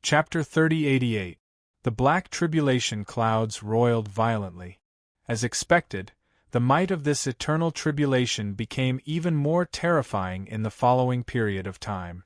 Chapter 3088. The black tribulation clouds roiled violently. As expected, the might of this eternal tribulation became even more terrifying in the following period of time.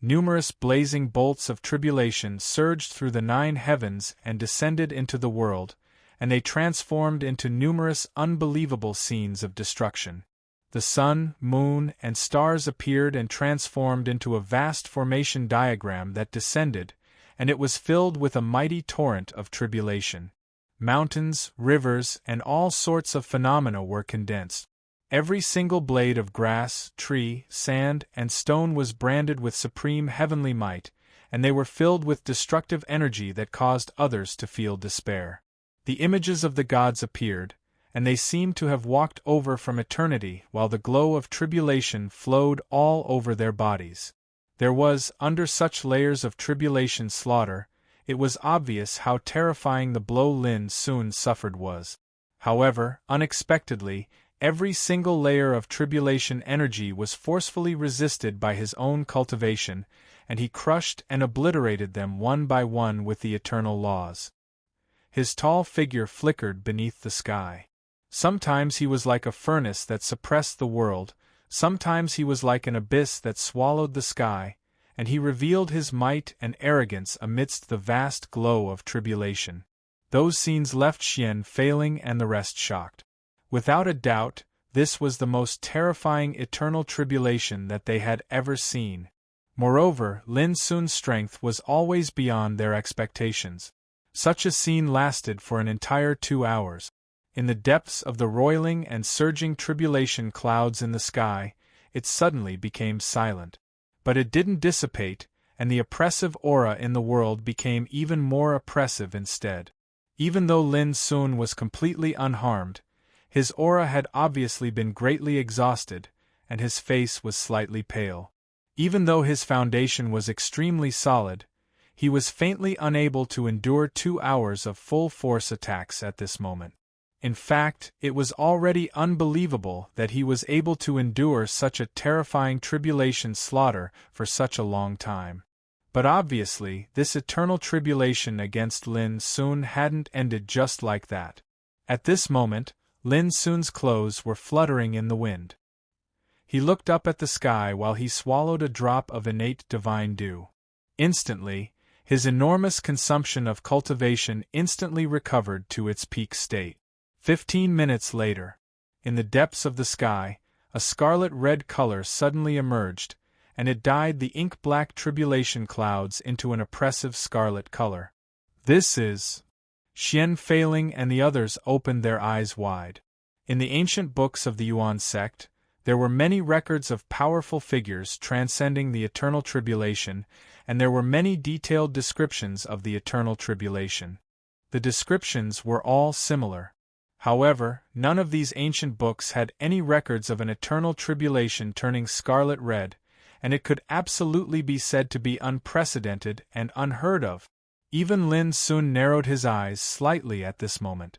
Numerous blazing bolts of tribulation surged through the 9 heavens and descended into the world, and they transformed into numerous unbelievable scenes of destruction. The sun, moon, and stars appeared and transformed into a vast formation diagram that descended, and it was filled with a mighty torrent of tribulation. Mountains, rivers, and all sorts of phenomena were condensed. Every single blade of grass, tree, sand, and stone was branded with supreme heavenly might, and they were filled with destructive energy that caused others to feel despair. The images of the gods appeared, and they seemed to have walked over from eternity while the glow of tribulation flowed all over their bodies. There was, under such layers of tribulation slaughter, it was obvious how terrifying the blow Lin Sun suffered was. However, unexpectedly, every single layer of tribulation energy was forcefully resisted by his own cultivation, and he crushed and obliterated them one by one with the eternal laws. His tall figure flickered beneath the sky. Sometimes he was like a furnace that suppressed the world, sometimes he was like an abyss that swallowed the sky, and he revealed his might and arrogance amidst the vast glow of tribulation. Those scenes left Xian failing and the rest shocked. Without a doubt, this was the most terrifying eternal tribulation that they had ever seen. Moreover, Lin Sun's strength was always beyond their expectations. Such a scene lasted for an entire 2 hours. In the depths of the roiling and surging tribulation clouds in the sky, it suddenly became silent. But it didn't dissipate, and the oppressive aura in the world became even more oppressive instead. Even though Lin Sun was completely unharmed, his aura had obviously been greatly exhausted, and his face was slightly pale. Even though his foundation was extremely solid, he was faintly unable to endure 2 hours of full-force attacks at this moment. In fact, it was already unbelievable that he was able to endure such a terrifying tribulation slaughter for such a long time. But obviously, this eternal tribulation against Lin Sun hadn't ended just like that. At this moment, Lin Sun's clothes were fluttering in the wind. He looked up at the sky while he swallowed a drop of innate divine dew. Instantly, his enormous consumption of cultivation instantly recovered to its peak state. 15 minutes later, in the depths of the sky, a scarlet-red color suddenly emerged, and it dyed the ink-black tribulation clouds into an oppressive scarlet color. This is... Xian Failing and the others opened their eyes wide. In the ancient books of the Yuan sect, there were many records of powerful figures transcending the eternal tribulation, and there were many detailed descriptions of the eternal tribulation. The descriptions were all similar. However, none of these ancient books had any records of an eternal tribulation turning scarlet red, and it could absolutely be said to be unprecedented and unheard of. Even Lin Sun narrowed his eyes slightly at this moment.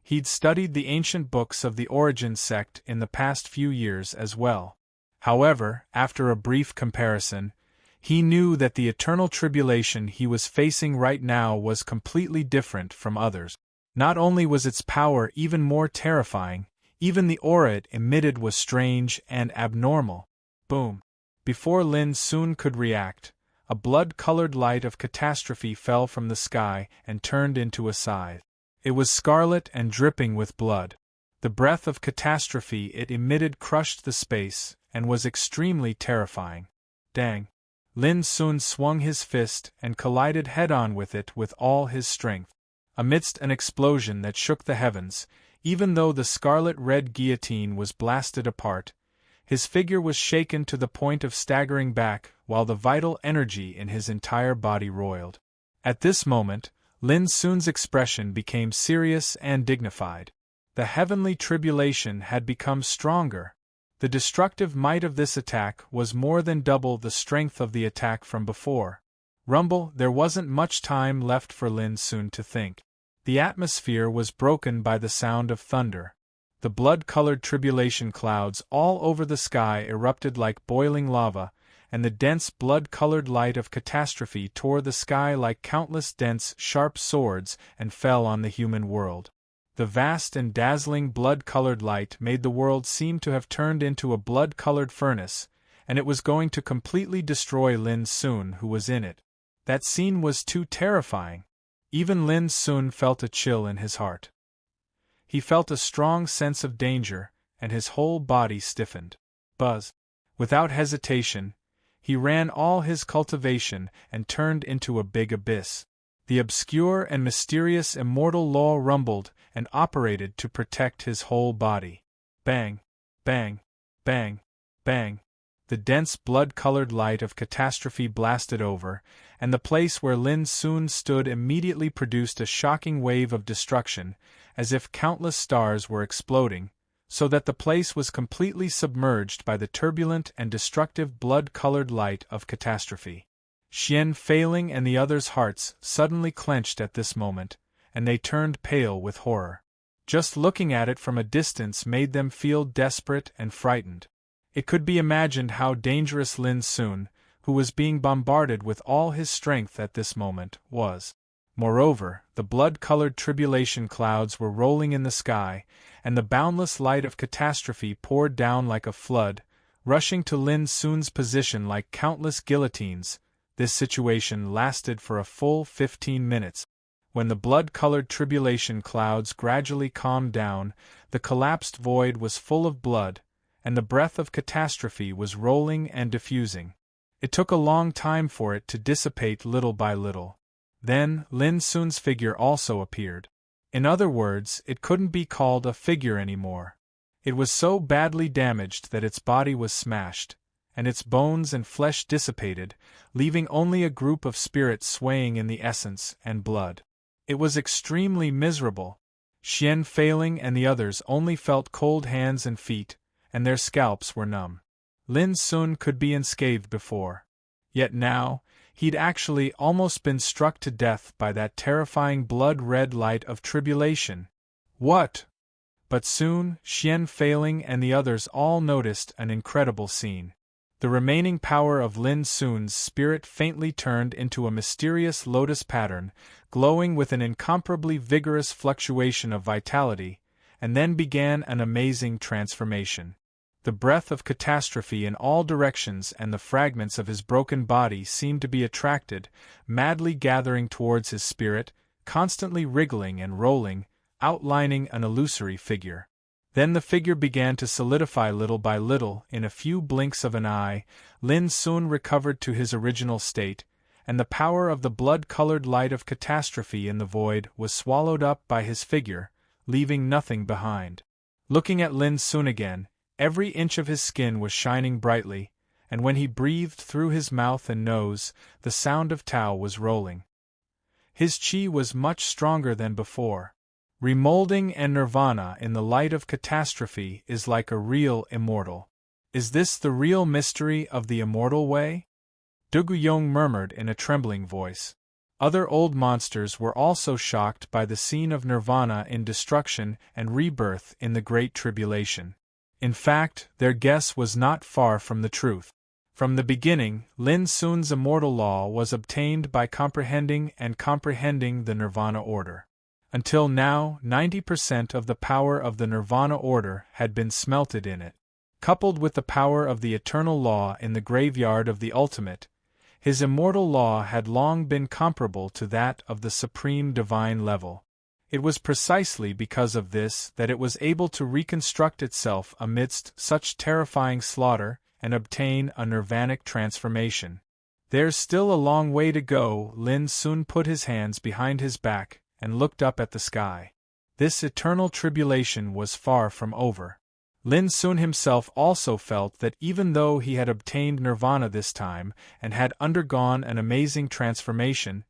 He'd studied the ancient books of the Origin sect in the past few years as well. However, after a brief comparison, he knew that the eternal tribulation he was facing right now was completely different from others. Not only was its power even more terrifying, even the aura it emitted was strange and abnormal. Boom! Before Lin Sun could react, a blood-colored light of catastrophe fell from the sky and turned into a scythe. It was scarlet and dripping with blood. The breath of catastrophe it emitted crushed the space and was extremely terrifying. Dang! Lin Sun swung his fist and collided head-on with it with all his strength. Amidst an explosion that shook the heavens, even though the scarlet-red guillotine was blasted apart, his figure was shaken to the point of staggering back while the vital energy in his entire body roiled. At this moment, Lin Sun's expression became serious and dignified. The heavenly tribulation had become stronger. The destructive might of this attack was more than double the strength of the attack from before. Rumble, there wasn't much time left for Lin Sun to think. The atmosphere was broken by the sound of thunder. The blood-colored tribulation clouds all over the sky erupted like boiling lava, and the dense blood-colored light of catastrophe tore the sky like countless dense, sharp swords and fell on the human world. The vast and dazzling blood-colored light made the world seem to have turned into a blood-colored furnace, and it was going to completely destroy Lin Sun, who was in it. That scene was too terrifying. Even Lin Sun felt a chill in his heart. He felt a strong sense of danger, and his whole body stiffened. Buzz. Without hesitation, he ran all his cultivation and turned into a big abyss. The obscure and mysterious immortal law rumbled and operated to protect his whole body. Bang, bang, bang, bang. The dense blood-colored light of catastrophe blasted over, and the place where Lin Sun stood immediately produced a shocking wave of destruction, as if countless stars were exploding, so that the place was completely submerged by the turbulent and destructive blood-colored light of catastrophe. Xian Feiling and the others' hearts suddenly clenched at this moment, and they turned pale with horror. Just looking at it from a distance made them feel desperate and frightened. It could be imagined how dangerous Lin Sun, who was being bombarded with all his strength at this moment, was. Moreover, the blood-colored tribulation clouds were rolling in the sky, and the boundless light of catastrophe poured down like a flood, rushing to Lin Sun's position like countless guillotines. This situation lasted for a full 15 minutes. When the blood-colored tribulation clouds gradually calmed down, the collapsed void was full of blood, and the breath of catastrophe was rolling and diffusing. It took a long time for it to dissipate little by little. Then, Lin Sun's figure also appeared. In other words, it couldn't be called a figure anymore. It was so badly damaged that its body was smashed, and its bones and flesh dissipated, leaving only a group of spirits swaying in the essence and blood. It was extremely miserable. Xian Feiling and the others only felt cold hands and feet, and their scalps were numb. Lin Sun could be unscathed before. Yet now, he'd actually almost been struck to death by that terrifying blood-red light of tribulation. What? But soon, Xian Feiling and the others all noticed an incredible scene. The remaining power of Lin Sun's spirit faintly turned into a mysterious lotus pattern, glowing with an incomparably vigorous fluctuation of vitality, and then began an amazing transformation. The breath of catastrophe in all directions and the fragments of his broken body seemed to be attracted, madly gathering towards his spirit, constantly wriggling and rolling, outlining an illusory figure. Then the figure began to solidify little by little. In a few blinks of an eye, Lin Sun recovered to his original state, and the power of the blood-colored light of catastrophe in the void was swallowed up by his figure, leaving nothing behind. Looking at Lin Sun again, every inch of his skin was shining brightly, and when he breathed through his mouth and nose, the sound of Tao was rolling. His qi was much stronger than before. Remolding and nirvana in the light of catastrophe is like a real immortal. Is this the real mystery of the immortal way? Duguyong murmured in a trembling voice. Other old monsters were also shocked by the scene of nirvana in destruction and rebirth in the Great Tribulation. In fact, their guess was not far from the truth. From the beginning, Lin Sun's immortal law was obtained by comprehending the nirvana order. Until now, 90% of the power of the nirvana order had been smelted in it. Coupled with the power of the eternal law in the graveyard of the ultimate, his immortal law had long been comparable to that of the supreme divine level. It was precisely because of this that it was able to reconstruct itself amidst such terrifying slaughter and obtain a nirvanic transformation. There's still a long way to go. Lin Sun put his hands behind his back and looked up at the sky. This eternal tribulation was far from over. Lin Sun himself also felt that even though he had obtained nirvana this time and had undergone an amazing transformation,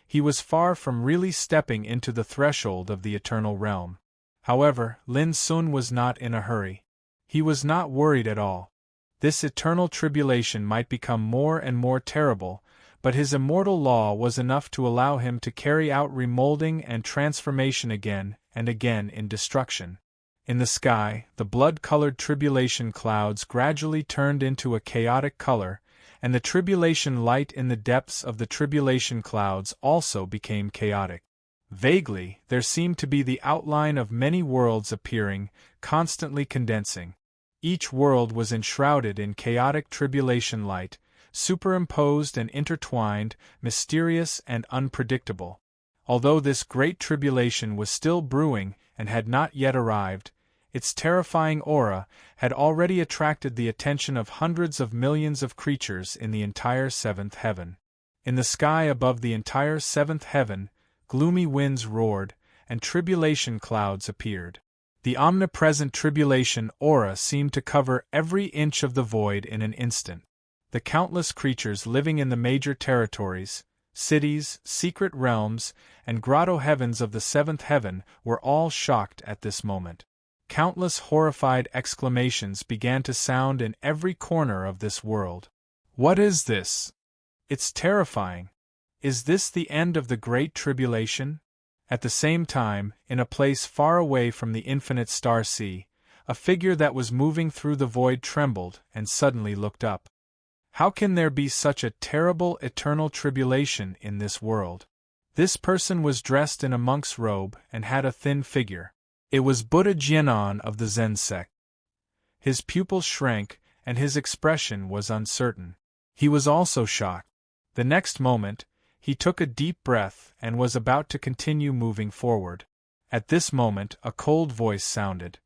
he was far from really stepping into the threshold of the eternal realm. However, Lin Sun was not in a hurry. He was not worried at all. This eternal tribulation might become more and more terrible, but his immortal law was enough to allow him to carry out remolding and transformation again and again in destruction. In the sky, the blood-colored tribulation clouds gradually turned into a chaotic color, and the tribulation light in the depths of the tribulation clouds also became chaotic. Vaguely, there seemed to be the outline of many worlds appearing, constantly condensing. Each world was enshrouded in chaotic tribulation light, superimposed and intertwined, mysterious and unpredictable. Although this great tribulation was still brewing and had not yet arrived, its terrifying aura had already attracted the attention of hundreds of millions of creatures in the entire seventh heaven. In the sky above the entire seventh heaven, gloomy winds roared, and tribulation clouds appeared. The omnipresent tribulation aura seemed to cover every inch of the void in an instant. The countless creatures living in the major territories, cities, secret realms, and grotto heavens of the seventh heaven were all shocked at this moment. Countless horrified exclamations began to sound in every corner of this world. What is this? It's terrifying. Is this the end of the Great Tribulation? At the same time, in a place far away from the infinite star sea, a figure that was moving through the void trembled and suddenly looked up. How can there be such a terrible eternal tribulation in this world? This person was dressed in a monk's robe and had a thin figure. It was Buddha Jianan of the Zen sect. His pupils shrank, and his expression was uncertain. He was also shocked. The next moment, he took a deep breath and was about to continue moving forward. At this moment, a cold voice sounded.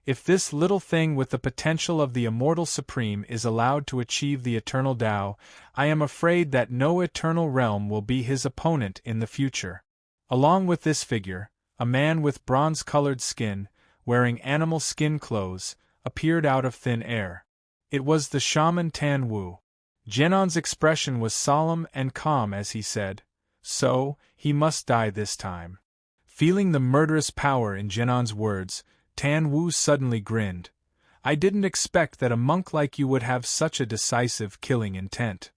If this little thing with the potential of the immortal supreme is allowed to achieve the eternal Tao, I am afraid that no eternal realm will be his opponent in the future. Along with this figure, a man with bronze-colored skin, wearing animal skin clothes, appeared out of thin air. It was the shaman Tan Wu. Jianan's expression was solemn and calm as he said, "So, he must die this time." Feeling the murderous power in Jianan's words, Tan Wu suddenly grinned. "I didn't expect that a monk like you would have such a decisive killing intent."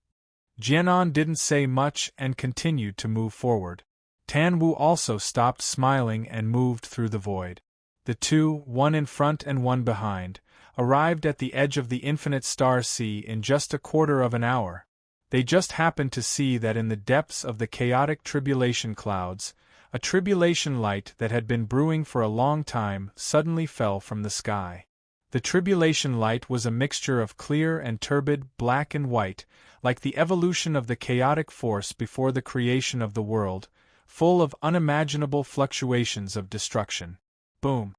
Jianan didn't say much and continued to move forward. Tan Wu also stopped smiling and moved through the void. The two, one in front and one behind, arrived at the edge of the infinite star sea in just a quarter of an hour. They just happened to see that in the depths of the chaotic tribulation clouds, a tribulation light that had been brewing for a long time suddenly fell from the sky. The tribulation light was a mixture of clear and turbid black and white, like the evolution of the chaotic force before the creation of the world, full of unimaginable fluctuations of destruction. Boom!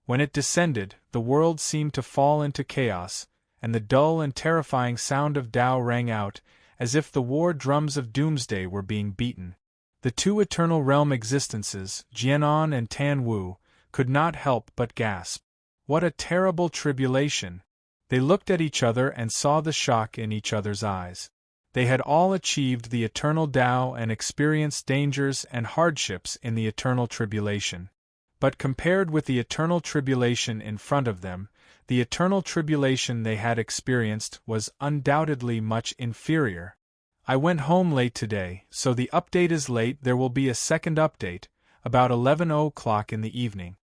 When it descended, the world seemed to fall into chaos, and the dull and terrifying sound of Tao rang out, as if the war drums of doomsday were being beaten. The two eternal realm existences, Jianan and Tan Wu, could not help but gasp. What a terrible tribulation! They looked at each other and saw the shock in each other's eyes. They had all achieved the eternal Tao and experienced dangers and hardships in the eternal tribulation. But compared with the eternal tribulation in front of them, the eternal tribulation they had experienced was undoubtedly much inferior. I went home late today, so the update is late. There will be a second update, about 11 o'clock in the evening.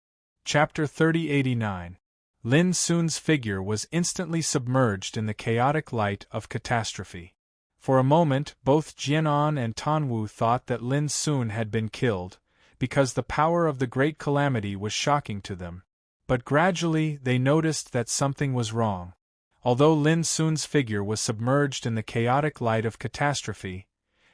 Chapter 3089. Lin Sun's figure was instantly submerged in the chaotic light of catastrophe. For a moment, both Jianan and Tan Wu thought that Lin Sun had been killed, because the power of the great calamity was shocking to them. But gradually they noticed that something was wrong. Although Lin Sun's figure was submerged in the chaotic light of catastrophe,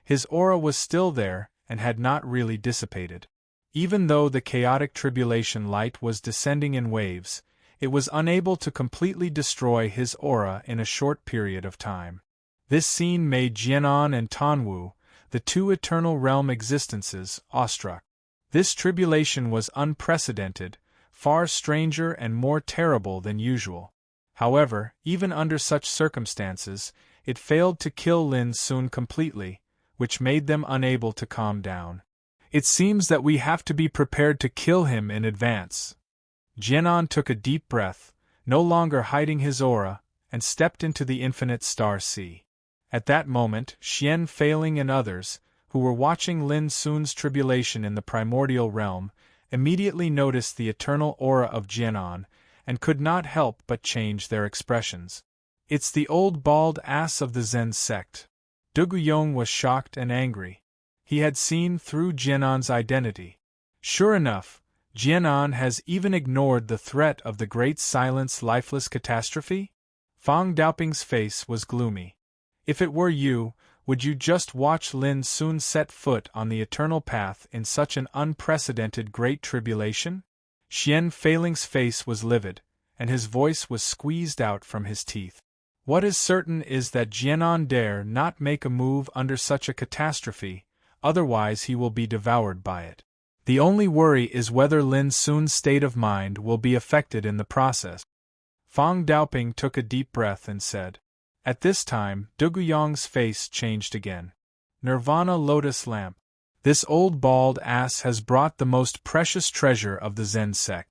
his aura was still there and had not really dissipated. Even though the chaotic tribulation light was descending in waves, it was unable to completely destroy his aura in a short period of time. This scene made Jianan and Tan Wu, the two eternal realm existences, awestruck. This tribulation was unprecedented, far stranger and more terrible than usual. However, even under such circumstances, it failed to kill Lin Sun completely, which made them unable to calm down. It seems that we have to be prepared to kill him in advance. Jianan took a deep breath, no longer hiding his aura, and stepped into the infinite star sea. At that moment, Xian Failing and others, who were watching Lin Sun's tribulation in the primordial realm, immediately noticed the eternal aura of Jianan, and could not help but change their expressions. It's the old bald ass of the Zen sect. Duguyong was shocked and angry. He had seen through Jianan's identity. Sure enough, Jianan has even ignored the threat of the great silence lifeless catastrophe? Fang Daoping's face was gloomy. If it were you, would you just watch Lin Sun set foot on the eternal path in such an unprecedented great tribulation? Xian Feiling's face was livid, and his voice was squeezed out from his teeth. What is certain is that Jianan dare not make a move under such a catastrophe, otherwise he will be devoured by it. The only worry is whether Lin Sun's state of mind will be affected in the process. Fang Daoping took a deep breath and said. At this time, Duguyong's face changed again. Nirvana Lotus Lamp. This old bald ass has brought the most precious treasure of the Zen sect.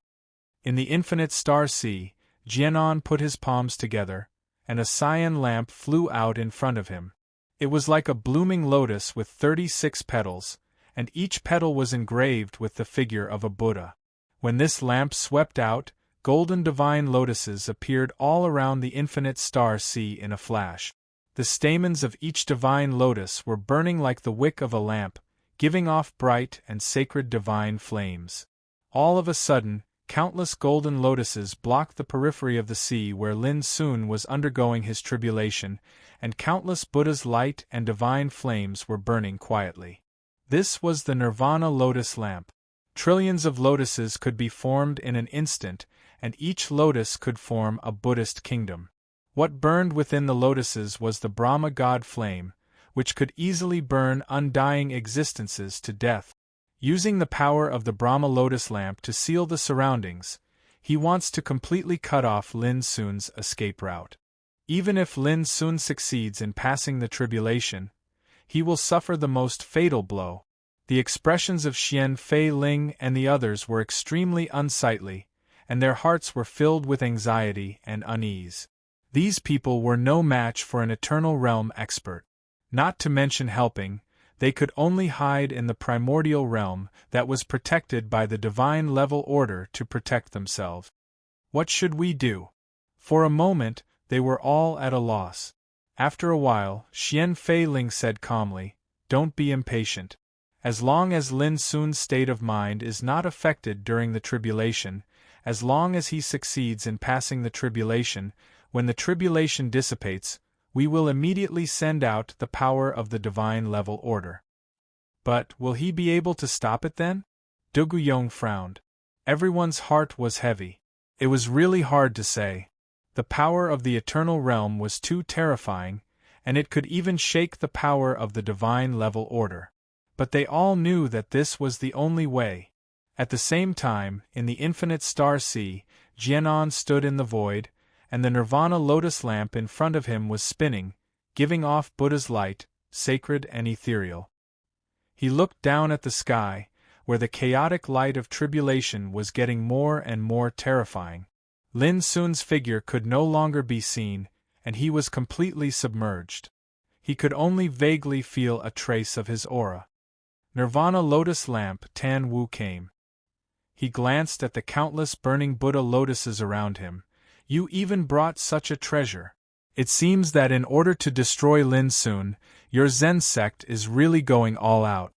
In the infinite star sea, Jianan put his palms together, and a cyan lamp flew out in front of him. It was like a blooming lotus with 36 petals, and each petal was engraved with the figure of a Buddha. When this lamp swept out, golden divine lotuses appeared all around the infinite star sea in a flash. The stamens of each divine lotus were burning like the wick of a lamp, giving off bright and sacred divine flames. All of a sudden, countless golden lotuses blocked the periphery of the sea where Lin Sun was undergoing his tribulation, and countless Buddha's light and divine flames were burning quietly. This was the Nirvana Lotus Lamp. Trillions of lotuses could be formed in an instant, and each lotus could form a Buddhist kingdom. What burned within the lotuses was the Brahma God flame, which could easily burn undying existences to death. Using the power of the Brahma Lotus Lamp to seal the surroundings, he wants to completely cut off Lin Sun's escape route. Even if Lin Sun succeeds in passing the tribulation, he will suffer the most fatal blow. The expressions of Xian Feiling and the others were extremely unsightly, and their hearts were filled with anxiety and unease. These people were no match for an eternal realm expert. Not to mention helping, they could only hide in the primordial realm that was protected by the divine level order to protect themselves. What should we do? For a moment, they were all at a loss. After a while, Xian Feiling said calmly, "Don't be impatient. As long as Lin Sun's state of mind is not affected during the tribulation, as long as he succeeds in passing the tribulation, when the tribulation dissipates, we will immediately send out the power of the divine level order." But will he be able to stop it then? Duguyong frowned. Everyone's heart was heavy. It was really hard to say. The power of the eternal realm was too terrifying, and it could even shake the power of the divine level order. But they all knew that this was the only way. At the same time, in the infinite star sea, Jianan stood in the void, and the Nirvana Lotus Lamp in front of him was spinning, giving off Buddha's light, sacred and ethereal. He looked down at the sky, where the chaotic light of tribulation was getting more and more terrifying. Lin Sun's figure could no longer be seen, and he was completely submerged. He could only vaguely feel a trace of his aura. Nirvana Lotus Lamp Tan Wu came. He glanced at the countless burning Buddha lotuses around him. "You even brought such a treasure. It seems that in order to destroy Lin Sun, your Zen sect is really going all out.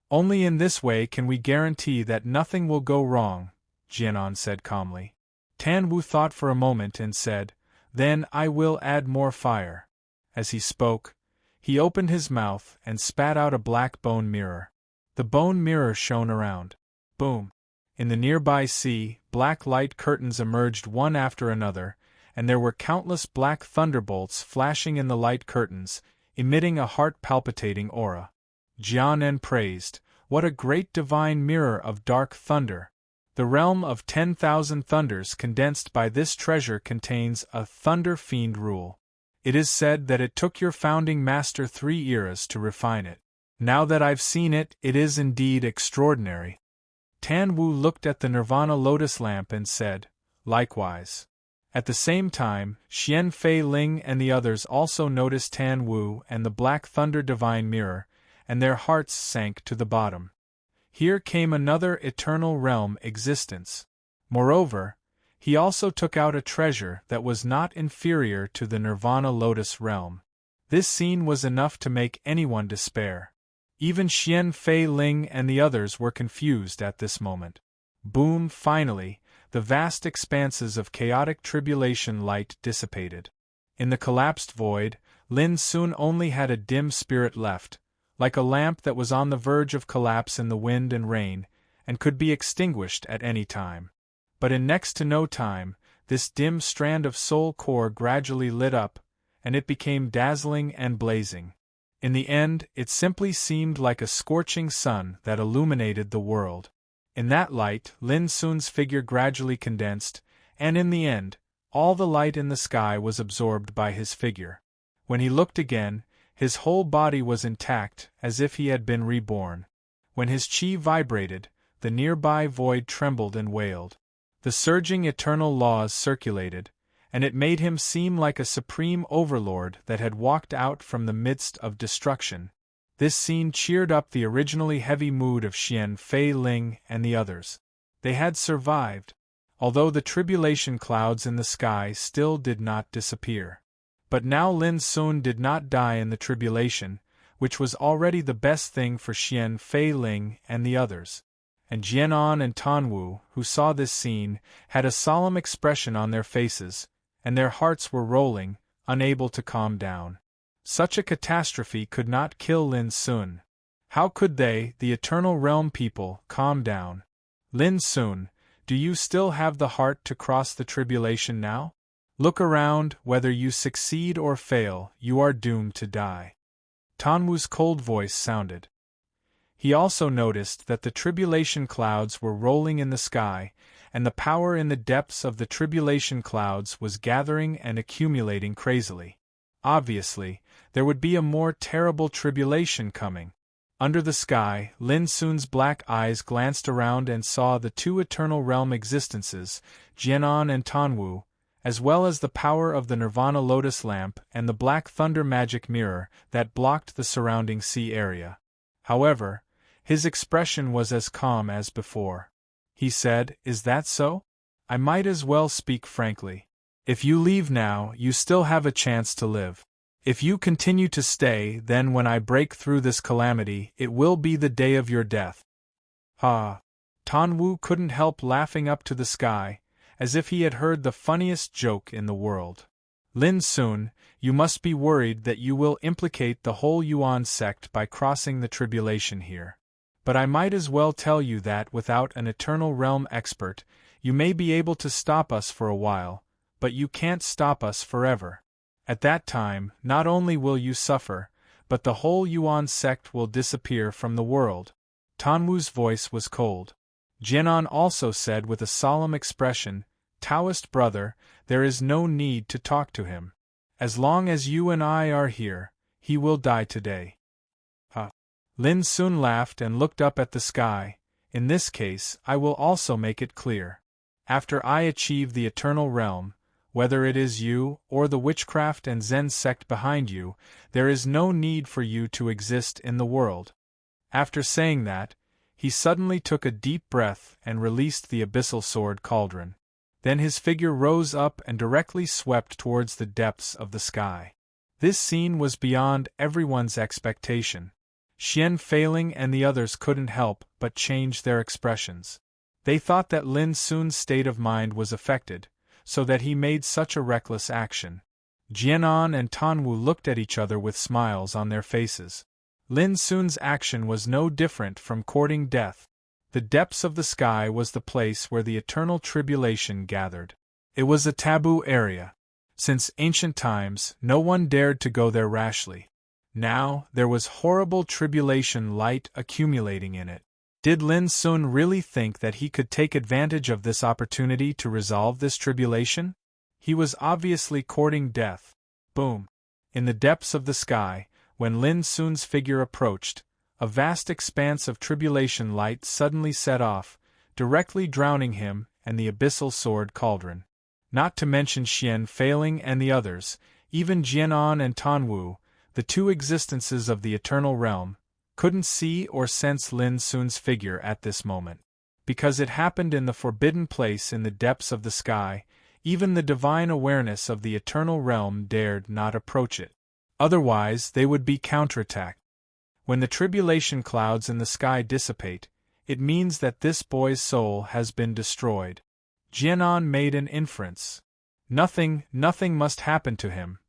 Only in this way can we guarantee that nothing will go wrong," Jianan said calmly. Tan Wu thought for a moment and said, "Then I will add more fire." As he spoke, he opened his mouth and spat out a black bone mirror. The bone mirror shone around. Boom! In the nearby sea, black light curtains emerged one after another, and there were countless black thunderbolts flashing in the light curtains, emitting a heart-palpitating aura. Jianan praised, "What a great divine mirror of dark thunder! The realm of 10,000 thunders condensed by this treasure contains a thunder fiend rule. It is said that it took your founding master 3 eras to refine it. Now that I've seen it, it is indeed extraordinary." Tan Wu looked at the Nirvana Lotus Lamp and said, "Likewise." At the same time, Xian Feiling and the others also noticed Tan Wu and the Black Thunder Divine Mirror, and their hearts sank to the bottom. Here came another eternal realm existence. Moreover, he also took out a treasure that was not inferior to the Nirvana Lotus realm. This scene was enough to make anyone despair. Even Xian Fei Ling and the others were confused at this moment. Boom! Finally, the vast expanses of chaotic tribulation light dissipated. In the collapsed void, Lin Sun only had a dim spirit left, like a lamp that was on the verge of collapse in the wind and rain, and could be extinguished at any time. But in next to no time, this dim strand of soul core gradually lit up, and it became dazzling and blazing. In the end, it simply seemed like a scorching sun that illuminated the world. In that light, Lin Sun's figure gradually condensed, and in the end, all the light in the sky was absorbed by his figure. When he looked again, his whole body was intact, as if he had been reborn. When his chi vibrated, the nearby void trembled and wailed. The surging eternal laws circulated, and it made him seem like a supreme overlord that had walked out from the midst of destruction. This scene cheered up the originally heavy mood of Xian Fei Ling and the others. They had survived, although the tribulation clouds in the sky still did not disappear. But now Lin Sun did not die in the tribulation, which was already the best thing for Xian Fei Ling and the others. And Jianan and Tanwu, who saw this scene, had a solemn expression on their faces, and their hearts were rolling, unable to calm down. Such a catastrophe could not kill Lin Sun. How could they, the Eternal Realm people, calm down? Lin Sun, do you still have the heart to cross the tribulation now? Look around, whether you succeed or fail, you are doomed to die. Tanwu's cold voice sounded. He also noticed that the tribulation clouds were rolling in the sky, and the power in the depths of the tribulation clouds was gathering and accumulating crazily. Obviously, there would be a more terrible tribulation coming. Under the sky, Lin Sun's black eyes glanced around and saw the two Eternal Realm existences, Jianan and Tanwu, as well as the power of the Nirvana Lotus lamp and the Black Thunder magic mirror that blocked the surrounding sea area. However, his expression was as calm as before. He said, "Is that so? I might as well speak frankly. If you leave now, you still have a chance to live. If you continue to stay, then when I break through this calamity, it will be the day of your death." Ha! Tanwu couldn't help laughing up to the sky, as if he had heard the funniest joke in the world. Lin Sun, you must be worried that you will implicate the whole Yuan sect by crossing the tribulation here. But I might as well tell you that without an Eternal Realm expert, you may be able to stop us for a while, but you can't stop us forever. At that time, not only will you suffer, but the whole Yuan sect will disappear from the world. Tanwu's voice was cold. Jianan also said with a solemn expression, "Taoist brother, there is no need to talk to him. As long as you and I are here, he will die today." Lin Sun laughed and looked up at the sky. "In this case, I will also make it clear. After I achieve the Eternal Realm, whether it is you, or the witchcraft and Zen sect behind you, there is no need for you to exist in the world." After saying that, he suddenly took a deep breath and released the abyssal sword cauldron. Then his figure rose up and directly swept towards the depths of the sky. This scene was beyond everyone's expectation. Xian Fei Ling and the others couldn't help but change their expressions. They thought that Lin Sun's state of mind was affected, so that he made such a reckless action. Jianan and Tanwu looked at each other with smiles on their faces. Lin Sun's action was no different from courting death. The depths of the sky was the place where the eternal tribulation gathered. It was a taboo area. Since ancient times, no one dared to go there rashly. Now, there was horrible tribulation light accumulating in it. Did Lin Sun really think that he could take advantage of this opportunity to resolve this tribulation? He was obviously courting death. Boom! In the depths of the sky, when Lin Sun's figure approached, a vast expanse of tribulation light suddenly set off, directly drowning him and the abyssal sword cauldron. Not to mention Xian Fei Ling and the others, even Jianan and Tanwu, the two existences of the Eternal Realm, couldn't see or sense Lin Sun's figure at this moment. Because it happened in the forbidden place in the depths of the sky, even the divine awareness of the eternal realm dared not approach it. Otherwise, they would be counterattacked. When the tribulation clouds in the sky dissipate, it means that this boy's soul has been destroyed. Jianan made an inference. Nothing must happen to him.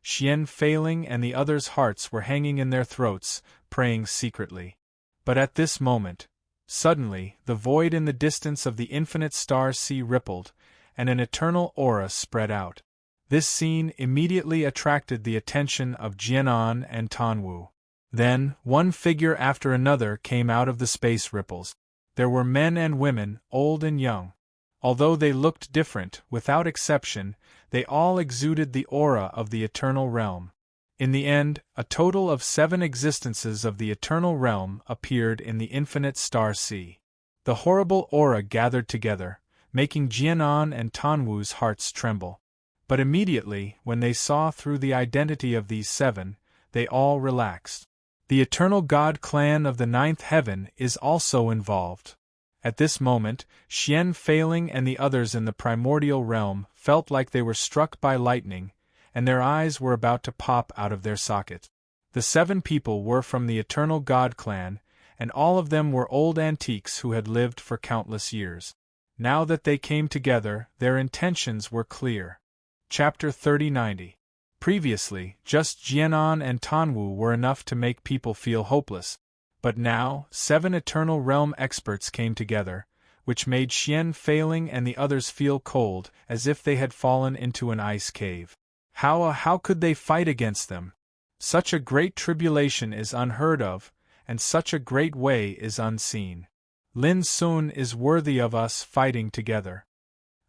Xian Feiling and the others' hearts were hanging in their throats, praying secretly. But at this moment, suddenly, the void in the distance of the infinite star sea rippled, and an eternal aura spread out. This scene immediately attracted the attention of Jianan and Tanwu. Then, one figure after another came out of the space ripples. There were men and women, old and young. Although they looked different, without exception, they all exuded the aura of the eternal realm. In the end, a total of 7 existences of the eternal realm appeared in the infinite star sea. The horrible aura gathered together, making Jianan and Tanwu's hearts tremble. But immediately, when they saw through the identity of these 7, they all relaxed. The eternal god clan of the 9th heaven is also involved. At this moment, Xian Feiling and the others in the primordial realm felt like they were struck by lightning, and their eyes were about to pop out of their sockets. The 7 people were from the eternal god clan, and all of them were old antiques who had lived for countless years. Now that they came together, their intentions were clear. Chapter 3090. Previously, just Jianan and Tanwu were enough to make people feel hopeless. But now, 7 Eternal Realm experts came together, which made Xian Feiling and the others feel cold, as if they had fallen into an ice cave. How could they fight against them? Such a great tribulation is unheard of, and such a great way is unseen. Lin Sun is worthy of us fighting together.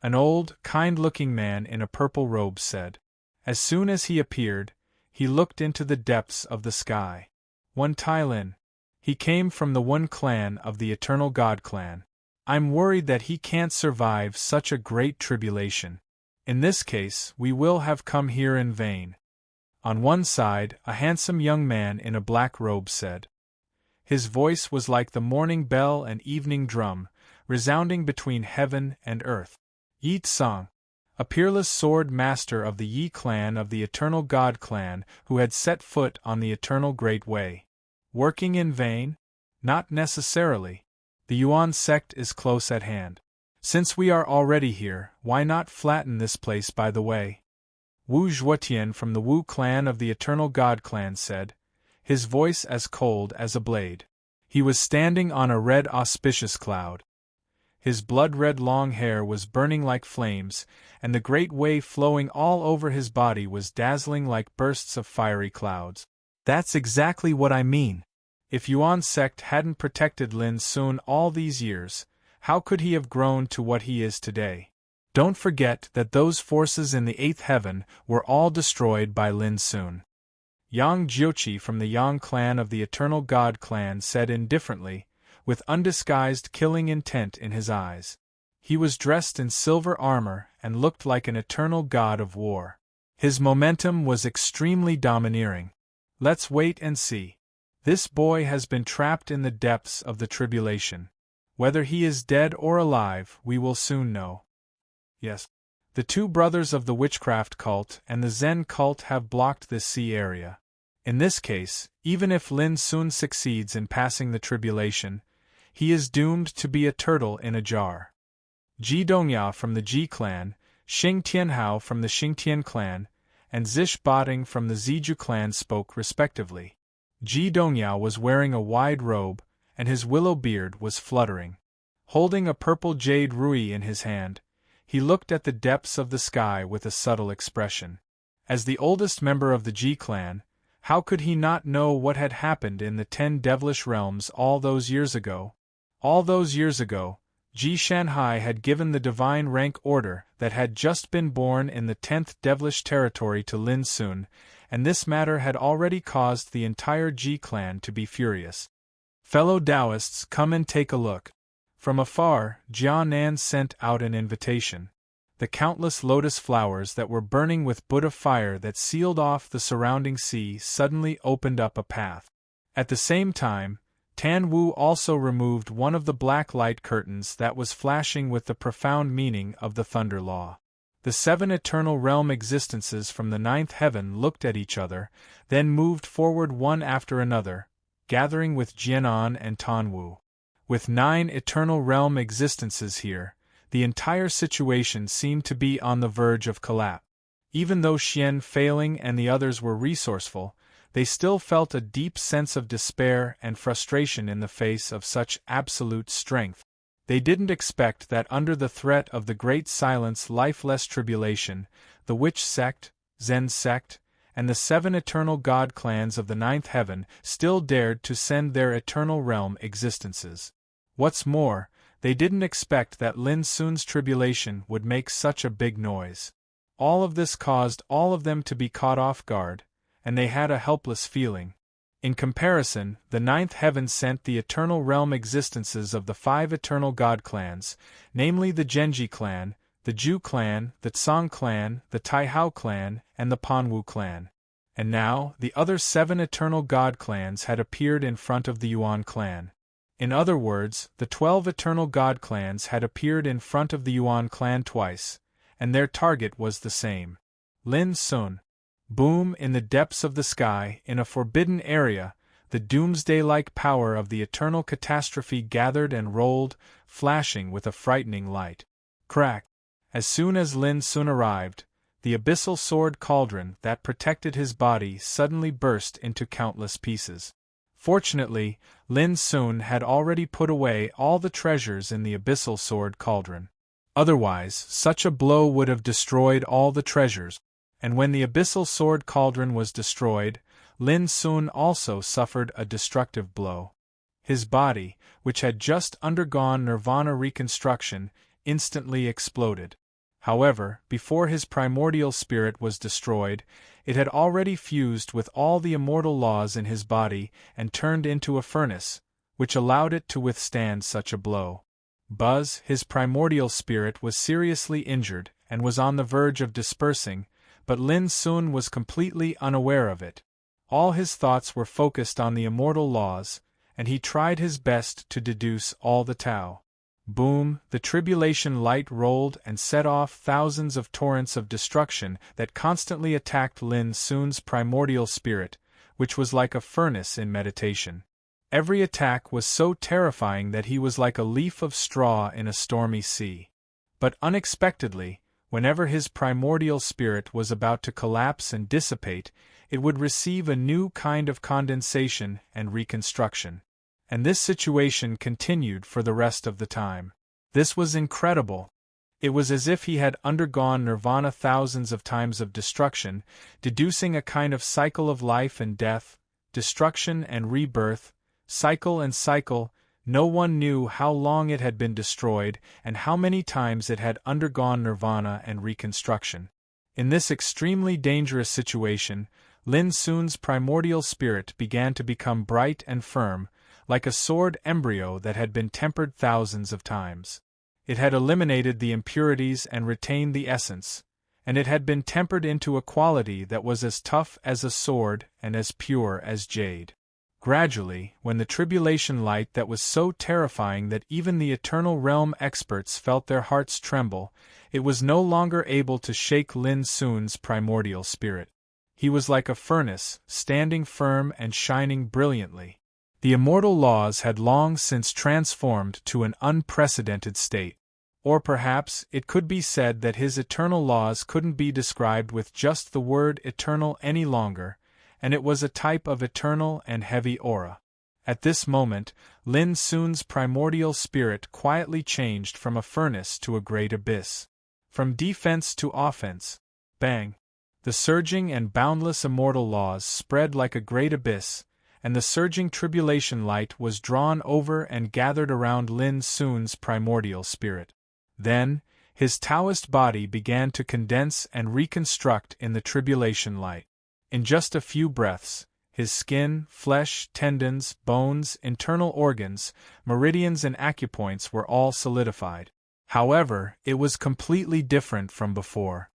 An old, kind-looking man in a purple robe said. As soon as he appeared, he looked into the depths of the sky. One Tai Lin. He came from the one clan of the Eternal God clan. I'm worried that he can't survive such a great tribulation. In this case, we will have come here in vain. On one side, a handsome young man in a black robe said. His voice was like the morning bell and evening drum, resounding between heaven and earth. Yi Tsang, a peerless sword master of the Yi clan of the Eternal God clan who had set foot on the Eternal Great Way. Working in vain? Not necessarily. The Yuan sect is close at hand. Since we are already here, why not flatten this place by the way? Wu Zhuotian from the Wu clan of the Eternal God clan said, his voice as cold as a blade. He was standing on a red auspicious cloud. His blood-red long hair was burning like flames, and the great wave flowing all over his body was dazzling like bursts of fiery clouds. That's exactly what I mean. If Yuan sect hadn't protected Lin Sun all these years, how could he have grown to what he is today? Don't forget that those forces in the 8th heaven were all destroyed by Lin Sun. Yang Jiuqi from the Yang clan of the Eternal God clan said indifferently, with undisguised killing intent in his eyes. He was dressed in silver armor and looked like an eternal god of war. His momentum was extremely domineering. Let's wait and see. This boy has been trapped in the depths of the tribulation. Whether he is dead or alive, we will soon know. Yes. The 2 brothers of the witchcraft cult and the Zen cult have blocked this sea area. In this case, even if Lin Sun succeeds in passing the tribulation, he is doomed to be a turtle in a jar. Ji Dongya from the Ji clan, Xing Tianhao from the Xingtian clan, and Zish Bating from the Ziju clan spoke respectively. Ji Dongya was wearing a wide robe, and his willow beard was fluttering. Holding a purple jade rui in his hand, he looked at the depths of the sky with a subtle expression. As the oldest member of the Ji clan, how could he not know what had happened in the 10 devilish realms all those years ago? All those years ago, Ji Shanhai had given the divine rank order that had just been born in the 10th devilish territory to Lin Sun, and this matter had already caused the entire Ji clan to be furious. Fellow Taoists, come and take a look. From afar, Jianan sent out an invitation. The countless lotus flowers that were burning with Buddha fire that sealed off the surrounding sea suddenly opened up a path. At the same time, Tan Wu also removed one of the black light curtains that was flashing with the profound meaning of the thunder law. The 7 eternal realm existences from the 9th heaven looked at each other, then moved forward one after another, gathering with Jianan and Tan Wu. With 9 eternal realm existences here, the entire situation seemed to be on the verge of collapse. Even though Xian Failing and the others were resourceful, they still felt a deep sense of despair and frustration in the face of such absolute strength. They didn't expect that under the threat of the Great Silence lifeless tribulation, the Witch sect, Zen sect, and the 7 eternal god clans of the 9th heaven still dared to send their eternal realm existences. What's more, they didn't expect that Lin Sun's tribulation would make such a big noise. All of this caused all of them to be caught off guard, and they had a helpless feeling. In comparison, the 9th heaven sent the eternal realm existences of the 5 eternal god clans, namely the Genji clan, the Zhu clan, the Tsang clan, the Taihao clan, and the Panwu clan. And now, the other 7 eternal god clans had appeared in front of the Yuan clan. In other words, the 12 eternal god clans had appeared in front of the Yuan clan twice, and their target was the same. Lin Sun. Boom! In the depths of the sky, in a forbidden area, the doomsday-like power of the eternal catastrophe gathered and rolled, flashing with a frightening light. Crack! As soon as Lin Sun arrived, the abyssal sword cauldron that protected his body suddenly burst into countless pieces. Fortunately, Lin Sun had already put away all the treasures in the abyssal sword cauldron. Otherwise, such a blow would have destroyed all the treasures. And when the abyssal sword cauldron was destroyed, Lin Sun also suffered a destructive blow. His body, which had just undergone nirvana reconstruction, instantly exploded. However, before his primordial spirit was destroyed, it had already fused with all the immortal laws in his body and turned into a furnace, which allowed it to withstand such a blow. Buzz, his primordial spirit, was seriously injured and was on the verge of dispersing, but Lin Sun was completely unaware of it. All his thoughts were focused on the immortal laws, and he tried his best to deduce all the Tao. Boom! The tribulation light rolled and set off thousands of torrents of destruction that constantly attacked Lin Sun's primordial spirit, which was like a furnace in meditation. Every attack was so terrifying that he was like a leaf of straw in a stormy sea. But unexpectedly, whenever his primordial spirit was about to collapse and dissipate, it would receive a new kind of condensation and reconstruction. And this situation continued for the rest of the time. This was incredible. It was as if he had undergone nirvana thousands of times of destruction, deducing a kind of cycle of life and death, destruction and rebirth, cycle and cycle. No one knew how long it had been destroyed and how many times it had undergone nirvana and reconstruction. In this extremely dangerous situation, Lin Sun's primordial spirit began to become bright and firm, like a sword embryo that had been tempered thousands of times. It had eliminated the impurities and retained the essence, and it had been tempered into a quality that was as tough as a sword and as pure as jade. Gradually, when the tribulation light that was so terrifying that even the eternal realm experts felt their hearts tremble, it was no longer able to shake Lin Sun's primordial spirit. He was like a furnace, standing firm and shining brilliantly. The immortal laws had long since transformed to an unprecedented state. Or perhaps it could be said that his eternal laws couldn't be described with just the word eternal any longer, and it was a type of eternal and heavy aura. At this moment, Lin Sun's primordial spirit quietly changed from a furnace to a great abyss. From defense to offense. Bang! The surging and boundless immortal laws spread like a great abyss, and the surging tribulation light was drawn over and gathered around Lin Sun's primordial spirit. Then, his Taoist body began to condense and reconstruct in the tribulation light. In just a few breaths, his skin, flesh, tendons, bones, internal organs, meridians and acupoints were all solidified. However, it was completely different from before.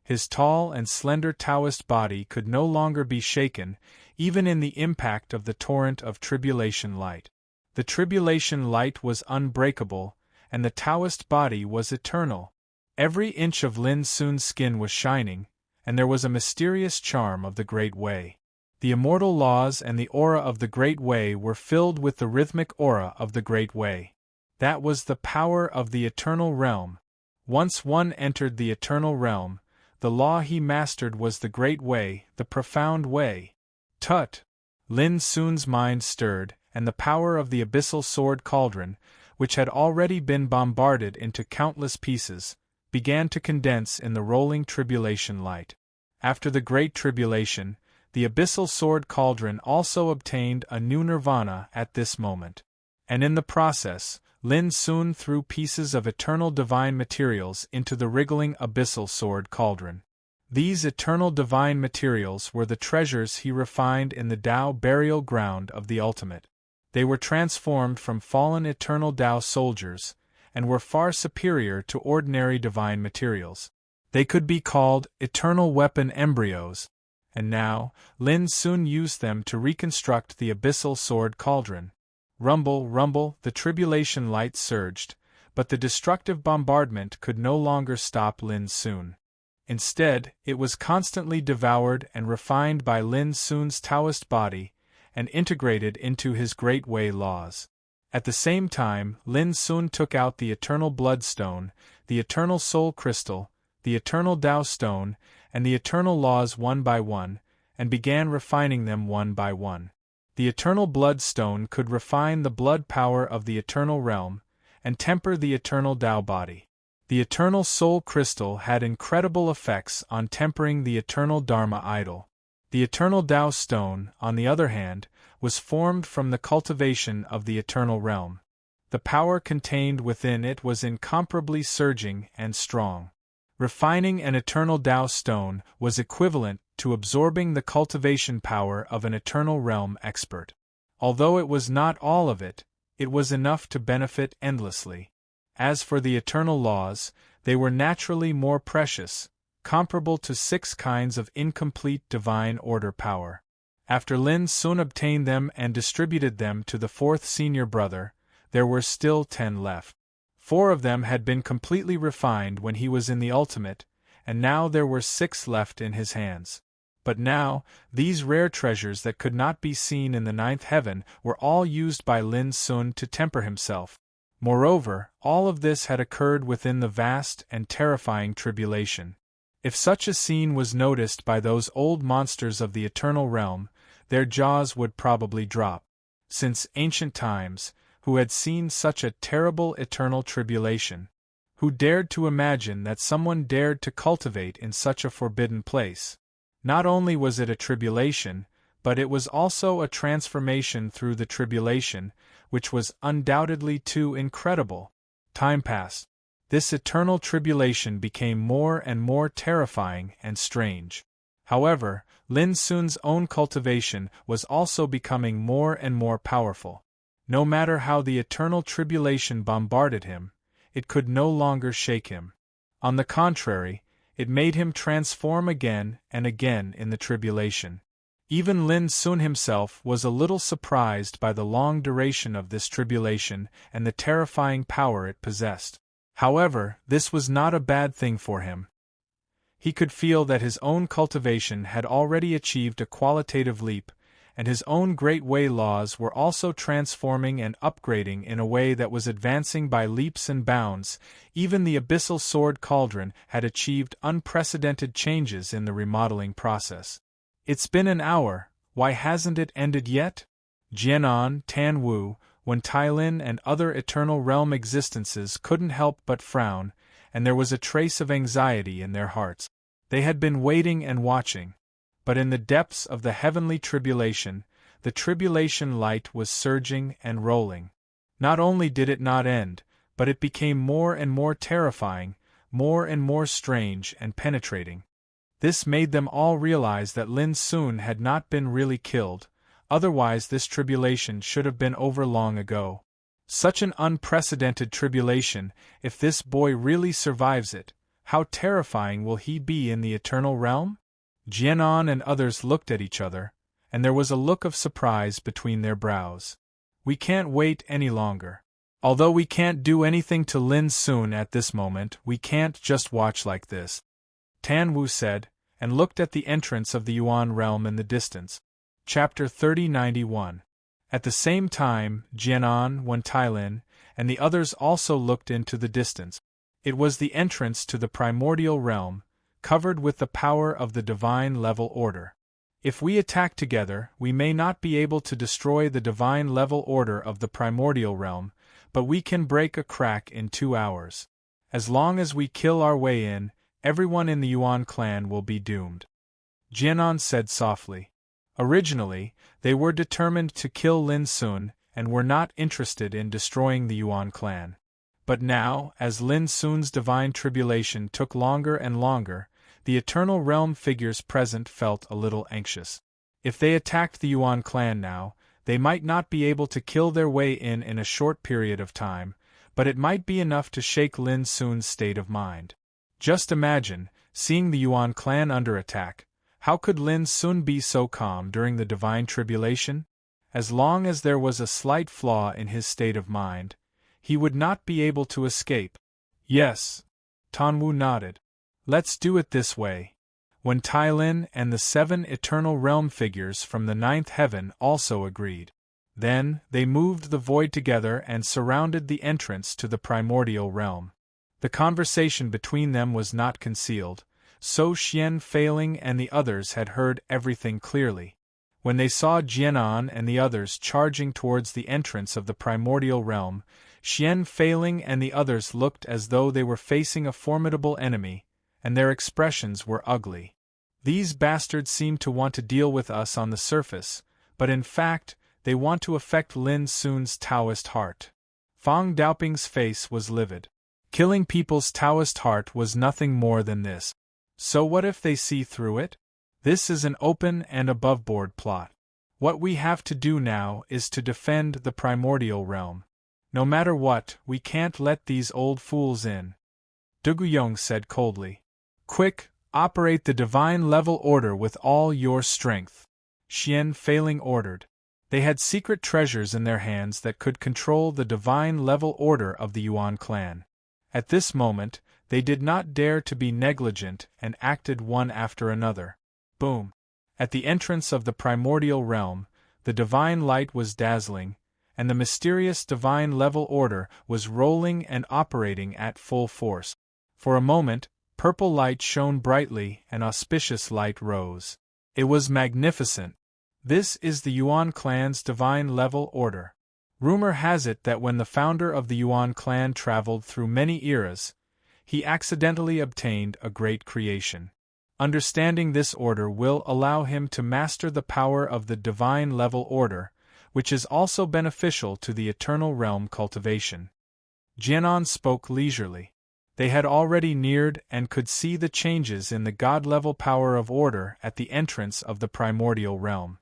His tall and slender Taoist body could no longer be shaken, even in the impact of the torrent of tribulation light. The tribulation light was unbreakable, and the Taoist body was eternal. Every inch of Lin Sun's skin was shining, and there was a mysterious charm of the Great Way. The immortal laws and the aura of the Great Way were filled with the rhythmic aura of the Great Way. That was the power of the eternal realm. Once one entered the eternal realm, the law he mastered was the Great Way, the profound way. Tut! Lin Sun's mind stirred, and the power of the abyssal sword cauldron, which had already been bombarded into countless pieces, began to condense in the rolling tribulation light. After the Great Tribulation, the abyssal sword cauldron also obtained a new nirvana at this moment. And in the process, Lin Sun threw pieces of eternal divine materials into the wriggling abyssal sword cauldron. These eternal divine materials were the treasures he refined in the Tao burial ground of the ultimate. They were transformed from fallen eternal Tao soldiers, and were far superior to ordinary divine materials. They could be called eternal weapon embryos, and now, Lin Sun used them to reconstruct the abyssal sword cauldron. Rumble, rumble, the tribulation light surged, but the destructive bombardment could no longer stop Lin Sun. Instead, it was constantly devoured and refined by Lin Sun's Taoist body, and integrated into his Great Way laws. At the same time, Lin Sun took out the eternal bloodstone, the eternal soul crystal, the eternal Tao stone, and the eternal laws one by one, and began refining them one by one. The eternal bloodstone could refine the blood power of the eternal realm, and temper the eternal Tao body. The eternal soul crystal had incredible effects on tempering the eternal Dharma idol. The eternal Tao stone, on the other hand, was formed from the cultivation of the eternal realm. The power contained within it was incomparably surging and strong. Refining an eternal Tao stone was equivalent to absorbing the cultivation power of an eternal realm expert. Although it was not all of it, it was enough to benefit endlessly. As for the eternal laws, they were naturally more precious, comparable to 6 kinds of incomplete divine order power. After Lin Sun obtained them and distributed them to the 4th senior brother, there were still 10 left. 4 of them had been completely refined when he was in the ultimate, and now there were 6 left in his hands. But now, these rare treasures that could not be seen in the 9th heaven were all used by Lin Sun to temper himself. Moreover, all of this had occurred within the vast and terrifying tribulation. If such a scene was noticed by those old monsters of the eternal realm, their jaws would probably drop. Since ancient times, who had seen such a terrible eternal tribulation? Who dared to imagine that someone dared to cultivate in such a forbidden place? Not only was it a tribulation, but it was also a transformation through the tribulation, which was undoubtedly too incredible. Time passed. This eternal tribulation became more and more terrifying and strange. However, Lin Sun's own cultivation was also becoming more and more powerful. No matter how the eternal tribulation bombarded him, it could no longer shake him. On the contrary, it made him transform again and again in the tribulation. Even Lin Sun himself was a little surprised by the long duration of this tribulation and the terrifying power it possessed. However, this was not a bad thing for him. He could feel that his own cultivation had already achieved a qualitative leap, and his own Great Way laws were also transforming and upgrading in a way that was advancing by leaps and bounds. Even the abyssal sword cauldron had achieved unprecedented changes in the remodeling process. It's been an hour, why hasn't it ended yet? Jianan, Tan Wu, when Tai Lin and other eternal realm existences couldn't help but frown, and there was a trace of anxiety in their hearts. They had been waiting and watching. But in the depths of the heavenly tribulation, the tribulation light was surging and rolling. Not only did it not end, but it became more and more terrifying, more and more strange and penetrating. This made them all realize that Lin Sun had not been really killed, otherwise this tribulation should have been over long ago. Such an unprecedented tribulation, if this boy really survives it, How terrifying will he be in the eternal realm? Jianan and others looked at each other, and there was a look of surprise between their brows. We can't wait any longer. Although we can't do anything to Lin Sun at this moment, we can't just watch like this, Tan Wu said, and looked at the entrance of the Yuan realm in the distance. Chapter 3091. At the same time, Jianan, Wen Tailin, and the others also looked into the distance. It was the entrance to the primordial realm, covered with the power of the divine level order. If we attack together, we may not be able to destroy the divine level order of the primordial realm, but we can break a crack in 2 hours. As long as we kill our way in, everyone in the Yuan clan will be doomed. Jianan said softly. Originally, they were determined to kill Lin Sun and were not interested in destroying the Yuan clan. But now, as Lin Sun's divine tribulation took longer and longer, the eternal realm figures present felt a little anxious. If they attacked the Yuan clan now, they might not be able to kill their way in a short period of time, but it might be enough to shake Lin Sun's state of mind. Just imagine, seeing the Yuan clan under attack. How could Lin Sun be so calm during the divine tribulation? As long as there was a slight flaw in his state of mind, he would not be able to escape. Yes. Tan Wu nodded. Let's do it this way. Wen Tailin and the 7 eternal realm figures from the 9th heaven also agreed. Then, they moved the void together and surrounded the entrance to the primordial realm. The conversation between them was not concealed, so Xian Feiling and the others had heard everything clearly. When they saw Jianan and the others charging towards the entrance of the primordial realm, Xian Feiling and the others looked as though they were facing a formidable enemy, and their expressions were ugly. These bastards seem to want to deal with us on the surface, but in fact, they want to affect Lin Sun's Taoist heart. Fang Daoping's face was livid. Killing people's Taoist heart was nothing more than this. So what if they see through it? This is an open and above-board plot. What we have to do now is to defend the primordial realm. No matter what, we can't let these old fools in. Du Guyong said coldly. Quick, operate the divine level order with all your strength. Xian Feiling ordered. They had secret treasures in their hands that could control the divine level order of the Yuan clan. At this moment, they did not dare to be negligent and acted one after another. Boom! At the entrance of the primordial realm, the divine light was dazzling, and the mysterious divine level order was rolling and operating at full force. For a moment, purple light shone brightly and auspicious light rose. It was magnificent. This is the Yuan clan's divine level order. Rumor has it that when the founder of the Yuan clan traveled through many eras, he accidentally obtained a great creation. Understanding this order will allow him to master the power of the divine level order, which is also beneficial to the eternal realm cultivation. Jianan spoke leisurely. They had already neared and could see the changes in the god-level power of order at the entrance of the primordial realm.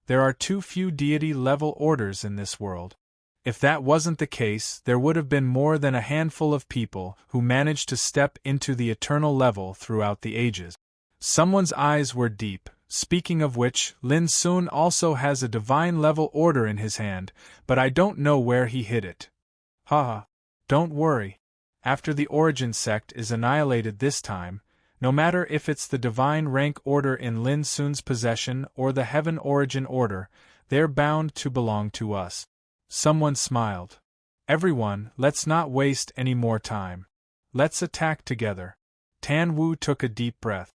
There are too few deity-level orders in this world. If that wasn't the case, there would have been more than a handful of people who managed to step into the eternal level throughout the ages. Someone's eyes were deep, speaking of which, Lin Sun also has a divine level order in his hand, but I don't know where he hid it. Haha. Don't worry. After the origin sect is annihilated this time, no matter if it's the divine rank order in Lin Sun's possession or the heaven origin order, they're bound to belong to us. Someone smiled. Everyone, let's not waste any more time. Let's attack together. Tan Wu took a deep breath.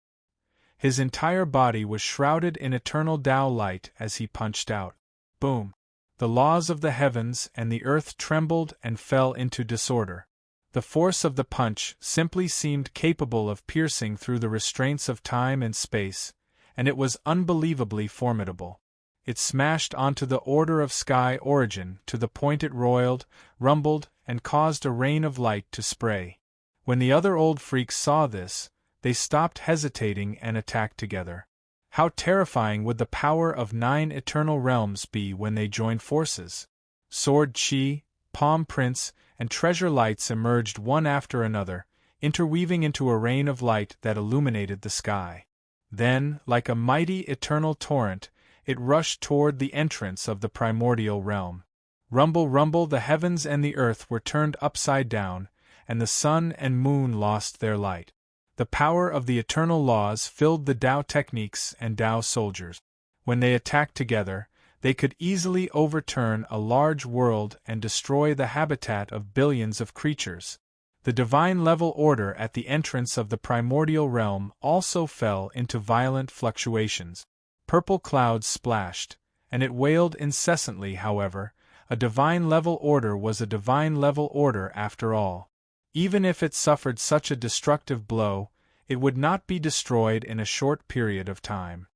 His entire body was shrouded in eternal Tao light as he punched out. Boom! The laws of the heavens and the earth trembled and fell into disorder. The force of the punch simply seemed capable of piercing through the restraints of time and space, and it was unbelievably formidable. It smashed onto the order of sky origin to the point it roiled, rumbled, and caused a rain of light to spray. When the other old freaks saw this, they stopped hesitating and attacked together. How terrifying would the power of 9 eternal realms be when they joined forces? Sword Chi, Palm Prince, and treasure lights emerged one after another, interweaving into a rain of light that illuminated the sky. Then, like a mighty eternal torrent, it rushed toward the entrance of the primordial realm. Rumble, rumble, the heavens and the earth were turned upside down, and the sun and moon lost their light. The power of the eternal laws filled the Tao techniques and Tao soldiers. When they attacked together, they could easily overturn a large world and destroy the habitat of billions of creatures. The divine level order at the entrance of the primordial realm also fell into violent fluctuations. Purple clouds splashed, and it wailed incessantly. However, a divine level order was a divine level order after all. Even if it suffered such a destructive blow, it would not be destroyed in a short period of time.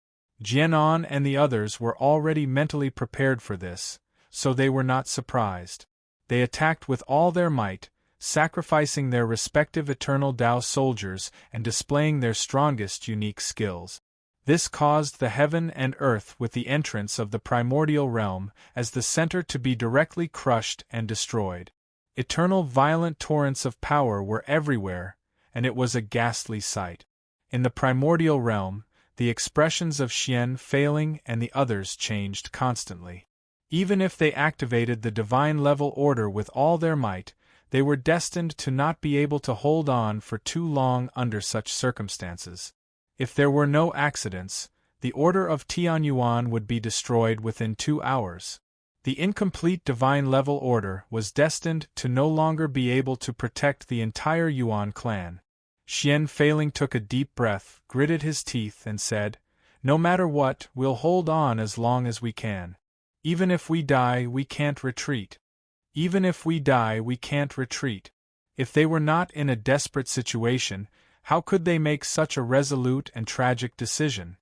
Jianan and the others were already mentally prepared for this, so they were not surprised. They attacked with all their might, sacrificing their respective eternal Tao soldiers and displaying their strongest unique skills. This caused the heaven and earth with the entrance of the primordial realm as the center to be directly crushed and destroyed. Eternal violent torrents of power were everywhere, and it was a ghastly sight. In the primordial realm, the expressions of Xian Failing and the others changed constantly. Even if they activated the divine level order with all their might, they were destined to not be able to hold on for too long under such circumstances. If there were no accidents, the order of Tianyuan would be destroyed within 2 hours. The incomplete divine level order was destined to no longer be able to protect the entire Yuan clan. Xian Failing took a deep breath, gritted his teeth, and said, "No matter what, we'll hold on as long as we can. Even if we die, we can't retreat. Even if we die, we can't retreat." If they were not in a desperate situation, how could they make such a resolute and tragic decision?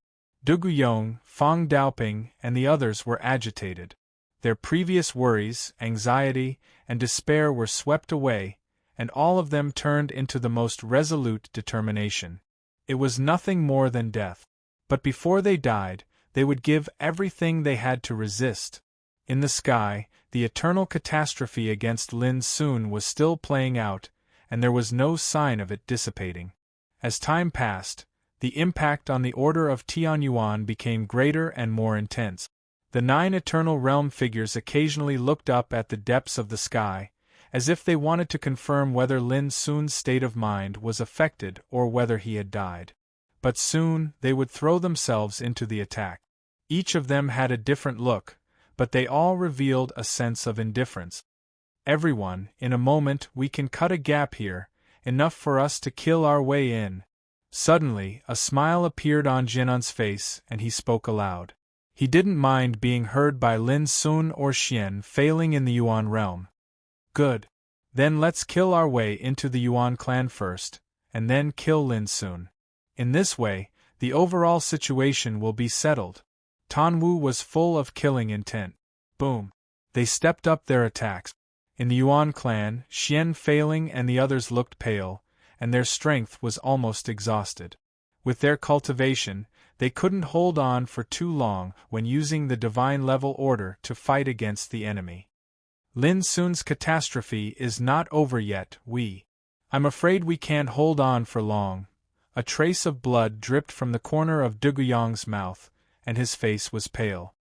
Duguyong, Fang Daoping, and the others were agitated. Their previous worries, anxiety, and despair were swept away, and all of them turned into the most resolute determination. It was nothing more than death. But before they died, they would give everything they had to resist. In the sky, the eternal catastrophe against Lin Sun was still playing out, and there was no sign of it dissipating. As time passed, the impact on the order of Tianyuan became greater and more intense. The 9 eternal realm figures occasionally looked up at the depths of the sky, as if they wanted to confirm whether Lin Sun's state of mind was affected or whether he had died. But soon, they would throw themselves into the attack. Each of them had a different look, but they all revealed a sense of indifference. "Everyone, in a moment we can cut a gap here, enough for us to kill our way in." Suddenly, a smile appeared on Jianan's face, and he spoke aloud. He didn't mind being heard by Lin Sun or Xian Failing in the Yuan realm. "Good. Then let's kill our way into the Yuan clan first, and then kill Lin Sun. In this way, the overall situation will be settled." Tanwu was full of killing intent. Boom. They stepped up their attacks. In the Yuan clan, Xian Failing and the others looked pale, and their strength was almost exhausted. With their cultivation, they couldn't hold on for too long when using the divine level order to fight against the enemy. "Lin Sun's catastrophe is not over yet, I'm afraid we can't hold on for long." A trace of blood dripped from the corner of Duguyong's mouth, and his face was pale.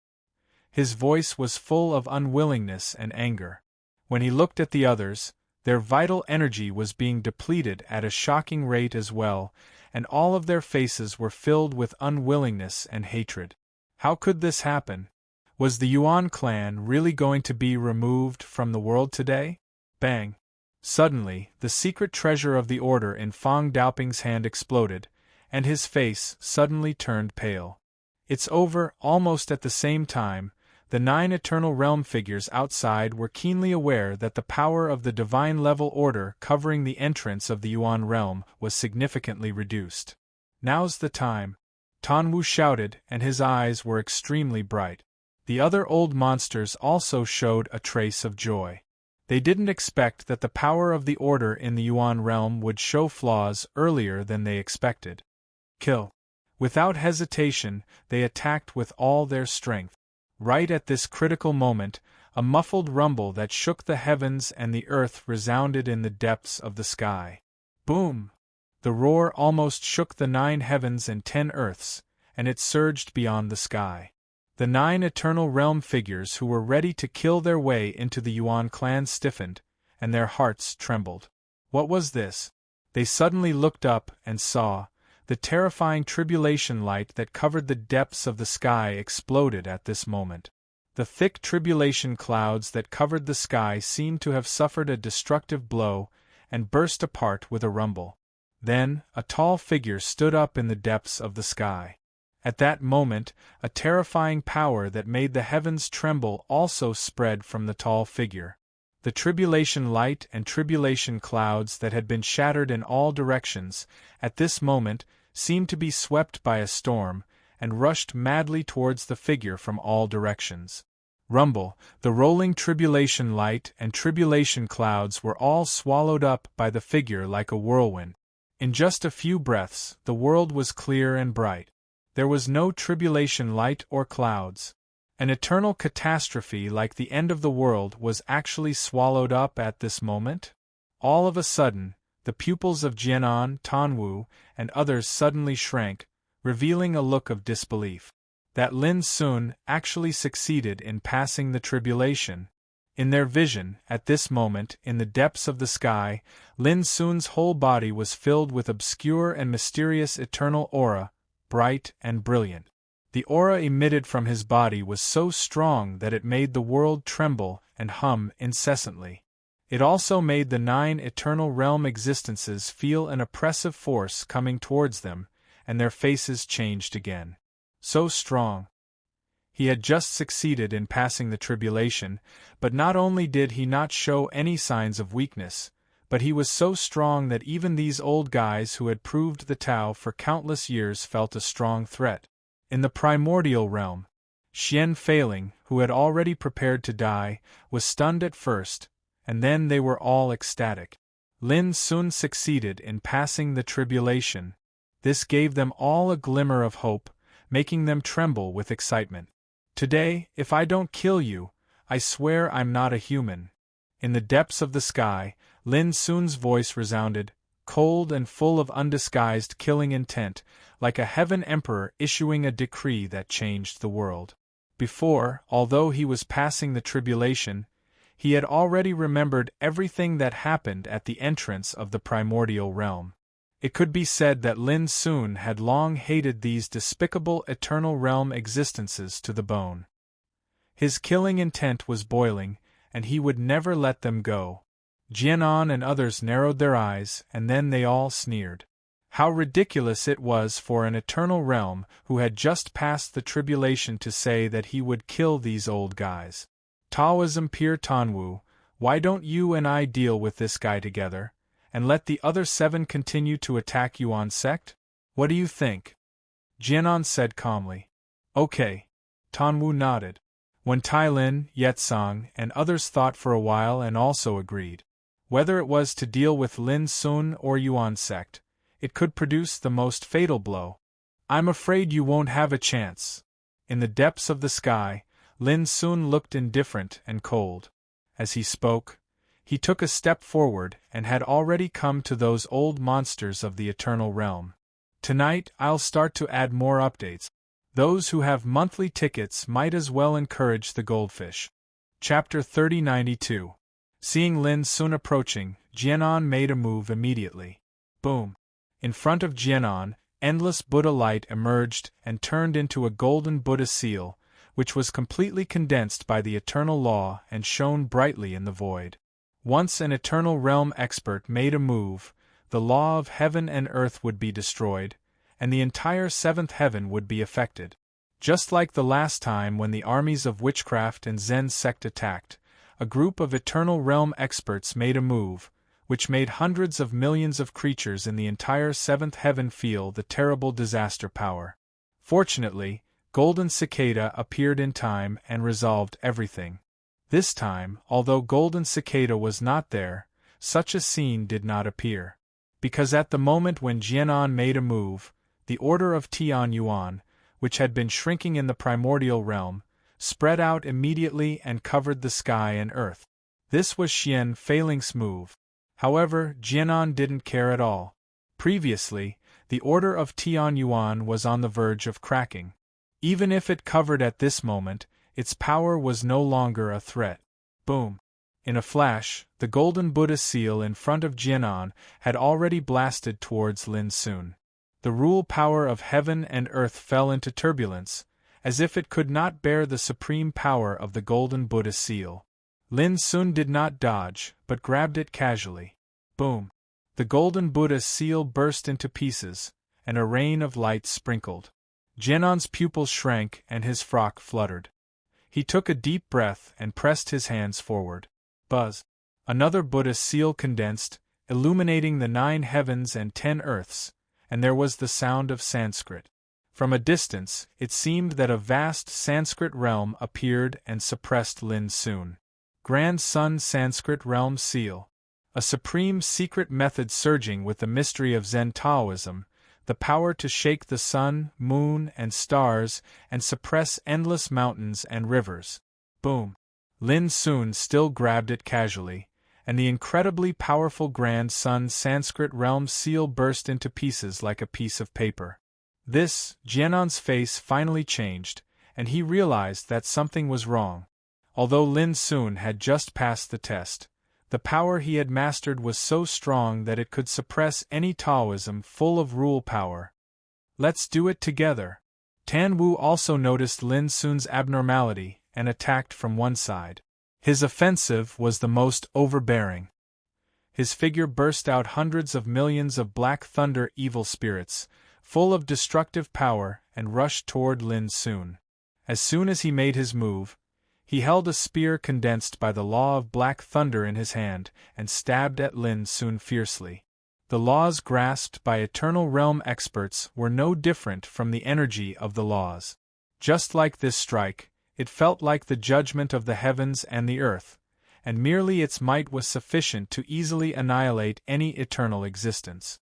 His voice was full of unwillingness and anger. When he looked at the others, their vital energy was being depleted at a shocking rate as well, and all of their faces were filled with unwillingness and hatred. How could this happen? Was the Yuan clan really going to be removed from the world today? Bang! Suddenly, the secret treasure of the order in Fang Daoping's hand exploded, and his face suddenly turned pale. "It's over." Almost at the same time, the 9 eternal realm figures outside were keenly aware that the power of the divine level order covering the entrance of the Yuan realm was significantly reduced. "Now's the time," Tanwu shouted, and his eyes were extremely bright. The other old monsters also showed a trace of joy. They didn't expect that the power of the order in the Yuan realm would show flaws earlier than they expected. Kill. Without hesitation, they attacked with all their strength. Right at this critical moment, a muffled rumble that shook the heavens and the earth resounded in the depths of the sky. Boom! The roar almost shook the 9 heavens and 10 earths, and it surged beyond the sky. The 9 eternal realm figures who were ready to kill their way into the Yuan clan stiffened, and their hearts trembled. What was this? They suddenly looked up and saw. The terrifying tribulation light that covered the depths of the sky exploded at this moment. The thick tribulation clouds that covered the sky seemed to have suffered a destructive blow and burst apart with a rumble. Then, a tall figure stood up in the depths of the sky. At that moment, a terrifying power that made the heavens tremble also spread from the tall figure. The tribulation light and tribulation clouds that had been shattered in all directions, at this moment, seemed to be swept by a storm, and rushed madly towards the figure from all directions. Rumble, the rolling tribulation light and tribulation clouds were all swallowed up by the figure like a whirlwind. In just a few breaths, the world was clear and bright. There was no tribulation light or clouds. An eternal catastrophe like the end of the world was actually swallowed up at this moment? All of a sudden, the pupils of Jianan, Tanwu, and others suddenly shrank, revealing a look of disbelief. That Lin Sun actually succeeded in passing the tribulation. In their vision, at this moment, in the depths of the sky, Lin Sun's whole body was filled with obscure and mysterious eternal aura, bright and brilliant. The aura emitted from his body was so strong that it made the world tremble and hum incessantly. It also made the 9 eternal realm existences feel an oppressive force coming towards them, and their faces changed again. So strong. He had just succeeded in passing the tribulation, but not only did he not show any signs of weakness, but he was so strong that even these old guys who had proved the Tao for countless years felt a strong threat. In the primordial realm, Xian Failing, who had already prepared to die, was stunned at first, and then they were all ecstatic. Lin Sun succeeded in passing the tribulation. This gave them all a glimmer of hope, making them tremble with excitement. Today, if I don't kill you, I swear I'm not a human. In the depths of the sky, Lin Sun's voice resounded, cold and full of undisguised killing intent, like a heaven emperor issuing a decree that changed the world. Before, although he was passing the tribulation, he had already remembered everything that happened at the entrance of the primordial realm. It could be said that Lin Sun had long hated these despicable eternal realm existences to the bone. His killing intent was boiling, and he would never let them go. Jianan and others narrowed their eyes, and then they all sneered. How ridiculous it was for an eternal realm who had just passed the tribulation to say that he would kill these old guys. Taoism Pir Tanwu, why don't you and I deal with this guy together, and let the other 7 continue to attack Yuan sect? What do you think? Jianan said calmly. Okay. Tanwu nodded. When Tailin, Yetsong, and others thought for a while and also agreed. Whether it was to deal with Lin Sun or Yuan sect, it could produce the most fatal blow. I'm afraid you won't have a chance. In the depths of the sky, Lin Sun looked indifferent and cold. As he spoke, he took a step forward and had already come to those old monsters of the eternal realm. Tonight I'll start to add more updates. Those who have monthly tickets might as well encourage the goldfish. Chapter 3092. Seeing Lin Sun approaching, Jianan made a move immediately. Boom! In front of Jianan, endless Buddha light emerged and turned into a golden Buddha seal, which was completely condensed by the eternal law and shone brightly in the void. Once an eternal realm expert made a move, the law of heaven and earth would be destroyed, and the entire 7th heaven would be affected. Just like the last time when the armies of witchcraft and Zen sect attacked, a group of eternal realm experts made a move, which made hundreds of millions of creatures in the entire 7th heaven feel the terrible disaster power. Fortunately, Golden Cicada appeared in time and resolved everything. This time, although Golden Cicada was not there, such a scene did not appear. Because at the moment when Jianan made a move, the order of Tian Yuan, which had been shrinking in the primordial realm, spread out immediately and covered the sky and earth. This was Xian Failing's move. However, Jianan didn't care at all. Previously, the Order of Tianyuan was on the verge of cracking. Even if it covered at this moment, its power was no longer a threat. Boom! In a flash, the golden Buddha seal in front of Jianan had already blasted towards Lin Sun. The rule power of heaven and earth fell into turbulence, as if it could not bear the supreme power of the golden Buddha seal. Lin Sun did not dodge, but grabbed it casually. Boom! The golden Buddha seal burst into pieces, and a rain of light sprinkled. Jianan's pupils shrank and his frock fluttered. He took a deep breath and pressed his hands forward. Buzz! Another Buddha seal condensed, illuminating the 9 heavens and 10 earths, and there was the sound of Sanskrit. From a distance, it seemed that a vast Sanskrit realm appeared and suppressed Lin Sun. Grand Sun Sanskrit Realm Seal. A supreme secret method surging with the mystery of Zen Taoism, the power to shake the sun, moon, and stars and suppress endless mountains and rivers. Boom! Lin Sun still grabbed it casually, and the incredibly powerful Grand Sun Sanskrit Realm Seal burst into pieces like a piece of paper. Jianan's face finally changed, and he realized that something was wrong. Although Lin Sun had just passed the test, the power he had mastered was so strong that it could suppress any Taoism full of rule power. Let's do it together. Tan Wu also noticed Lin Sun's abnormality and attacked from one side. His offensive was the most overbearing. His figure burst out hundreds of millions of black thunder evil spirits, full of destructive power, and rushed toward Lin Sun. As soon as he made his move, he held a spear condensed by the law of black thunder in his hand and stabbed at Lin Sun fiercely. The laws grasped by Eternal Realm experts were no different from the energy of the laws. Just like this strike, it felt like the judgment of the heavens and the earth, and merely its might was sufficient to easily annihilate any eternal existence.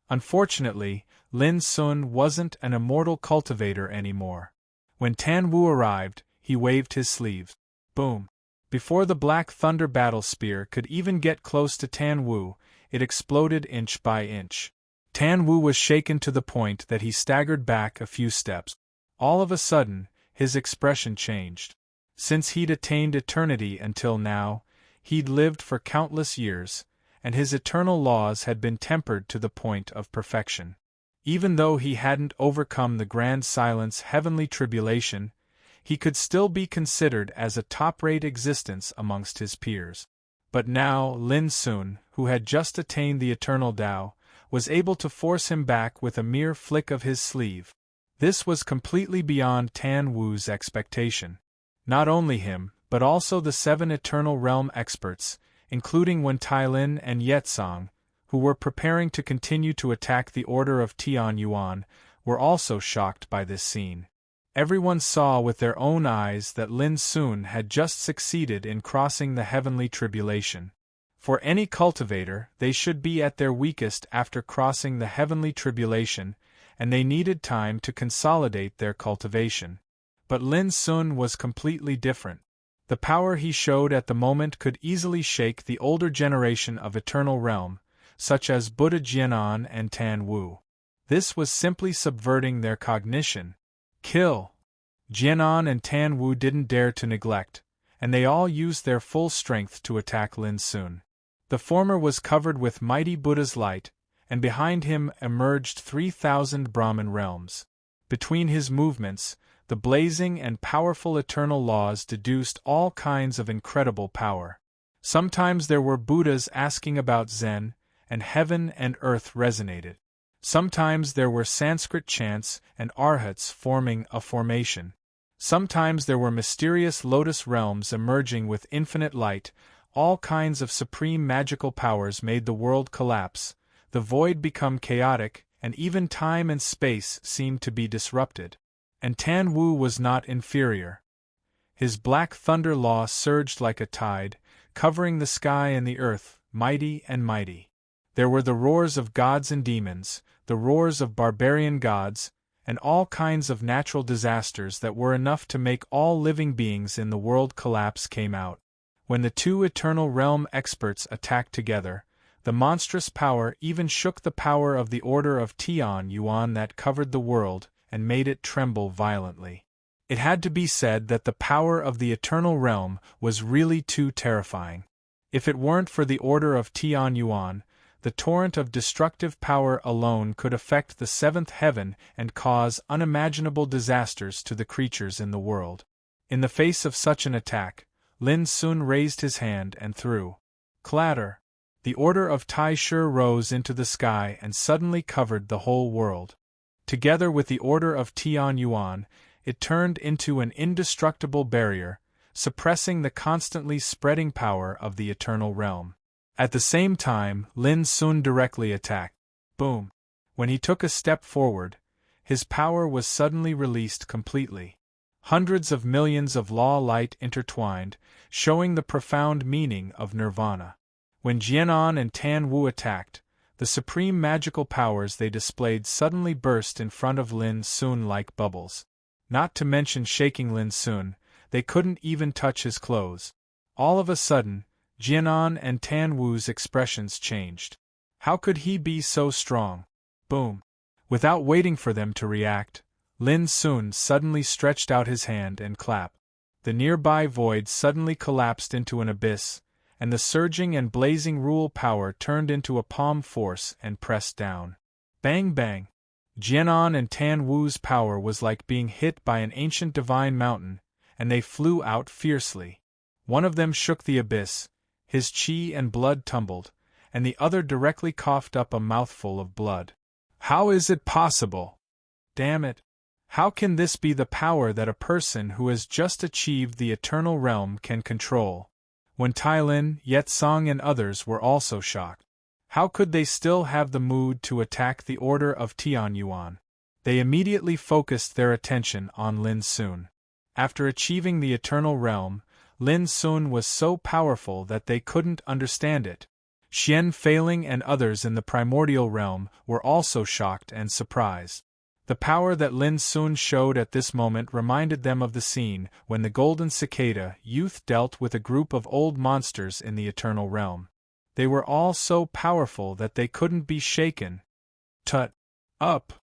Unfortunately, Lin Sun wasn't an immortal cultivator anymore. When Tan Wu arrived, he waved his sleeves. Boom! Before the Black Thunder Battle Spear could even get close to Tan Wu, it exploded inch by inch. Tan Wu was shaken to the point that he staggered back a few steps. All of a sudden, his expression changed. Since he'd attained eternity until now, he'd lived for countless years, and his eternal laws had been tempered to the point of perfection. Even though he hadn't overcome the grand silence heavenly tribulation, he could still be considered as a top-rate existence amongst his peers. But now Lin Sun, who had just attained the eternal Tao, was able to force him back with a mere flick of his sleeve. This was completely beyond Tan Wu's expectation. Not only him, but also the 7 Eternal Realm experts, including Wen Tailin and Yetsong, who were preparing to continue to attack the Order of Tianyuan, were also shocked by this scene. Everyone saw with their own eyes that Lin Sun had just succeeded in crossing the heavenly tribulation. For any cultivator, they should be at their weakest after crossing the heavenly tribulation, and they needed time to consolidate their cultivation. But Lin Sun was completely different. The power he showed at the moment could easily shake the older generation of Eternal Realm, such as Buddha Jianan and Tan Wu. This was simply subverting their cognition. Kill! Jianan and Tan Wu didn't dare to neglect, and they all used their full strength to attack Lin Sun. The former was covered with mighty Buddha's light, and behind him emerged 3,000 Brahman realms. Between his movements, the blazing and powerful eternal laws deduced all kinds of incredible power. Sometimes there were Buddhas asking about Zen, and heaven and earth resonated. Sometimes there were Sanskrit chants and arhats forming a formation. Sometimes there were mysterious lotus realms emerging with infinite light. All kinds of supreme magical powers made the world collapse, the void become chaotic, and even time and space seemed to be disrupted. And Tan Wu was not inferior. His black thunder law surged like a tide, covering the sky and the earth, mighty and mighty. There were the roars of gods and demons, the roars of barbarian gods, and all kinds of natural disasters that were enough to make all living beings in the world collapse came out. When the 2 Eternal Realm experts attacked together, The monstrous power even shook the power of the Order of Tian Yuan that covered the world, and made it tremble violently. It had to be said that the power of the Eternal Realm was really too terrifying. If it weren't for the Order of Tian Yuan, the torrent of destructive power alone could affect the seventh heaven and cause unimaginable disasters to the creatures in the world. In the face of such an attack, Lin Sun raised his hand and threw. Clatter! The Order of Tai Shi rose into the sky and suddenly covered the whole world. Together with the Order of Tian Yuan, it turned into an indestructible barrier, suppressing the constantly spreading power of the Eternal Realm. At the same time, Lin Sun directly attacked. Boom! When he took a step forward, his power was suddenly released completely. Hundreds of millions of law light intertwined, showing the profound meaning of nirvana. When Jianan and Tan Wu attacked, the supreme magical powers they displayed suddenly burst in front of Lin Sun like bubbles. Not to mention shaking Lin Sun, they couldn't even touch his clothes. All of a sudden, Jianan and Tan Wu's expressions changed. How could he be so strong? Boom! Without waiting for them to react, Lin Sun suddenly stretched out his hand and clapped. The nearby void suddenly collapsed into an abyss, and the surging and blazing rule power turned into a palm force and pressed down. Bang bang! Jianan and Tan Wu's power was like being hit by an ancient divine mountain, and they flew out fiercely. One of them shook the abyss, his chi and blood tumbled, and the other directly coughed up a mouthful of blood. How is it possible? Damn it! How can this be the power that a person who has just achieved the Eternal Realm can control? When Tai Lin, Yet Song and others were also shocked. How could they still have the mood to attack the Order of Tian Yuan? They immediately focused their attention on Lin Sun. After achieving the Eternal Realm, Lin Sun was so powerful that they couldn't understand it. Xian Feiling and others in the Primordial Realm were also shocked and surprised. The power that Lin Sun showed at this moment reminded them of the scene when the Golden Cicada youth dealt with a group of old monsters in the Eternal Realm. They were all so powerful that they couldn't be shaken. Tut! Up!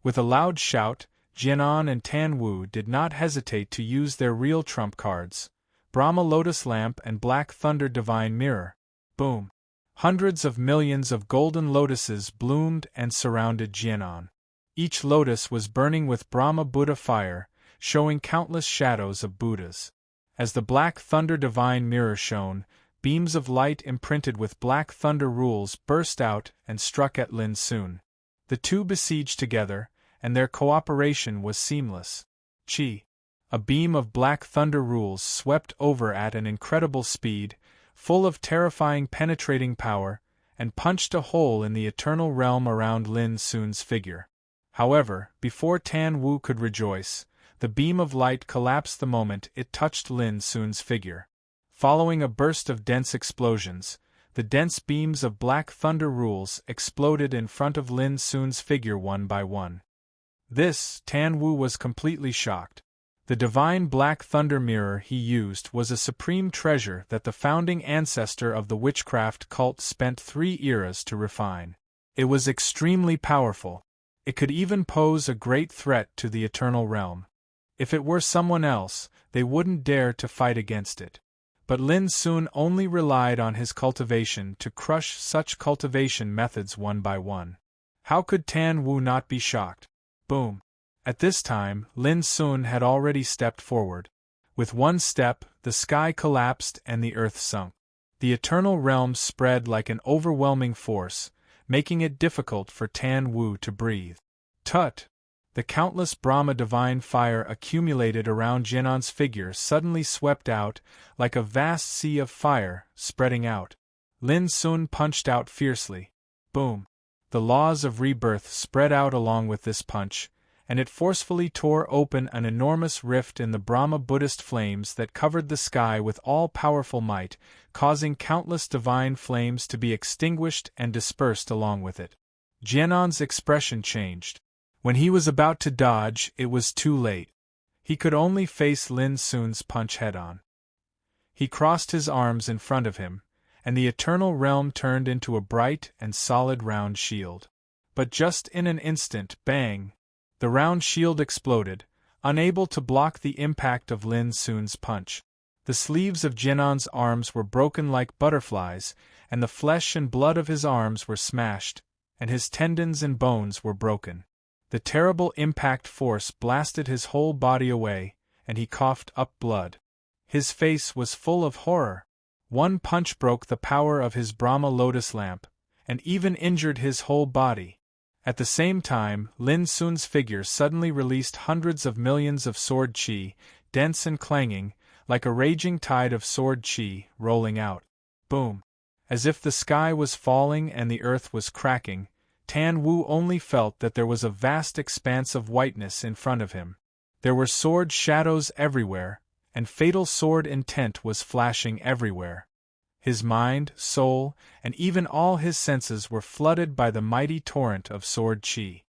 With a loud shout, Jianan and Tan Wu did not hesitate to use their real trump cards: Brahma Lotus Lamp and Black Thunder Divine Mirror. Boom! Hundreds of millions of golden lotuses bloomed and surrounded Jianan. Each lotus was burning with Brahma Buddha fire, showing countless shadows of Buddhas. As the Black Thunder Divine Mirror shone, beams of light imprinted with Black Thunder rules burst out and struck at Lin Sun. The two besieged together, and their cooperation was seamless. Chi! A beam of Black Thunder rules swept over at an incredible speed, full of terrifying penetrating power, and punched a hole in the Eternal Realm around Lin Sun's figure. However, before Tan Wu could rejoice, the beam of light collapsed the moment it touched Lin Sun's figure. Following a burst of dense explosions, the dense beams of Black Thunder rules exploded in front of Lin Sun's figure one by one. Tan Wu was completely shocked. The divine Black Thunder mirror he used was a supreme treasure that the founding ancestor of the witchcraft cult spent 3 eras to refine. It was extremely powerful. It could even pose a great threat to the Eternal Realm. If it were someone else, they wouldn't dare to fight against it. But Lin Sun only relied on his cultivation to crush such cultivation methods one by one. How could Tan Wu not be shocked? Boom! At this time, Lin Sun had already stepped forward. With one step, the sky collapsed and the earth sunk. The Eternal Realm spread like an overwhelming force, making it difficult for Tan Wu to breathe. Tut! The countless Brahma divine fire accumulated around Jianan's figure suddenly swept out, like a vast sea of fire, spreading out. Lin Sun punched out fiercely. Boom! The laws of rebirth spread out along with this punch, and it forcefully tore open an enormous rift in the Brahma Buddhist flames that covered the sky with all-powerful might, causing countless divine flames to be extinguished and dispersed along with it. Jianan's expression changed. When he was about to dodge, it was too late. He could only face Lin Sun's punch head-on. He crossed his arms in front of him, and the eternal realm turned into a bright and solid round shield. But just in an instant, bang! The round shield exploded, unable to block the impact of Lin Sun's punch. The sleeves of Jianan's arms were broken like butterflies, and the flesh and blood of his arms were smashed, and his tendons and bones were broken. The terrible impact force blasted his whole body away, and he coughed up blood. His face was full of horror. One punch broke the power of his Brahma lotus lamp, and even injured his whole body. At the same time, Lin Sun's figure suddenly released hundreds of millions of sword qi, dense and clanging, like a raging tide of sword qi, rolling out. Boom! As if the sky was falling and the earth was cracking, Tan Wu only felt that there was a vast expanse of whiteness in front of him. There were sword shadows everywhere, and fatal sword intent was flashing everywhere. His mind, soul, and even all his senses were flooded by the mighty torrent of sword qi.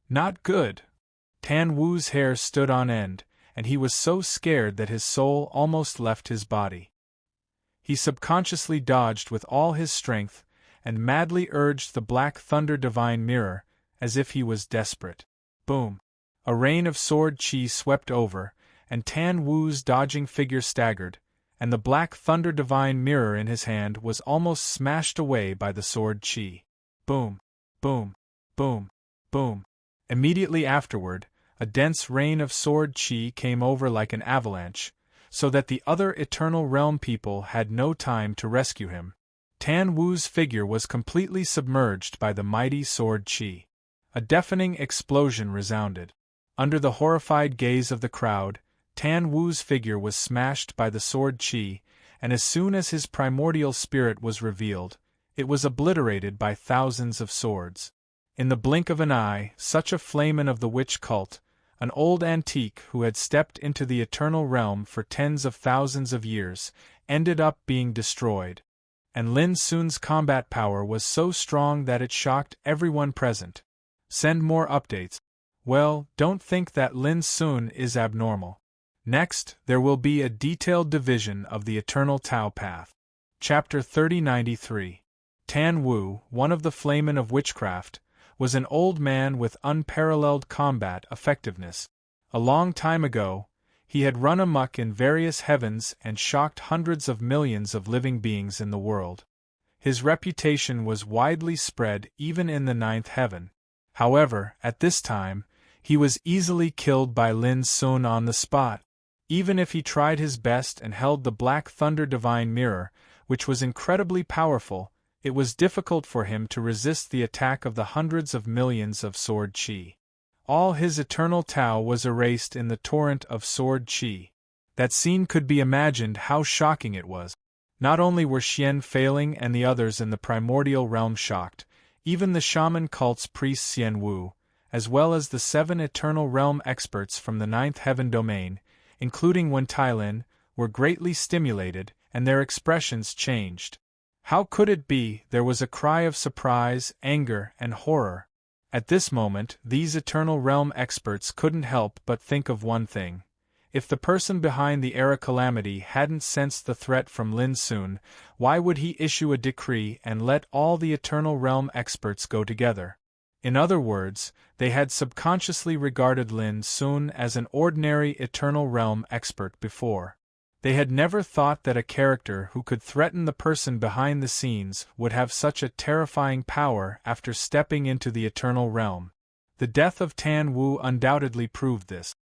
Not good! Tan Wu's hair stood on end, and he was so scared that his soul almost left his body. He subconsciously dodged with all his strength, and madly urged the Black Thunder Divine Mirror, as if he was desperate. Boom! A rain of sword qi swept over, and Tan Wu's dodging figure staggered, and the Black Thunder Divine Mirror in his hand was almost smashed away by the sword qi. Boom! Boom! Boom! Boom! Immediately afterward, a dense rain of sword qi came over like an avalanche, so that the other Eternal Realm people had no time to rescue him. Tan Wu's figure was completely submerged by the mighty sword qi. A deafening explosion resounded. Under the horrified gaze of the crowd, Tan Wu's figure was smashed by the sword qi, and as soon as his primordial spirit was revealed, it was obliterated by thousands of swords. In the blink of an eye, such a flamen of the witch cult, an old antique who had stepped into the Eternal Realm for tens of thousands of years, ended up being destroyed. And Lin Sun's combat power was so strong that it shocked everyone present. Send more updates. Well, don't think that Lin Sun is abnormal. Next, there will be a detailed division of the Eternal Tao Path. Chapter 3093. Tan Wu, one of the Flamen of Witchcraft, was an old man with unparalleled combat effectiveness. A long time ago, he had run amok in various heavens and shocked hundreds of millions of living beings in the world. His reputation was widely spread even in the ninth heaven. However, at this time, he was easily killed by Lin Sun on the spot. Even if he tried his best and held the Black Thunder Divine Mirror, which was incredibly powerful, it was difficult for him to resist the attack of the hundreds of millions of sword qi. All his eternal Tao was erased in the torrent of sword qi. That scene could be imagined how shocking it was. Not only were Xian failing and the others in the primordial realm shocked, even the shaman cult's priest Xian Wu, as well as the 7 Eternal Realm experts from the 9th Heaven domain, including Wen Tailin, were greatly stimulated, and their expressions changed. How could it be? There was a cry of surprise, anger, and horror. At this moment, these Eternal Realm experts couldn't help but think of one thing. If the person behind the Era Calamity hadn't sensed the threat from Lin Sun, why would he issue a decree and let all the Eternal Realm experts go together? In other words, they had subconsciously regarded Lin Sun as an ordinary Eternal Realm expert before. They had never thought that a character who could threaten the person behind the scenes would have such a terrifying power after stepping into the Eternal Realm. The death of Tan Wu undoubtedly proved this.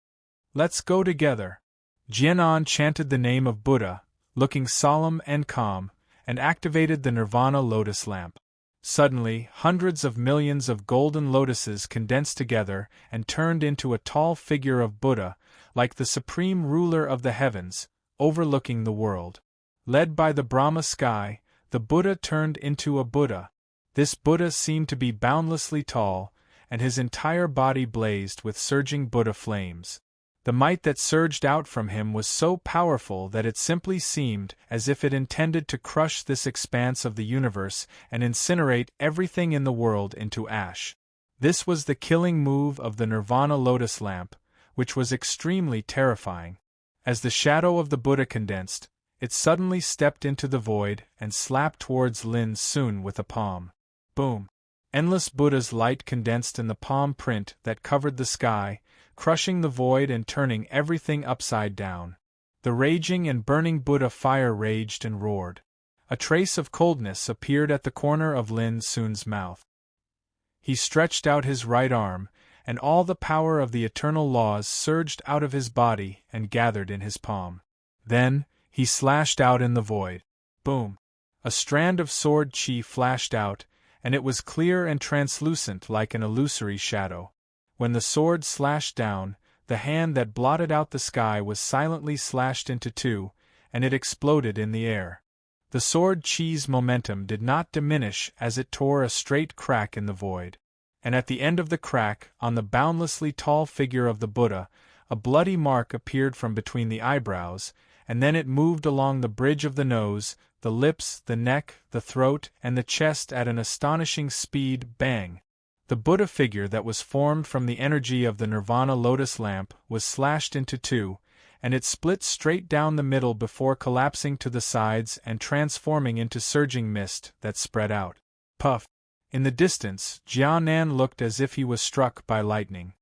Let's go together. Jianan chanted the name of Buddha, looking solemn and calm, and activated the Nirvana lotus lamp. Suddenly, hundreds of millions of golden lotuses condensed together and turned into a tall figure of Buddha, like the supreme ruler of the heavens, overlooking the world. Led by the Brahma sky, the Buddha turned into a Buddha. This Buddha seemed to be boundlessly tall, and his entire body blazed with surging Buddha flames. The might that surged out from him was so powerful that it simply seemed as if it intended to crush this expanse of the universe and incinerate everything in the world into ash. This was the killing move of the Nirvana lotus lamp, which was extremely terrifying. As the shadow of the Buddha condensed, it suddenly stepped into the void and slapped towards Lin Sun with a palm. Boom! Endless Buddha's light condensed in the palm print that covered the sky, crushing the void and turning everything upside down. The raging and burning Buddha fire raged and roared. A trace of coldness appeared at the corner of Lin Sun's mouth. He stretched out his right arm, and all the power of the eternal laws surged out of his body and gathered in his palm. Then, he slashed out in the void. Boom! A strand of sword chi flashed out, and it was clear and translucent like an illusory shadow. When the sword slashed down, the hand that blotted out the sky was silently slashed into two, and it exploded in the air. The sword chi's momentum did not diminish as it tore a straight crack in the void. And at the end of the crack, on the boundlessly tall figure of the Buddha, a bloody mark appeared from between the eyebrows, and then it moved along the bridge of the nose, the lips, the neck, the throat, and the chest at an astonishing speed. Bang! The Buddha figure that was formed from the energy of the Nirvana lotus lamp was slashed into two, and it split straight down the middle before collapsing to the sides and transforming into surging mist that spread out. Puff! In the distance, Jianan looked as if he was struck by lightning.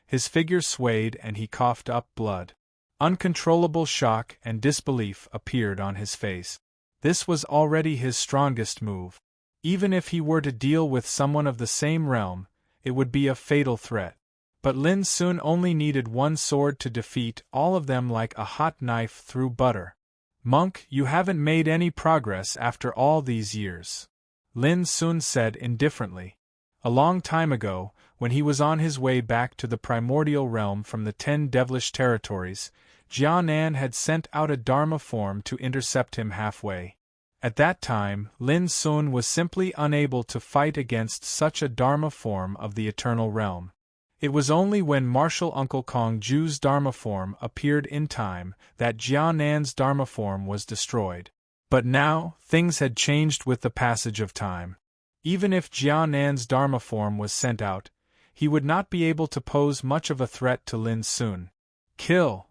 His figure swayed and he coughed up blood. Uncontrollable shock and disbelief appeared on his face. This was already his strongest move. Even if he were to deal with someone of the same realm, it would be a fatal threat. But Lin Sun only needed one sword to defeat all of them like a hot knife through butter. "Monk, you haven't made any progress after all these years," Lin Sun said indifferently. A long time ago, when he was on his way back to the primordial realm from the 10 devilish territories, Jianan had sent out a Dharma form to intercept him halfway. At that time, Lin Sun was simply unable to fight against such a Dharma form of the eternal realm. It was only when Martial Uncle Kong Ju's Dharma form appeared in time that Jianan's Dharma form was destroyed. But now, things had changed with the passage of time. Even if Jianan's Dharma form was sent out, he would not be able to pose much of a threat to Lin Sun. Kill!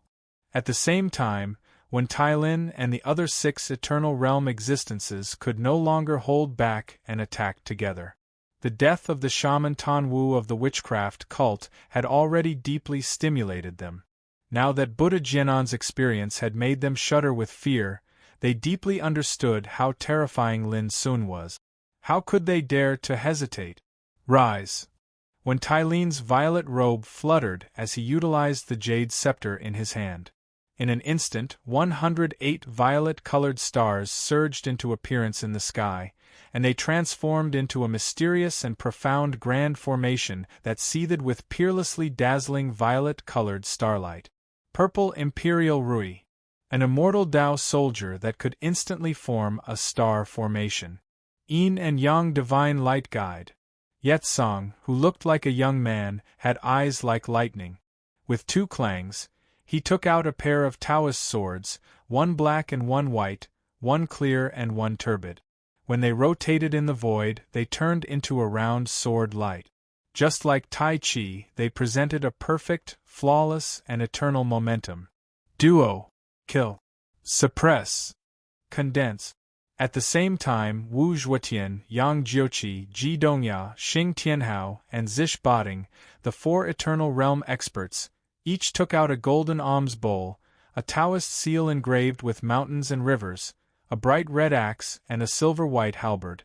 At the same time, when Tai Lin and the other 6 eternal realm existences could no longer hold back and attack together. The death of the shaman Tan Wu of the witchcraft cult had already deeply stimulated them. Now that Buddha Jianan's experience had made them shudder with fear, they deeply understood how terrifying Lin Sun was. How could they dare to hesitate? Rise! When Tai Lin's violet robe fluttered as he utilized the jade scepter in his hand. In an instant, 108 violet-colored stars surged into appearance in the sky, and they transformed into a mysterious and profound grand formation that seethed with peerlessly dazzling violet-colored starlight. Purple Imperial Rui. An immortal Tao soldier that could instantly form a star formation. Yin and Yang Divine Light Guide. Yetsong, who looked like a young man, had eyes like lightning. With 2 clangs, he took out a pair of Taoist swords, one black and one white, one clear and one turbid. When they rotated in the void, they turned into a round sword light. Just like Tai Chi, they presented a perfect, flawless, and eternal momentum. Duo. Kill. Suppress. Condense. At the same time, Wu Zhuotian, Yang Jiuqi, Ji Dongya, Xing Tianhao, and Zish Bading, the 4 eternal realm experts, each took out a golden alms bowl, a Taoist seal engraved with mountains and rivers, a bright red axe, and a silver-white halberd.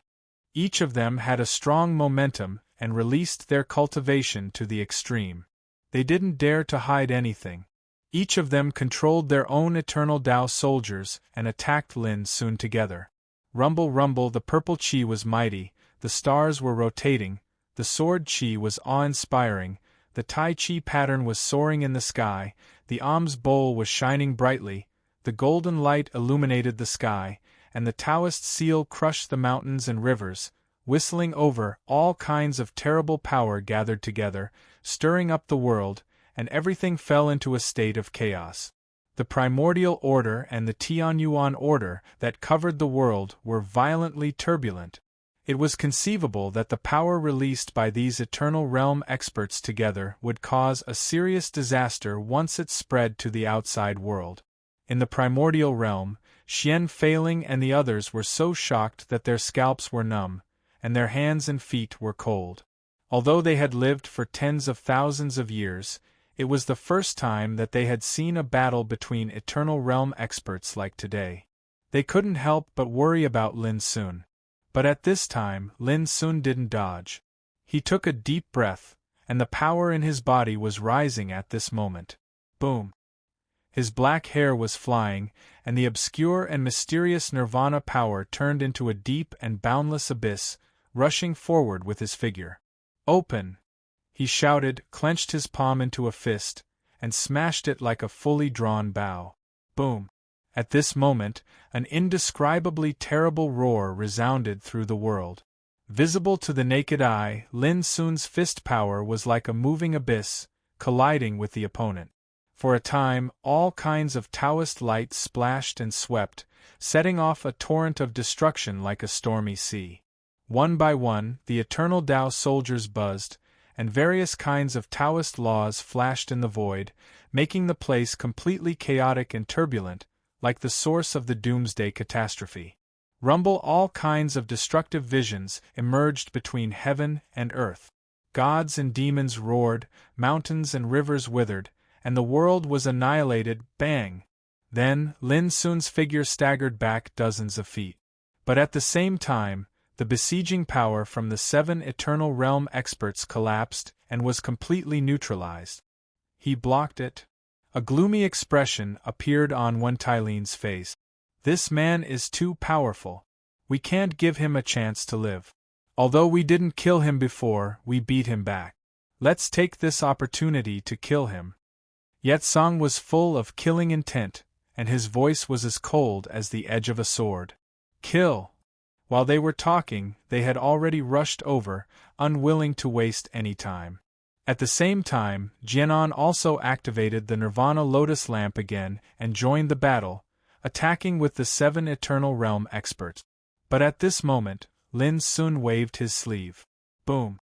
Each of them had a strong momentum and released their cultivation to the extreme. They didn't dare to hide anything. Each of them controlled their own eternal Tao soldiers and attacked Lin Sun together. Rumble, rumble, the purple chi was mighty, the stars were rotating, the sword chi was awe-inspiring, the Tai Chi pattern was soaring in the sky, the alms bowl was shining brightly, the golden light illuminated the sky, and the Taoist seal crushed the mountains and rivers, whistling over. All kinds of terrible power gathered together, stirring up the world, and everything fell into a state of chaos. The primordial order and the Tianyuan order that covered the world were violently turbulent. It was conceivable that the power released by these eternal realm experts together would cause a serious disaster once it spread to the outside world. In the primordial realm, Xian failing and the others were so shocked that their scalps were numb, and their hands and feet were cold. Although they had lived for tens of thousands of years, it was the first time that they had seen a battle between Eternal Realm experts like today. They couldn't help but worry about Lin Sun. But at this time, Lin Sun didn't dodge. He took a deep breath, and the power in his body was rising at this moment. Boom! His black hair was flying, and the obscure and mysterious nirvana power turned into a deep and boundless abyss, rushing forward with his figure. Open! He shouted, clenched his palm into a fist, and smashed it like a fully drawn bow. Boom! At this moment, an indescribably terrible roar resounded through the world. Visible to the naked eye, Lin Sun's fist power was like a moving abyss, colliding with the opponent. For a time, all kinds of Taoist light splashed and swept, setting off a torrent of destruction like a stormy sea. One by one, the eternal Tao soldiers buzzed, and various kinds of Taoist laws flashed in the void, making the place completely chaotic and turbulent, like the source of the doomsday catastrophe. All kinds of destructive visions emerged between heaven and earth. Gods and demons roared, mountains and rivers withered, and the world was annihilated. Bang! Then, Lin Sun's figure staggered back dozens of feet. But at the same time, the besieging power from the 7 Eternal Realm experts collapsed and was completely neutralized. He blocked it. A gloomy expression appeared on Wen Tailin's face. This man is too powerful. We can't give him a chance to live. Although we didn't kill him before, we beat him back. Let's take this opportunity to kill him. Yet Song was full of killing intent, and his voice was as cold as the edge of a sword. Kill! While they were talking, they had already rushed over, unwilling to waste any time. At the same time, Jianan also activated the Nirvana Lotus Lamp again and joined the battle, attacking with the 7 Eternal Realm experts. But at this moment, Lin Sun waved his sleeve. Boom!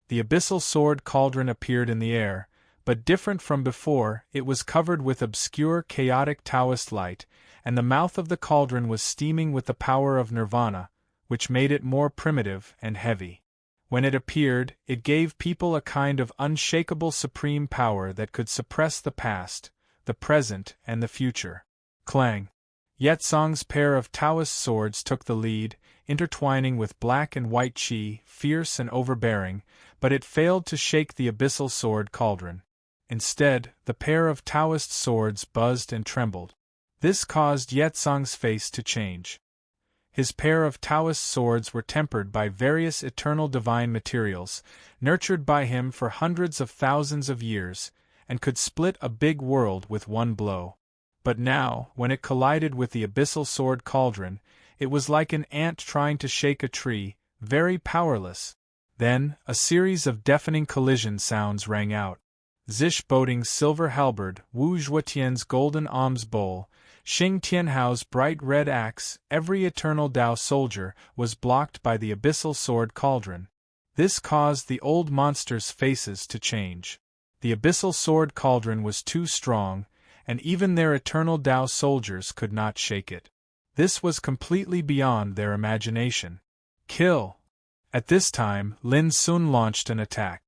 The abyssal sword cauldron appeared in the air, but different from before, it was covered with obscure chaotic Taoist light, and the mouth of the cauldron was steaming with the power of nirvana, which made it more primitive and heavy. When it appeared, it gave people a kind of unshakable supreme power that could suppress the past, the present, and the future. Clang! Yet Song's pair of Taoist swords took the lead, intertwining with black and white qi, fierce and overbearing, but it failed to shake the abyssal sword cauldron. Instead, the pair of Taoist swords buzzed and trembled. This caused Yet Song's face to change. His pair of Taoist swords were tempered by various eternal divine materials, nurtured by him for hundreds of thousands of years, and could split a big world with one blow. But now, when it collided with the abyssal sword cauldron, it was like an ant trying to shake a tree, very powerless. Then, a series of deafening collision sounds rang out. Zish Boating's silver halberd, Wu Zhuotian's golden alms bowl, Xing Tianhao's bright red axe, every eternal Tao soldier was blocked by the abyssal sword cauldron. This caused the old monsters' faces to change. The abyssal sword cauldron was too strong, and even their eternal Tao soldiers could not shake it. This was completely beyond their imagination. Kill! At this time, Lin Sun launched an attack.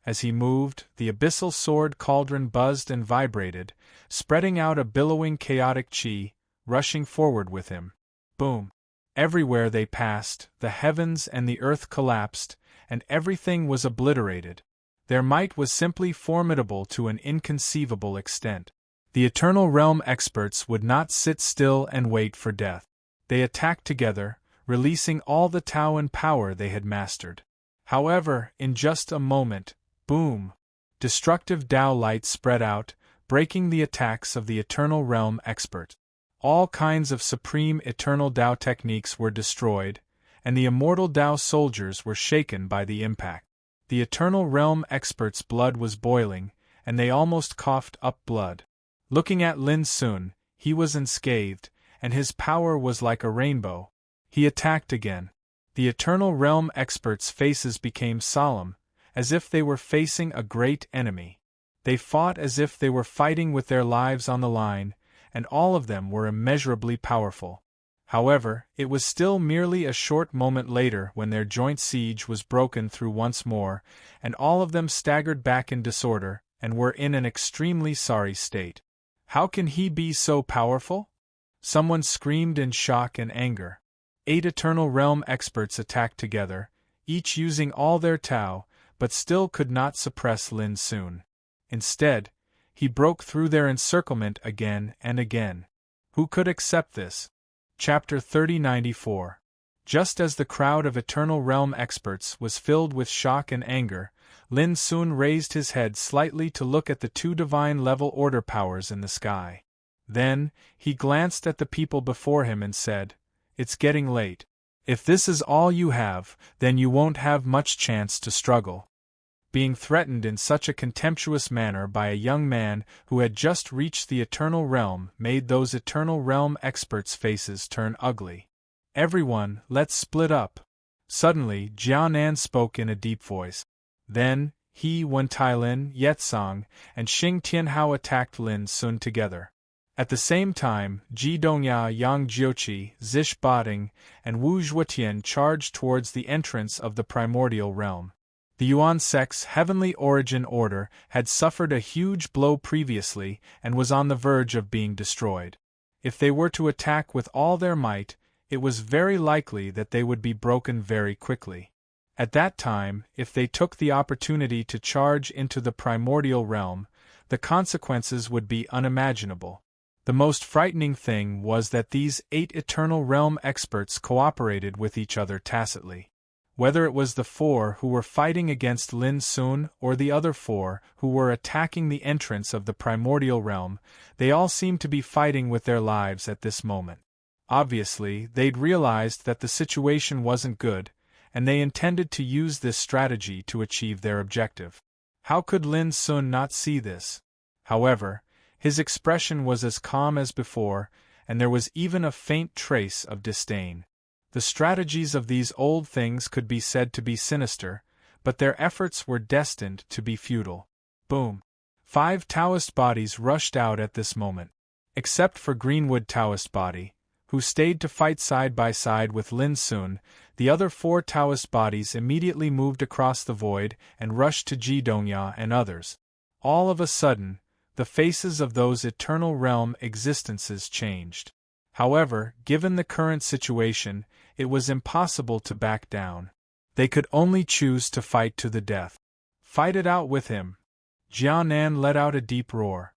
As he moved, the abyssal sword cauldron buzzed and vibrated, spreading out a billowing chaotic qi, rushing forward with him. Boom! Everywhere they passed, the heavens and the earth collapsed, and everything was obliterated. Their might was simply formidable to an inconceivable extent. The Eternal Realm experts would not sit still and wait for death. They attacked together, releasing all the Tao and power they had mastered. However, in just a moment, boom! Destructive Tao light spread out, breaking the attacks of the Eternal Realm expert. All kinds of supreme Eternal Tao techniques were destroyed, and the immortal Tao soldiers were shaken by the impact. The Eternal Realm expert's blood was boiling, and they almost coughed up blood. Looking at Lin Sun, he was unscathed, and his power was like a rainbow. He attacked again. The Eternal Realm experts' faces became solemn, as if they were facing a great enemy. They fought as if they were fighting with their lives on the line, and all of them were immeasurably powerful. However, it was still merely a short moment later when their joint siege was broken through once more, and all of them staggered back in disorder, and were in an extremely sorry state. "How can he be so powerful?" someone screamed in shock and anger. 8 Eternal Realm experts attacked together, each using all their Tao, but still could not suppress Lin Sun. Instead, he broke through their encirclement again and again. Who could accept this? Chapter 3094. Just as the crowd of Eternal Realm experts was filled with shock and anger, Lin Sun raised his head slightly to look at the 2 divine level order powers in the sky. Then, he glanced at the people before him and said, "It's getting late. If this is all you have, then you won't have much chance to struggle." Being threatened in such a contemptuous manner by a young man who had just reached the Eternal Realm made those Eternal Realm experts' faces turn ugly. "Everyone, let's split up." Suddenly, Jianan spoke in a deep voice. Then, he, Wen Tailin, Yetsong, and Xing Tianhao attacked Lin Sun together. At the same time, Ji Dongya, Yang Jiuqi, Zish Bating, and Wu Zhuotian charged towards the entrance of the primordial realm. The Yuan sect's heavenly origin order had suffered a huge blow previously and was on the verge of being destroyed. If they were to attack with all their might, it was very likely that they would be broken very quickly. At that time, if they took the opportunity to charge into the primordial realm, the consequences would be unimaginable. The most frightening thing was that these 8 Eternal Realm experts cooperated with each other tacitly. Whether it was the 4 who were fighting against Lin Sun or the other 4 who were attacking the entrance of the primordial realm, they all seemed to be fighting with their lives at this moment. Obviously, they'd realized that the situation wasn't good, and they intended to use this strategy to achieve their objective. How could Lin Sun not see this? However, his expression was as calm as before, and there was even a faint trace of disdain. The strategies of these old things could be said to be sinister, but their efforts were destined to be futile. Boom! 5 Taoist bodies rushed out at this moment. Except for Greenwood Taoist body, who stayed to fight side by side with Lin Sun, the other 4 Taoist bodies immediately moved across the void and rushed to Ji Dongya and others. All of a sudden, the faces of those Eternal Realm existences changed. However, given the current situation, it was impossible to back down. They could only choose to fight to the death. "Fight it out with him!" Jianan let out a deep roar.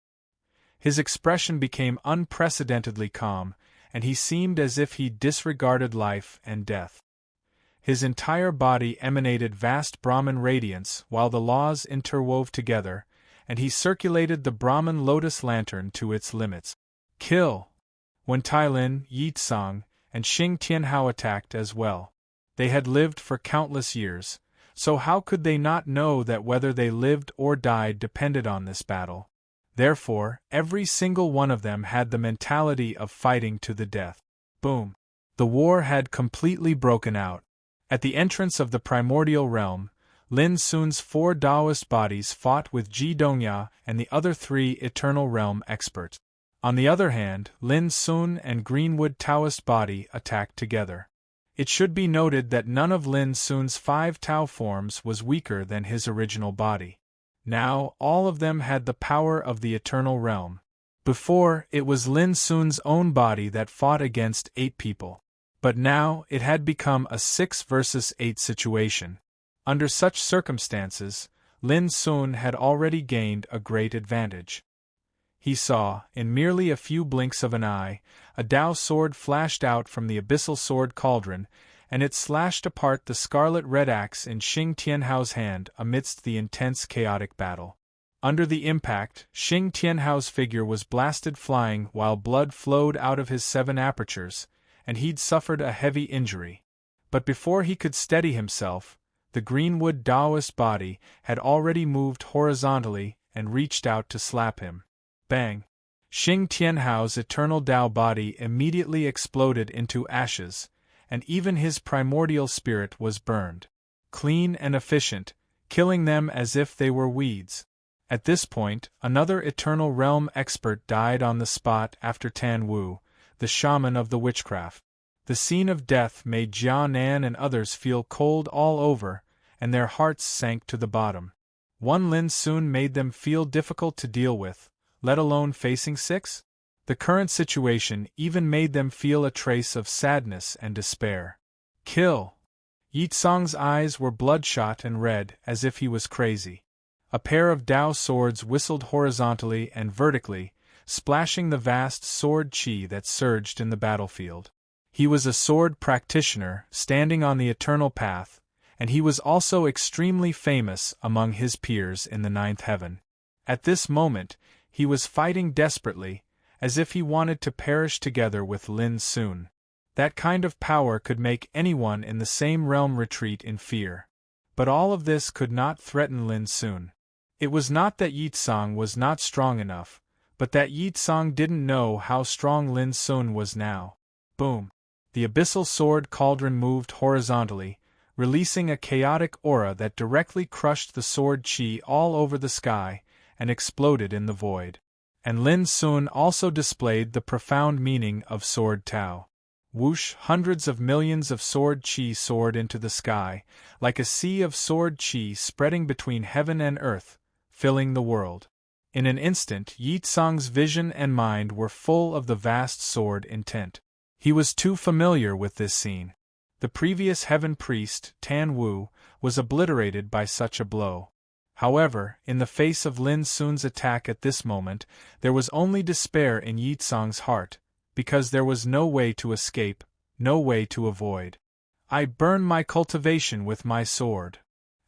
His expression became unprecedentedly calm, and he seemed as if he disregarded life and death. His entire body emanated vast Brahman radiance while the laws interwove together, and he circulated the Brahman lotus lantern to its limits. "Kill!" Wen Tailin, Yitsong, and Xing Tianhao attacked as well. They had lived for countless years, so how could they not know that whether they lived or died depended on this battle? Therefore, every single one of them had the mentality of fighting to the death. Boom! The war had completely broken out. At the entrance of the primordial realm, Lin Sun's 4 Taoist bodies fought with Ji Dongya and the other 3 Eternal Realm experts. On the other hand, Lin Sun and Greenwood Taoist body attacked together. It should be noted that none of Lin Sun's 5 Tao forms was weaker than his original body. Now, all of them had the power of the Eternal Realm. Before, it was Lin Sun's own body that fought against 8 people. But now, it had become a 6 versus 8 situation. Under such circumstances, Lin Sun had already gained a great advantage. He saw, in merely a few blinks of an eye, a Tao sword flashed out from the abyssal sword cauldron, and it slashed apart the scarlet red axe in Xing Tianhao's hand amidst the intense chaotic battle. Under the impact, Xing Tianhao's figure was blasted flying while blood flowed out of his 7 apertures, and he'd suffered a heavy injury. But before he could steady himself, the Greenwood Taoist body had already moved horizontally and reached out to slap him. Bang! Xing Tianhao's eternal Tao body immediately exploded into ashes, and even his primordial spirit was burned. Clean and efficient, killing them as if they were weeds. At this point, another Eternal Realm expert died on the spot after Tan Wu, the shaman of the witchcraft. The scene of death made Jia Nan and others feel cold all over, and their hearts sank to the bottom. One Lin Sun made them feel difficult to deal with, let alone facing 6? The current situation even made them feel a trace of sadness and despair. Kill! Yi Tsong's eyes were bloodshot and red, as if he was crazy. A pair of Dao swords whistled horizontally and vertically, splashing the vast sword qi that surged in the battlefield. He was a sword practitioner, standing on the eternal path, and he was also extremely famous among his peers in the ninth heaven. At this moment, he was fighting desperately, as if he wanted to perish together with Lin Sun. That kind of power could make anyone in the same realm retreat in fear. But all of this could not threaten Lin Sun. It was not that Yi Tsong was not strong enough, but that Yi Tsong didn't know how strong Lin Sun was now. Boom! The abyssal sword cauldron moved horizontally, releasing a chaotic aura that directly crushed the sword qi all over the sky and exploded in the void. And Lin Sun also displayed the profound meaning of sword Tao. Whoosh! Hundreds of millions of sword qi soared into the sky, like a sea of sword qi spreading between heaven and earth, filling the world. In an instant, Yi Tsong's vision and mind were full of the vast sword intent. He was too familiar with this scene. The previous heaven priest, Tan Wu, was obliterated by such a blow. However, in the face of Lin Sun's attack at this moment, there was only despair in Yi Tsong's heart, because there was no way to escape, no way to avoid. I burn my cultivation with my sword.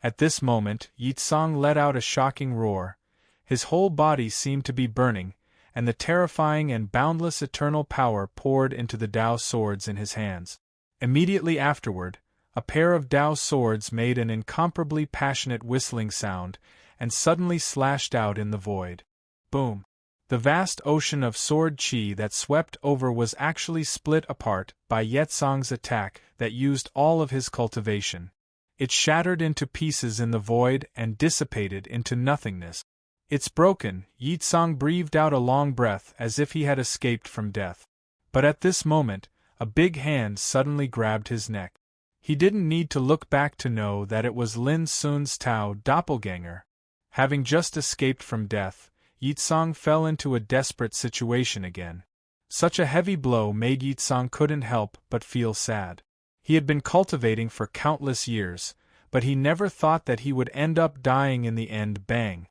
At this moment, Yi Tsong let out a shocking roar. His whole body seemed to be burning, and the terrifying and boundless eternal power poured into the Dao swords in his hands. Immediately afterward, a pair of Dao swords made an incomparably passionate whistling sound, and suddenly slashed out in the void. Boom! The vast ocean of sword qi that swept over was actually split apart by Yi Tsong's attack that used all of his cultivation. It shattered into pieces in the void and dissipated into nothingness. It's broken, Yi Tsong breathed out a long breath as if he had escaped from death. But at this moment, a big hand suddenly grabbed his neck. He didn't need to look back to know that it was Lin Sun's Tao doppelganger. Having just escaped from death, Yi Tsong fell into a desperate situation again. Such a heavy blow made Yi Tsong couldn't help but feel sad. He had been cultivating for countless years, but he never thought that he would end up dying in the end. Bang!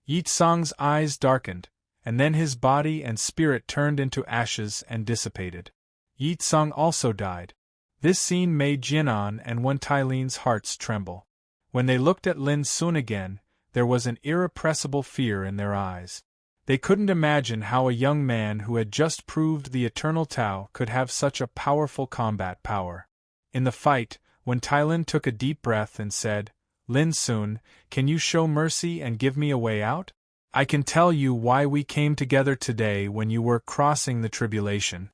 Yi Tsong's eyes darkened, and then his body and spirit turned into ashes and dissipated. Yi Tsong also died. This scene made Jianan and Wen Tailin's hearts tremble. When they looked at Lin Sun again, there was an irrepressible fear in their eyes. They couldn't imagine how a young man who had just proved the eternal Tao could have such a powerful combat power. In the fight, Wen Tailin took a deep breath and said, "Lin Sun, can you show mercy and give me a way out? I can tell you why we came together today when you were crossing the tribulation."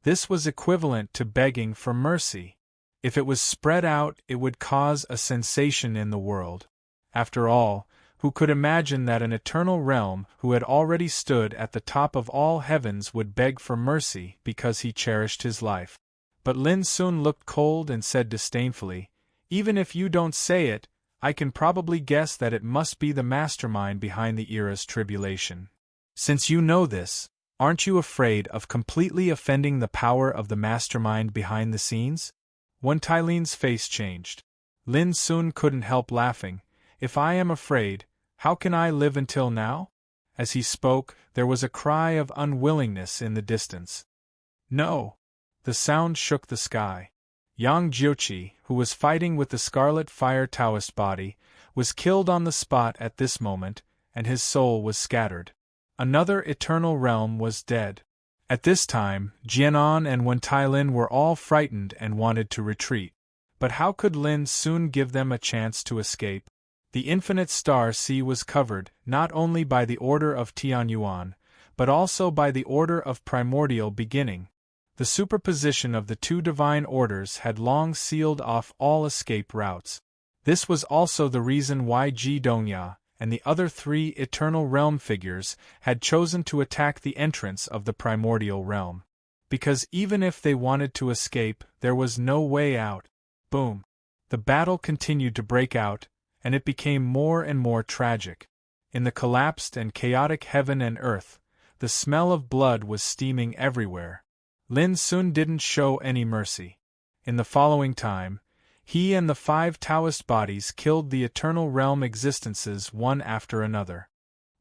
This was equivalent to begging for mercy. If it was spread out, it would cause a sensation in the world. After all, who could imagine that an eternal realm who had already stood at the top of all heavens would beg for mercy because he cherished his life? But Lin Sun looked cold and said disdainfully, "Even if you don't say it, I can probably guess that it must be the mastermind behind the era's tribulation. Since you know this, aren't you afraid of completely offending the power of the mastermind behind the scenes?" Wen Tailin's face changed. Lin Sun couldn't help laughing. "If I am afraid, how can I live until now?" As he spoke, there was a cry of unwillingness in the distance. "No!" The sound shook the sky. Yang Jiuqi, who was fighting with the Scarlet Fire Taoist body, was killed on the spot at this moment, and his soul was scattered. Another eternal realm was dead. At this time, Jianan and Wen Tailin were all frightened and wanted to retreat. But how could Lin Sun give them a chance to escape? The infinite star sea was covered not only by the order of Tianyuan, but also by the order of primordial beginning. The superposition of the two divine orders had long sealed off all escape routes. This was also the reason why Ji Dongya and the other three eternal realm figures had chosen to attack the entrance of the primordial realm. because even if they wanted to escape, there was no way out. Boom. The battle continued to break out, and it became more and more tragic. In the collapsed and chaotic heaven and earth, the smell of blood was steaming everywhere. Lin Sun didn't show any mercy. In the following time, he and the 5 Taoist bodies killed the eternal realm existences one after another.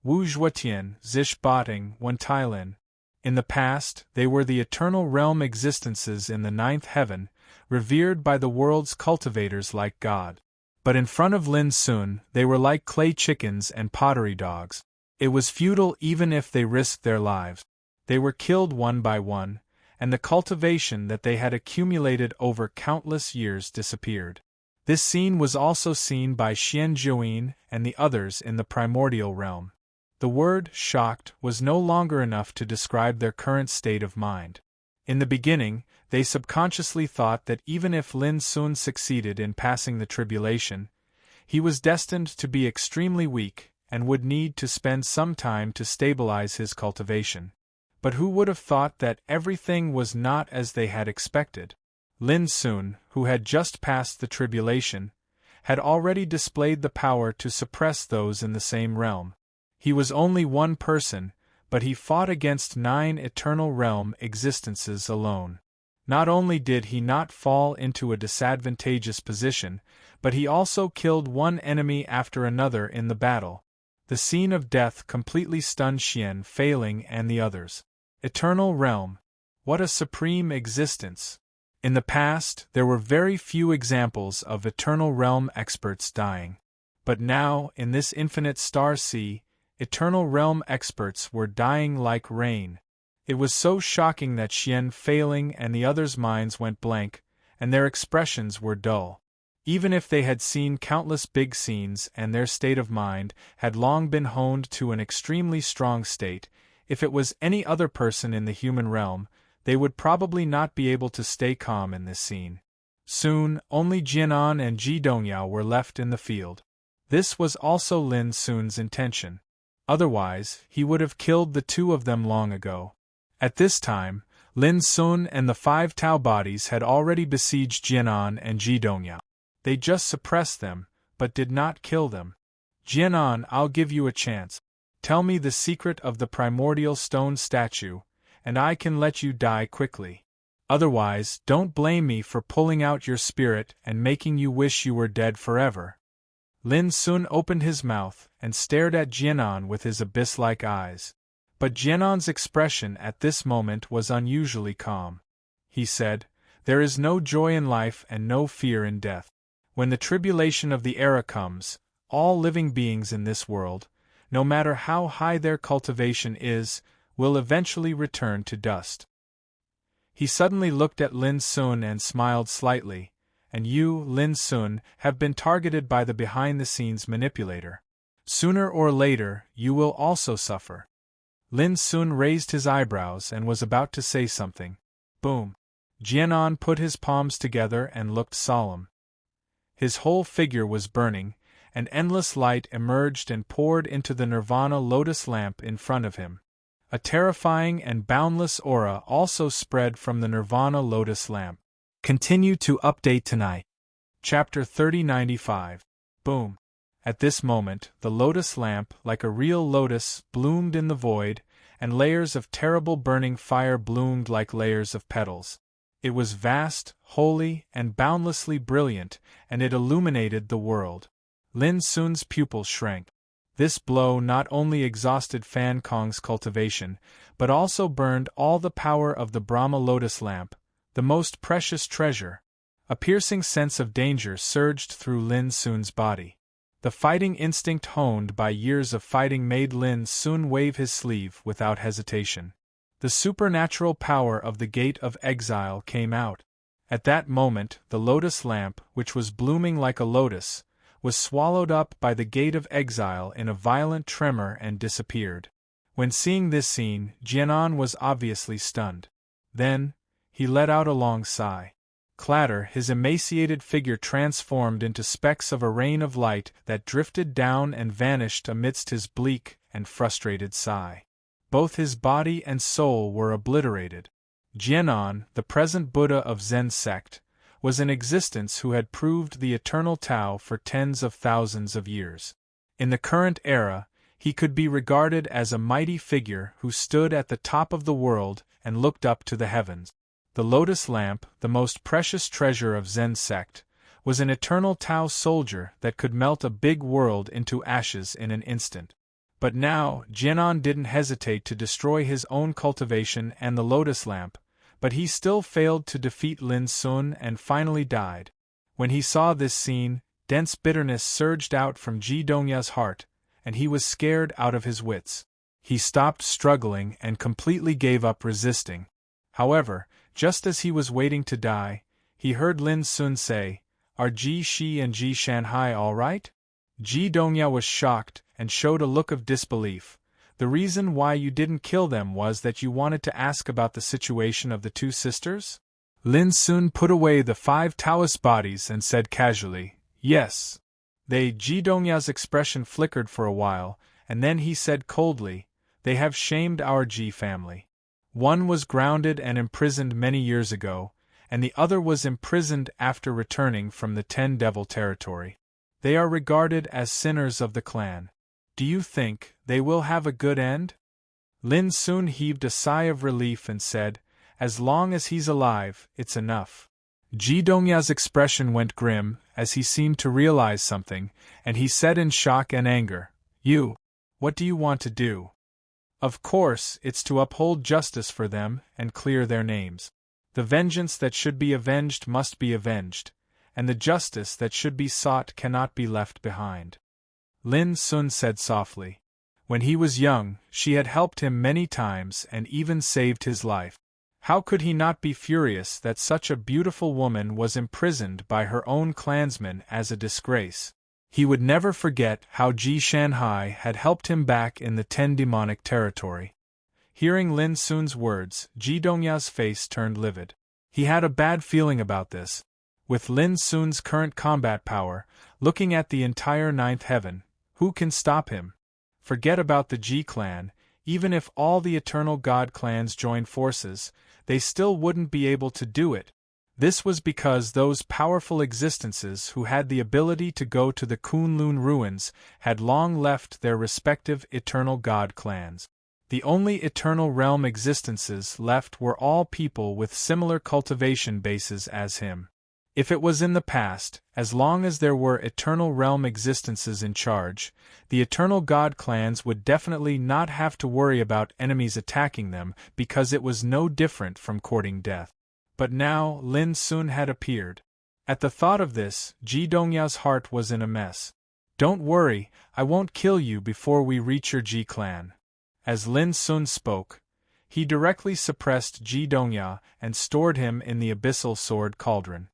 Wu Zhuotian, Zish Bating, Wen Tailin. In the past, they were the eternal realm existences in the 9th heaven, revered by the world's cultivators like God. But in front of Lin Sun, they were like clay chickens and pottery dogs. It was futile even if they risked their lives. They were killed one by one, and the cultivation that they had accumulated over countless years disappeared. This scene was also seen by Xian Zhuyin and the others in the primordial realm. The word shocked was no longer enough to describe their current state of mind. In the beginning, they subconsciously thought that even if Lin Sun succeeded in passing the tribulation, he was destined to be extremely weak and would need to spend some time to stabilize his cultivation. But who would have thought that everything was not as they had expected? Lin Sun, who had just passed the tribulation, had already displayed the power to suppress those in the same realm. He was only one person, but he fought against 9 eternal realm existences alone. Not only did he not fall into a disadvantageous position, but he also killed one enemy after another in the battle. The scene of death completely stunned Xian Failing and the others. Eternal realm. What a supreme existence! In the past, there were very few examples of eternal realm experts dying. But now, in this infinite star sea, eternal realm experts were dying like rain. It was so shocking that Xian Failing and the others' minds went blank, and their expressions were dull. Even if they had seen countless big scenes and their state of mind had long been honed to an extremely strong state, if it was any other person in the human realm, they would probably not be able to stay calm in this scene. Soon, only Jianan and Ji Dongyao were left in the field. This was also Lin Sun's intention. Otherwise, he would have killed the 2 of them long ago. At this time, Lin Sun and the 5 Tao bodies had already besieged Jianan and Ji Dongyao. They just suppressed them, but did not kill them. Jianan, I'll give you a chance. Tell me the secret of the primordial stone statue, and I can let you die quickly. Otherwise, don't blame me for pulling out your spirit and making you wish you were dead forever. Lin Sun opened his mouth and stared at Jianan with his abyss-like eyes. But Jianan's expression at this moment was unusually calm. He said, "There is no joy in life and no fear in death. When the tribulation of the era comes, all living beings in this world, no matter how high their cultivation is, will eventually return to dust." He suddenly looked at Lin Sun and smiled slightly, "And you, Lin Sun, have been targeted by the behind-the-scenes manipulator. Sooner or later, you will also suffer." Lin Sun raised his eyebrows and was about to say something. Boom! Jianan put his palms together and looked solemn. His whole figure was burning, and endless light emerged and poured into the Nirvana lotus lamp in front of him. A terrifying and boundless aura also spread from the Nirvana lotus lamp. Continue to update tonight. Chapter 3095. Boom! At this moment, the lotus lamp, like a real lotus, bloomed in the void, and layers of terrible burning fire bloomed like layers of petals. It was vast, holy, and boundlessly brilliant, and it illuminated the world. Lin Sun's pupils shrank. This blow not only exhausted Fan Kong's cultivation, but also burned all the power of the Brahma lotus lamp, the most precious treasure. A piercing sense of danger surged through Lin Sun's body. The fighting instinct honed by years of fighting made Lin Sun wave his sleeve without hesitation. The supernatural power of the Gate of Exile came out. At that moment, the lotus lamp, which was blooming like a lotus, was swallowed up by the Gate of Exile in a violent tremor and disappeared. When seeing this scene, Jianan was obviously stunned. Then, he let out a long sigh. Clatter, his emaciated figure transformed into specks of a rain of light that drifted down and vanished amidst his bleak and frustrated sigh. Both his body and soul were obliterated. Jianan, the present Buddha of Zen sect, was in existence who had proved the eternal Tao for tens of thousands of years. In the current era, he could be regarded as a mighty figure who stood at the top of the world and looked up to the heavens. The lotus lamp, the most precious treasure of Zen sect, was an eternal Tao soldier that could melt a big world into ashes in an instant. But now, Jianan didn't hesitate to destroy his own cultivation and the lotus lamp, but he still failed to defeat Lin Sun and finally died. When he saw this scene, dense bitterness surged out from Ji Dongya's heart, and he was scared out of his wits. He stopped struggling and completely gave up resisting. However, just as he was waiting to die, he heard Lin Sun say, "Are Ji Shi and Ji Shanhai all right?" Ji Dongya was shocked and showed a look of disbelief. "The reason why you didn't kill them was that you wanted to ask about the situation of the two sisters?" Lin Sun put away the 5 Taoist bodies and said casually, "Yes." Ji Dongya's expression flickered for a while, and then he said coldly, "They have shamed our Ji family. One was grounded and imprisoned many years ago, and the other was imprisoned after returning from the Ten Devil territory. They are regarded as sinners of the clan. Do you think they will have a good end?" Lin Sun heaved a sigh of relief and said, "As long as he's alive, it's enough." Ji Dongya's expression went grim, as he seemed to realize something, and he said in shock and anger, What do you want to do?" "Of course, it's to uphold justice for them and clear their names. The vengeance that should be avenged must be avenged, and the justice that should be sought cannot be left behind." Lin Sun said softly. When he was young, she had helped him many times and even saved his life. How could he not be furious that such a beautiful woman was imprisoned by her own clansmen as a disgrace? He would never forget how Ji Shanhai had helped him back in the Ten Demonic territory. Hearing Lin Sun's words, Ji Dongya's face turned livid. He had a bad feeling about this. With Lin Sun's current combat power, looking at the entire ninth heaven, who can stop him? Forget about the Ji clan, even if all the eternal god clans joined forces, they still wouldn't be able to do it. This was because those powerful existences who had the ability to go to the Kunlun ruins had long left their respective eternal god clans. The only eternal realm existences left were all people with similar cultivation bases as him. If it was in the past, as long as there were eternal realm existences in charge, the eternal god clans would definitely not have to worry about enemies attacking them because it was no different from courting death. But now Lin Sun had appeared. At the thought of this, Ji Dongya's heart was in a mess. "Don't worry, I won't kill you before we reach your Ji clan." As Lin Sun spoke, he directly suppressed Ji Dongya and stored him in the abyssal sword cauldron.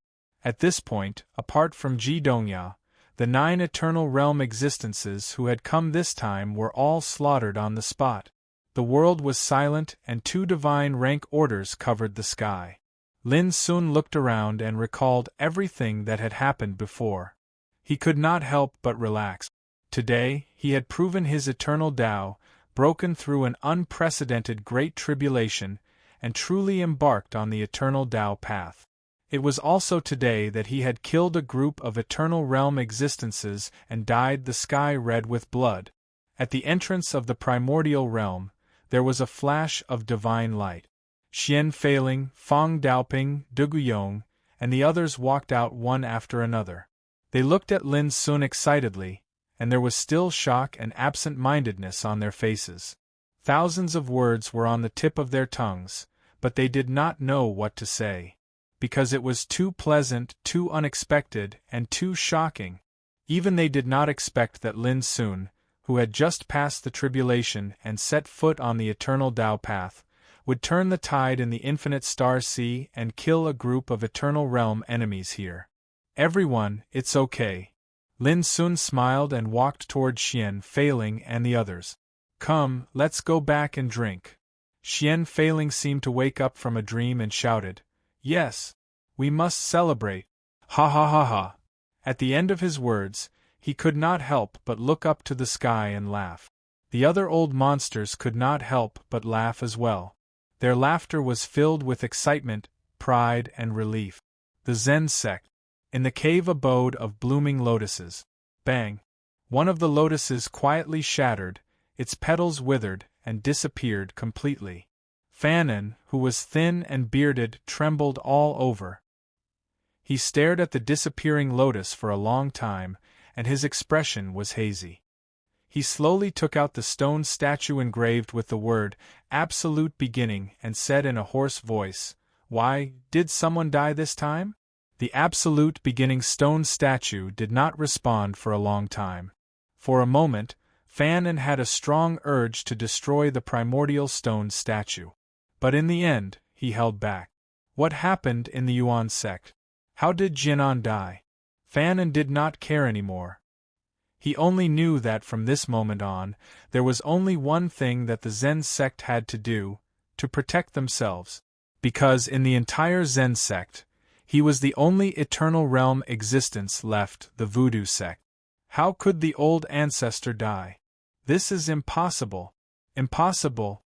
At this point, apart from Ji Dongya, the 9 eternal realm existences who had come this time were all slaughtered on the spot. The world was silent and 2 divine rank orders covered the sky. Lin Sun looked around and recalled everything that had happened before. He could not help but relax. Today, he had proven his eternal Tao, broken through an unprecedented great tribulation, and truly embarked on the eternal Tao path. It was also today that he had killed a group of eternal realm existences and dyed the sky red with blood. At the entrance of the primordial realm, there was a flash of divine light. Xian Feiling, Fang Daoping, Duguyong, and the others walked out one after another. They looked at Lin Sun excitedly, and there was still shock and absent-mindedness on their faces. Thousands of words were on the tip of their tongues, but they did not know what to say. Because it was too pleasant, too unexpected, and too shocking. Even they did not expect that Lin Sun, who had just passed the tribulation and set foot on the eternal Tao path, would turn the tide in the infinite star sea and kill a group of eternal realm enemies here. "Everyone, it's okay." Lin Sun smiled and walked toward Xian Feiling and the others. "Come, let's go back and drink." Xian Feiling seemed to wake up from a dream and shouted, "Yes, we must celebrate. Ha ha ha ha." At the end of his words, he could not help but look up to the sky and laugh. The other old monsters could not help but laugh as well. Their laughter was filled with excitement, pride, and relief. The Zen sect. In the cave abode of blooming lotuses. Bang! One of the lotuses quietly shattered, its petals withered and disappeared completely. Fanon, who was thin and bearded, trembled all over. He stared at the disappearing lotus for a long time, and his expression was hazy. He slowly took out the stone statue engraved with the word, Absolute Beginning, and said in a hoarse voice, "Why, did someone die this time?" The Absolute Beginning stone statue did not respond for a long time. For a moment, Fanon had a strong urge to destroy the primordial stone statue. But in the end, he held back. What happened in the Yuan sect? How did Jinan die? Fanon did not care anymore. He only knew that from this moment on, there was only one thing that the Zen sect had to do, to protect themselves. Because in the entire Zen sect, he was the only eternal realm existence left, the Voodoo sect. How could the old ancestor die? This is impossible. Impossible.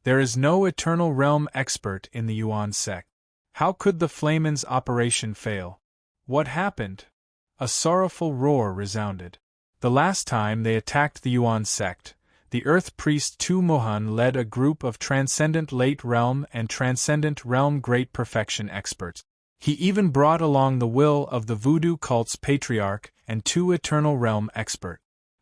There is no eternal realm expert in the Yuan sect. How could the Flaman's operation fail? What happened? A sorrowful roar resounded. The last time they attacked the Yuan sect, the Earth Priest Tu Mohan led a group of Transcendent Late Realm and Transcendent Realm Great Perfection experts. He even brought along the will of the Voodoo cult's patriarch and 2 Eternal Realm expert.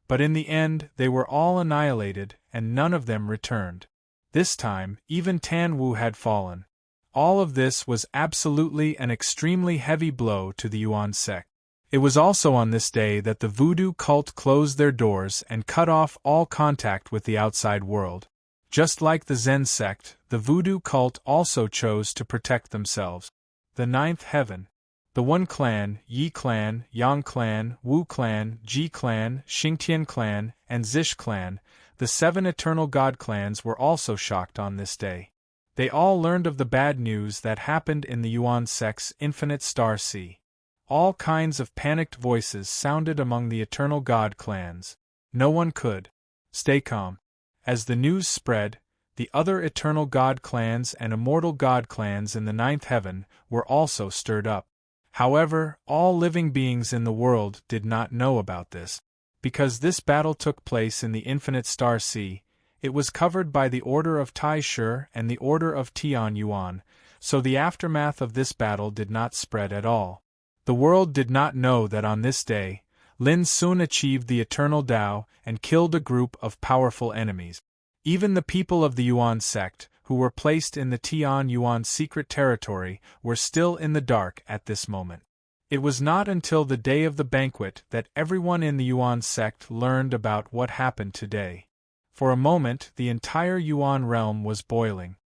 But in the end, they were all annihilated, and none of them returned. This time, even Tan Wu had fallen. All of this was absolutely an extremely heavy blow to the Yuan sect. It was also on this day that the Voodoo cult closed their doors and cut off all contact with the outside world. Just like the Zen sect, the Voodoo cult also chose to protect themselves. The 9th heaven. The One clan, Yi clan, Yang clan, Wu clan, Ji clan, Xingtian clan, and Zish clan, the 7 eternal god clans were also shocked on this day. They all learned of the bad news that happened in the Yuan sect's infinite star sea. All kinds of panicked voices sounded among the eternal god clans. No one could stay calm. As the news spread, the other eternal god clans and immortal god clans in the 9th heaven were also stirred up. However, all living beings in the world did not know about this. Because this battle took place in the infinite star sea, it was covered by the Order of Tai Shi and the Order of Tian Yuan, so the aftermath of this battle did not spread at all. The world did not know that on this day, Lin Sun achieved the eternal Tao and killed a group of powerful enemies. Even the people of the Yuan sect, who were placed in the Tian Yuan secret territory, were still in the dark at this moment. It was not until the day of the banquet that everyone in the Yuan sect learned about what happened today. For a moment, the entire Yuan realm was boiling.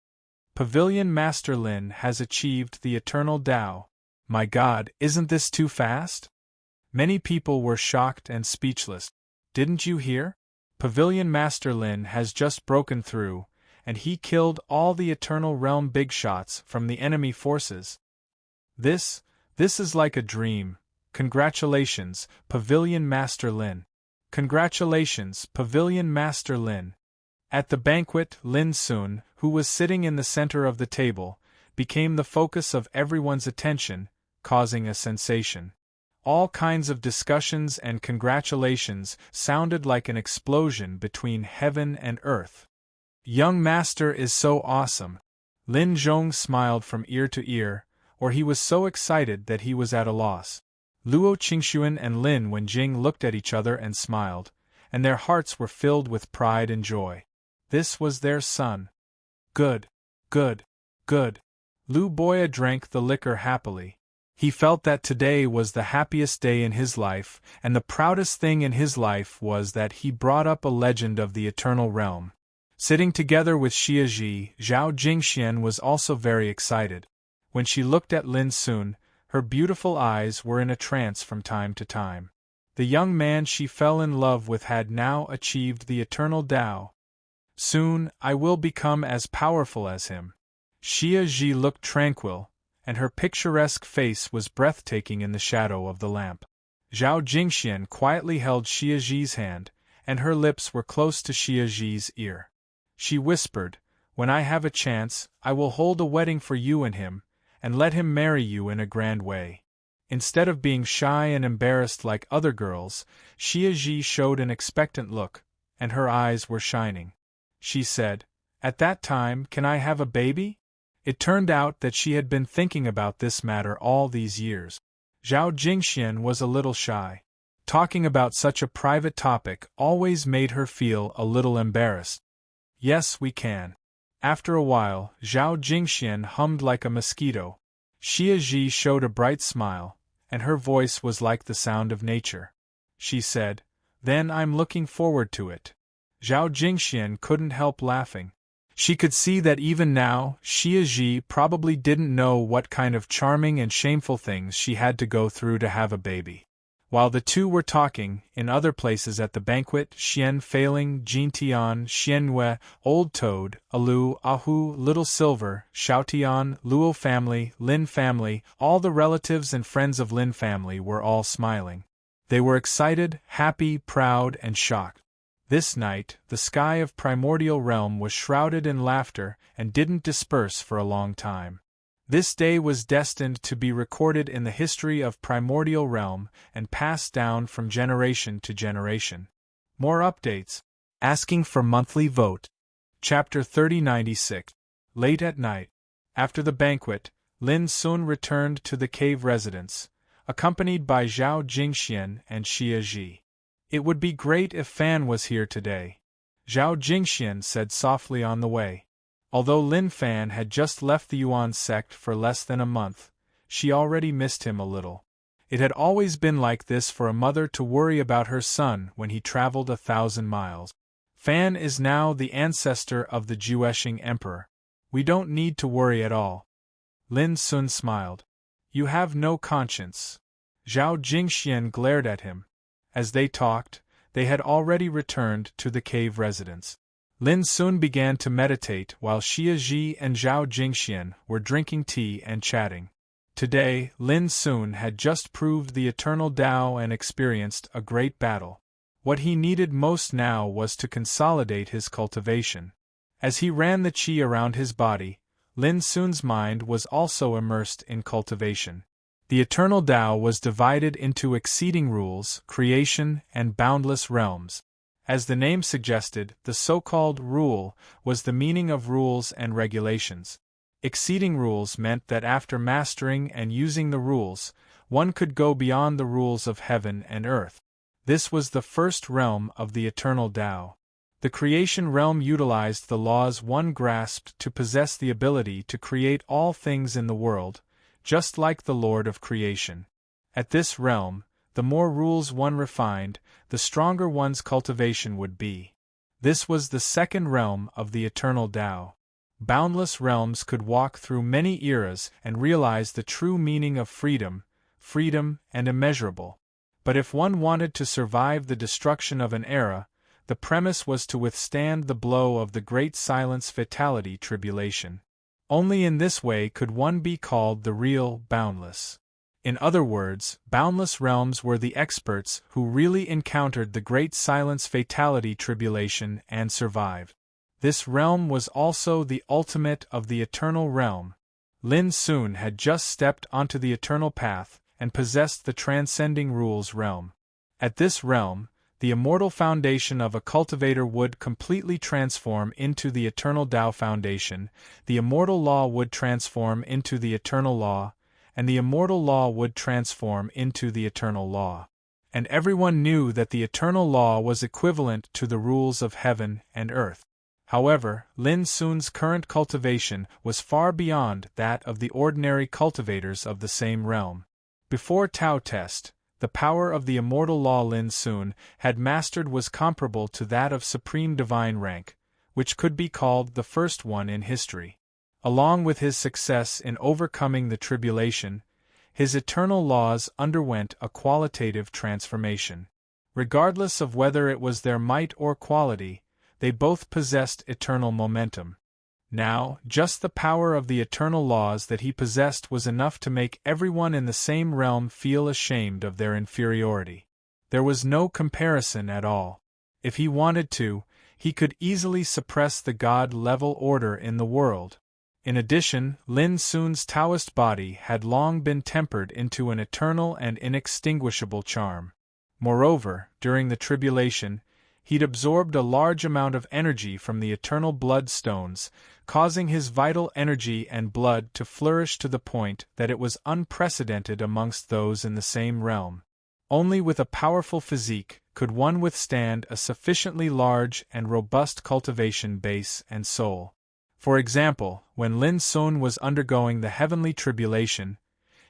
Pavilion Master Lin has achieved the eternal Tao. My God, isn't this too fast? Many people were shocked and speechless. Didn't you hear? Pavilion Master Lin has just broken through, and he killed all the Eternal Realm big shots from the enemy forces. This is like a dream. Congratulations, Pavilion Master Lin. Congratulations, Pavilion Master Lin. At the banquet, Lin Sun, who was sitting in the center of the table, became the focus of everyone's attention, causing a sensation. All kinds of discussions and congratulations sounded like an explosion between heaven and earth. Young Master is so awesome. Lin Zhong smiled from ear to ear, or he was so excited that he was at a loss. Luo Qingxuan and Lin Wenjing looked at each other and smiled, and their hearts were filled with pride and joy. This was their son. Good, good, good. Lu Boya drank the liquor happily. He felt that today was the happiest day in his life, and the proudest thing in his life was that he brought up a legend of the Eternal Realm. Sitting together with Xia Ji, Zhao Jingxian was also very excited. When she looked at Lin Sun, her beautiful eyes were in a trance from time to time. The young man she fell in love with had now achieved the Eternal Tao. Soon, I will become as powerful as him. Xia Ji looked tranquil, and her picturesque face was breathtaking in the shadow of the lamp. Zhao Jingxian quietly held Xia Ji's hand, and her lips were close to Xia Ji's ear. She whispered, When I have a chance, I will hold a wedding for you and him, and let him marry you in a grand way." Instead of being shy and embarrassed like other girls, Xia Ji showed an expectant look, and her eyes were shining. She said, "At that time, can I have a baby?" It turned out that she had been thinking about this matter all these years. Zhao Jingxian was a little shy. Talking about such a private topic always made her feel a little embarrassed. "Yes, we can." After a while, Zhao Jingxian hummed like a mosquito. Xia Ji showed a bright smile, and her voice was like the sound of nature. She said, "Then I'm looking forward to it." Zhao Jingxian couldn't help laughing. She could see that even now, Xia Ji probably didn't know what kind of charming and shameful things she had to go through to have a baby. While the two were talking, in other places at the banquet, Xian Failing, Jintian, Xianwei, Old Toad, Alu, Ahu, Little Silver, Xiaotian, Luo family, Lin family, all the relatives and friends of Lin family were all smiling. They were excited, happy, proud, and shocked. This night, the sky of Primordial Realm was shrouded in laughter and didn't disperse for a long time. This day was destined to be recorded in the history of Primordial Realm and passed down from generation to generation. More updates. Asking for monthly vote. Chapter 3096. Late at night. After the banquet, Lin Sun returned to the cave residence, accompanied by Zhao Jingxian and Xia Ji. "It would be great if Fan was here today," Zhao Jingxian said softly on the way. Although Lin Fan had just left the Yuan sect for less than a month, she already missed him a little. It had always been like this for a mother to worry about her son when he traveled 1,000 miles. Fan is now the ancestor of the Jueshing Emperor. We don't need to worry at all. Lin Sun smiled. "You have no conscience." Zhao Jingxian glared at him. As they talked, they had already returned to the cave residence. Lin Sun began to meditate while Xia Ji and Zhao Jingxian were drinking tea and chatting. Today, Lin Sun had just proved the eternal Tao and experienced a great battle. What he needed most now was to consolidate his cultivation. As he ran the qi around his body, Lin Sun's mind was also immersed in cultivation. The eternal Tao was divided into exceeding rules, creation, and boundless realms. As the name suggested, the so-called rule was the meaning of rules and regulations. Exceeding rules meant that after mastering and using the rules, one could go beyond the rules of heaven and earth. This was the first realm of the eternal Tao. The creation realm utilized the laws one grasped to possess the ability to create all things in the world, just like the Lord of Creation. At this realm, the more rules one refined, the stronger one's cultivation would be. This was the second realm of the eternal Tao. Boundless realms could walk through many eras and realize the true meaning of freedom, and immeasurable. But if one wanted to survive the destruction of an era, the premise was to withstand the blow of the great silence fatality tribulation. Only in this way could one be called the real boundless. In other words, boundless realms were the experts who really encountered the great silence fatality tribulation and survived. This realm was also the ultimate of the eternal realm. Lin Sun had just stepped onto the eternal path and possessed the transcending rules realm. At this realm, the immortal foundation of a cultivator would completely transform into the eternal Tao foundation, the immortal law would transform into the eternal law, and the immortal law would transform into the eternal law. And everyone knew that the eternal law was equivalent to the rules of heaven and earth. However, Lin Sun's current cultivation was far beyond that of the ordinary cultivators of the same realm. Before Tao test, the power of the immortal law Lin Sun had mastered was comparable to that of supreme divine rank, which could be called the first one in history. Along with his success in overcoming the tribulation, his eternal laws underwent a qualitative transformation. Regardless of whether it was their might or quality, they both possessed eternal momentum. Now, just the power of the eternal laws that he possessed was enough to make everyone in the same realm feel ashamed of their inferiority. There was no comparison at all. If he wanted to, he could easily suppress the God-level order in the world. In addition, Lin Sun's Taoist body had long been tempered into an eternal and inextinguishable charm. Moreover, during the tribulation, he'd absorbed a large amount of energy from the eternal blood stones, causing his vital energy and blood to flourish to the point that it was unprecedented amongst those in the same realm. Only with a powerful physique could one withstand a sufficiently large and robust cultivation base and soul. For example, when Lin Sun was undergoing the heavenly tribulation,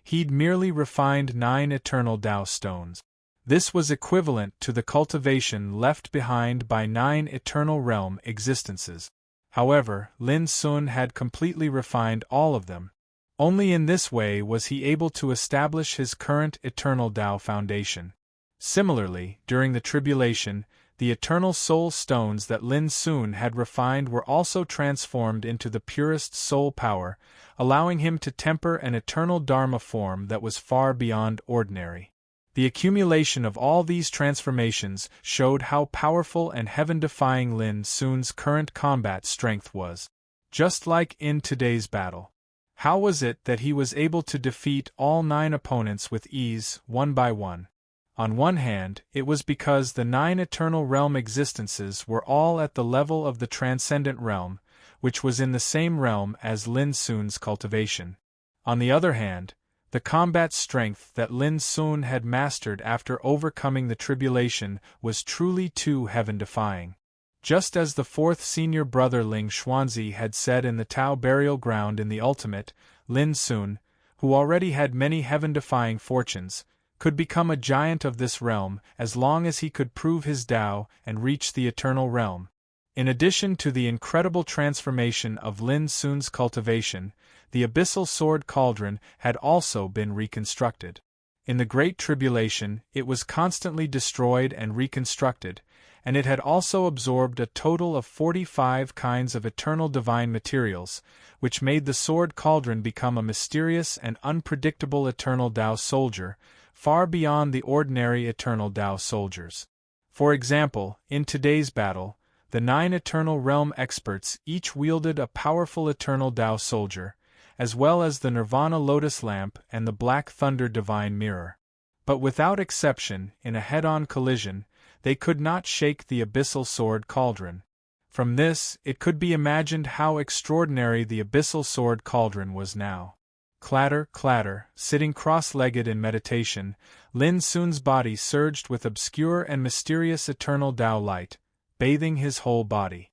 he'd merely refined 9 eternal Tao stones. This was equivalent to the cultivation left behind by 9 eternal realm existences. However, Lin Sun had completely refined all of them. Only in this way was he able to establish his current eternal Tao foundation. Similarly, during the tribulation, the eternal soul stones that Lin Sun had refined were also transformed into the purest soul power, allowing him to temper an eternal Dharma form that was far beyond ordinary. The accumulation of all these transformations showed how powerful and heaven-defying Lin Sun's current combat strength was. Just like in today's battle. How was it that he was able to defeat all 9 opponents with ease, one by one? On one hand, it was because the 9 eternal realm existences were all at the level of the transcendent realm, which was in the same realm as Lin Sun's cultivation. On the other hand, the combat strength that Lin Sun had mastered after overcoming the tribulation was truly too heaven-defying. Just as the 4th senior brother Ling Xuanzi had said in the Tao burial ground in the ultimate, Lin Sun, who already had many heaven-defying fortunes, could become a giant of this realm as long as he could prove his Tao and reach the eternal realm. In addition to the incredible transformation of Lin Sun's cultivation, the abyssal sword cauldron had also been reconstructed. In the Great Tribulation, it was constantly destroyed and reconstructed, and it had also absorbed a total of 45 kinds of eternal divine materials, which made the sword cauldron become a mysterious and unpredictable eternal Tao soldier, far beyond the ordinary eternal Tao soldiers. For example, in today's battle, the 9 eternal realm experts each wielded a powerful eternal Tao soldier, as well as the Nirvana lotus lamp and the Black Thunder divine mirror. But without exception, in a head-on collision, they could not shake the abyssal sword cauldron. From this, it could be imagined how extraordinary the abyssal sword cauldron was now. Clatter, clatter, sitting cross-legged in meditation, Lin Sun's body surged with obscure and mysterious eternal Tao light, bathing his whole body.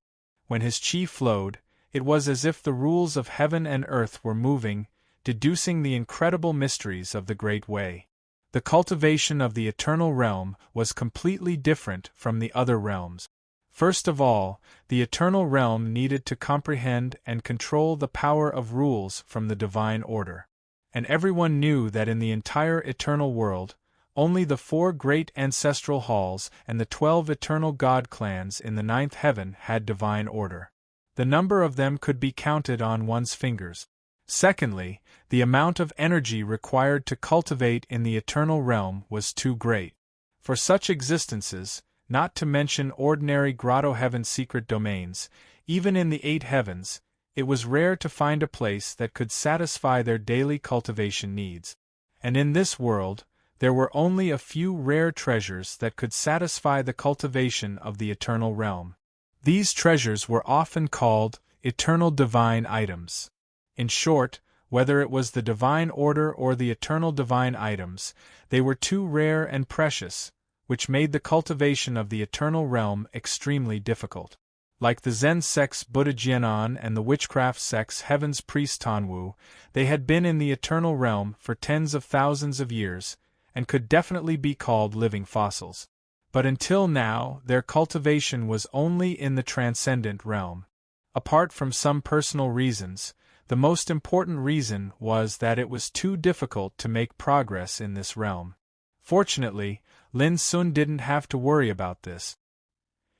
When his qi flowed, it was as if the rules of heaven and earth were moving, deducing the incredible mysteries of the Great Way. The cultivation of the eternal realm was completely different from the other realms. First of all, the eternal realm needed to comprehend and control the power of rules from the divine order. And everyone knew that in the entire eternal world, only the 4 great ancestral halls and the 12 eternal god clans in the 9th heaven had divine order. The number of them could be counted on one's fingers. Secondly, the amount of energy required to cultivate in the eternal realm was too great. For such existences, not to mention ordinary grotto heaven secret domains, even in the 8 heavens, it was rare to find a place that could satisfy their daily cultivation needs. And in this world, there were only a few rare treasures that could satisfy the cultivation of the eternal realm. These treasures were often called eternal divine items. In short, whether it was the divine order or the eternal divine items, they were too rare and precious, which made the cultivation of the eternal realm extremely difficult. Like the Zen sect's Buddha Jianan and the witchcraft sect's Heaven's Priest Tanwu, they had been in the eternal realm for tens of thousands of years, and could definitely be called living fossils. But until now, their cultivation was only in the transcendent realm. Apart from some personal reasons, the most important reason was that it was too difficult to make progress in this realm. Fortunately, Lin Sun didn't have to worry about this.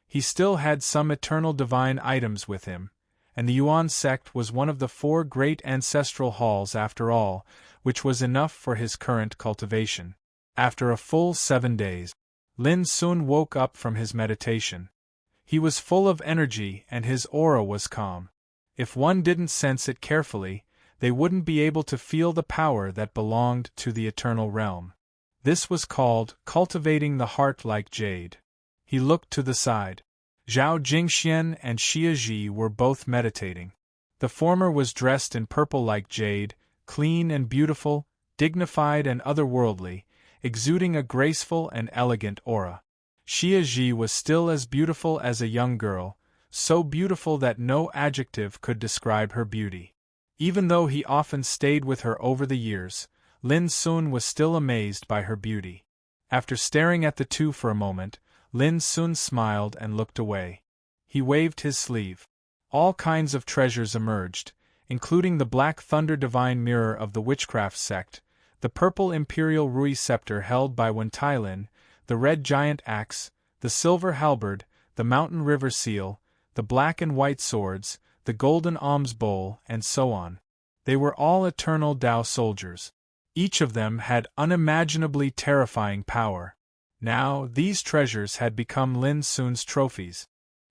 He still had some eternal divine items with him, and the Yuan sect was one of the 4 great ancestral halls after all, which was enough for his current cultivation. After a full 7 days, Lin Sun woke up from his meditation. He was full of energy and his aura was calm. If one didn't sense it carefully, they wouldn't be able to feel the power that belonged to the eternal realm. This was called cultivating the heart like jade. He looked to the side. Zhao Jingxian and Xia Ji were both meditating. The former was dressed in purple like jade, clean and beautiful, dignified and otherworldly, exuding a graceful and elegant aura. Xia Ji was still as beautiful as a young girl, so beautiful that no adjective could describe her beauty. Even though he often stayed with her over the years, Lin Sun was still amazed by her beauty. After staring at the two for a moment, Lin Sun smiled and looked away. He waved his sleeve. All kinds of treasures emerged, including the Black Thunder Divine Mirror of the Witchcraft sect, the purple Imperial Rui Scepter held by Wen Tailin, the Red Giant Axe, the Silver Halberd, the Mountain River Seal, the black and white swords, the Golden Alms Bowl, and so on. They were all eternal Tao soldiers. Each of them had unimaginably terrifying power. Now, these treasures had become Lin Sun's trophies.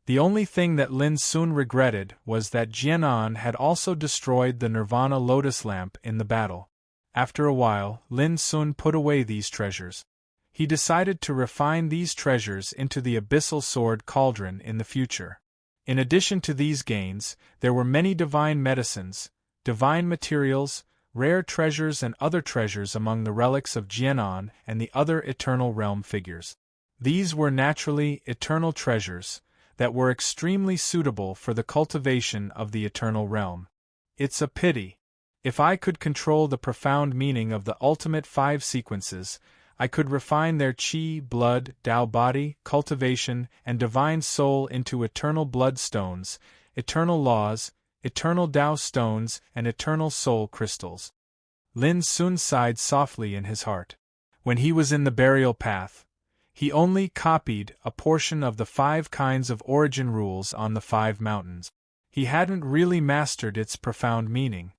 The only thing that Lin Sun regretted was that Jianan had also destroyed the Nirvana Lotus Lamp in the battle. After a while, Lin Sun put away these treasures. He decided to refine these treasures into the Abyssal Sword Cauldron in the future. In addition to these gains, there were many divine medicines, divine materials, rare treasures and other treasures among the relics of Jianan and the other Eternal Realm figures. These were naturally eternal treasures that were extremely suitable for the cultivation of the Eternal Realm. It's a pity. If I could control the profound meaning of the ultimate 5 sequences, I could refine their Qi, blood, Tao body, cultivation, and divine soul into eternal blood stones, eternal laws, eternal Tao stones, and eternal soul crystals. Lin Sun sighed softly in his heart. When he was in the burial path, he only copied a portion of the 5 kinds of origin rules on the 5 mountains. He hadn't really mastered its profound meaning.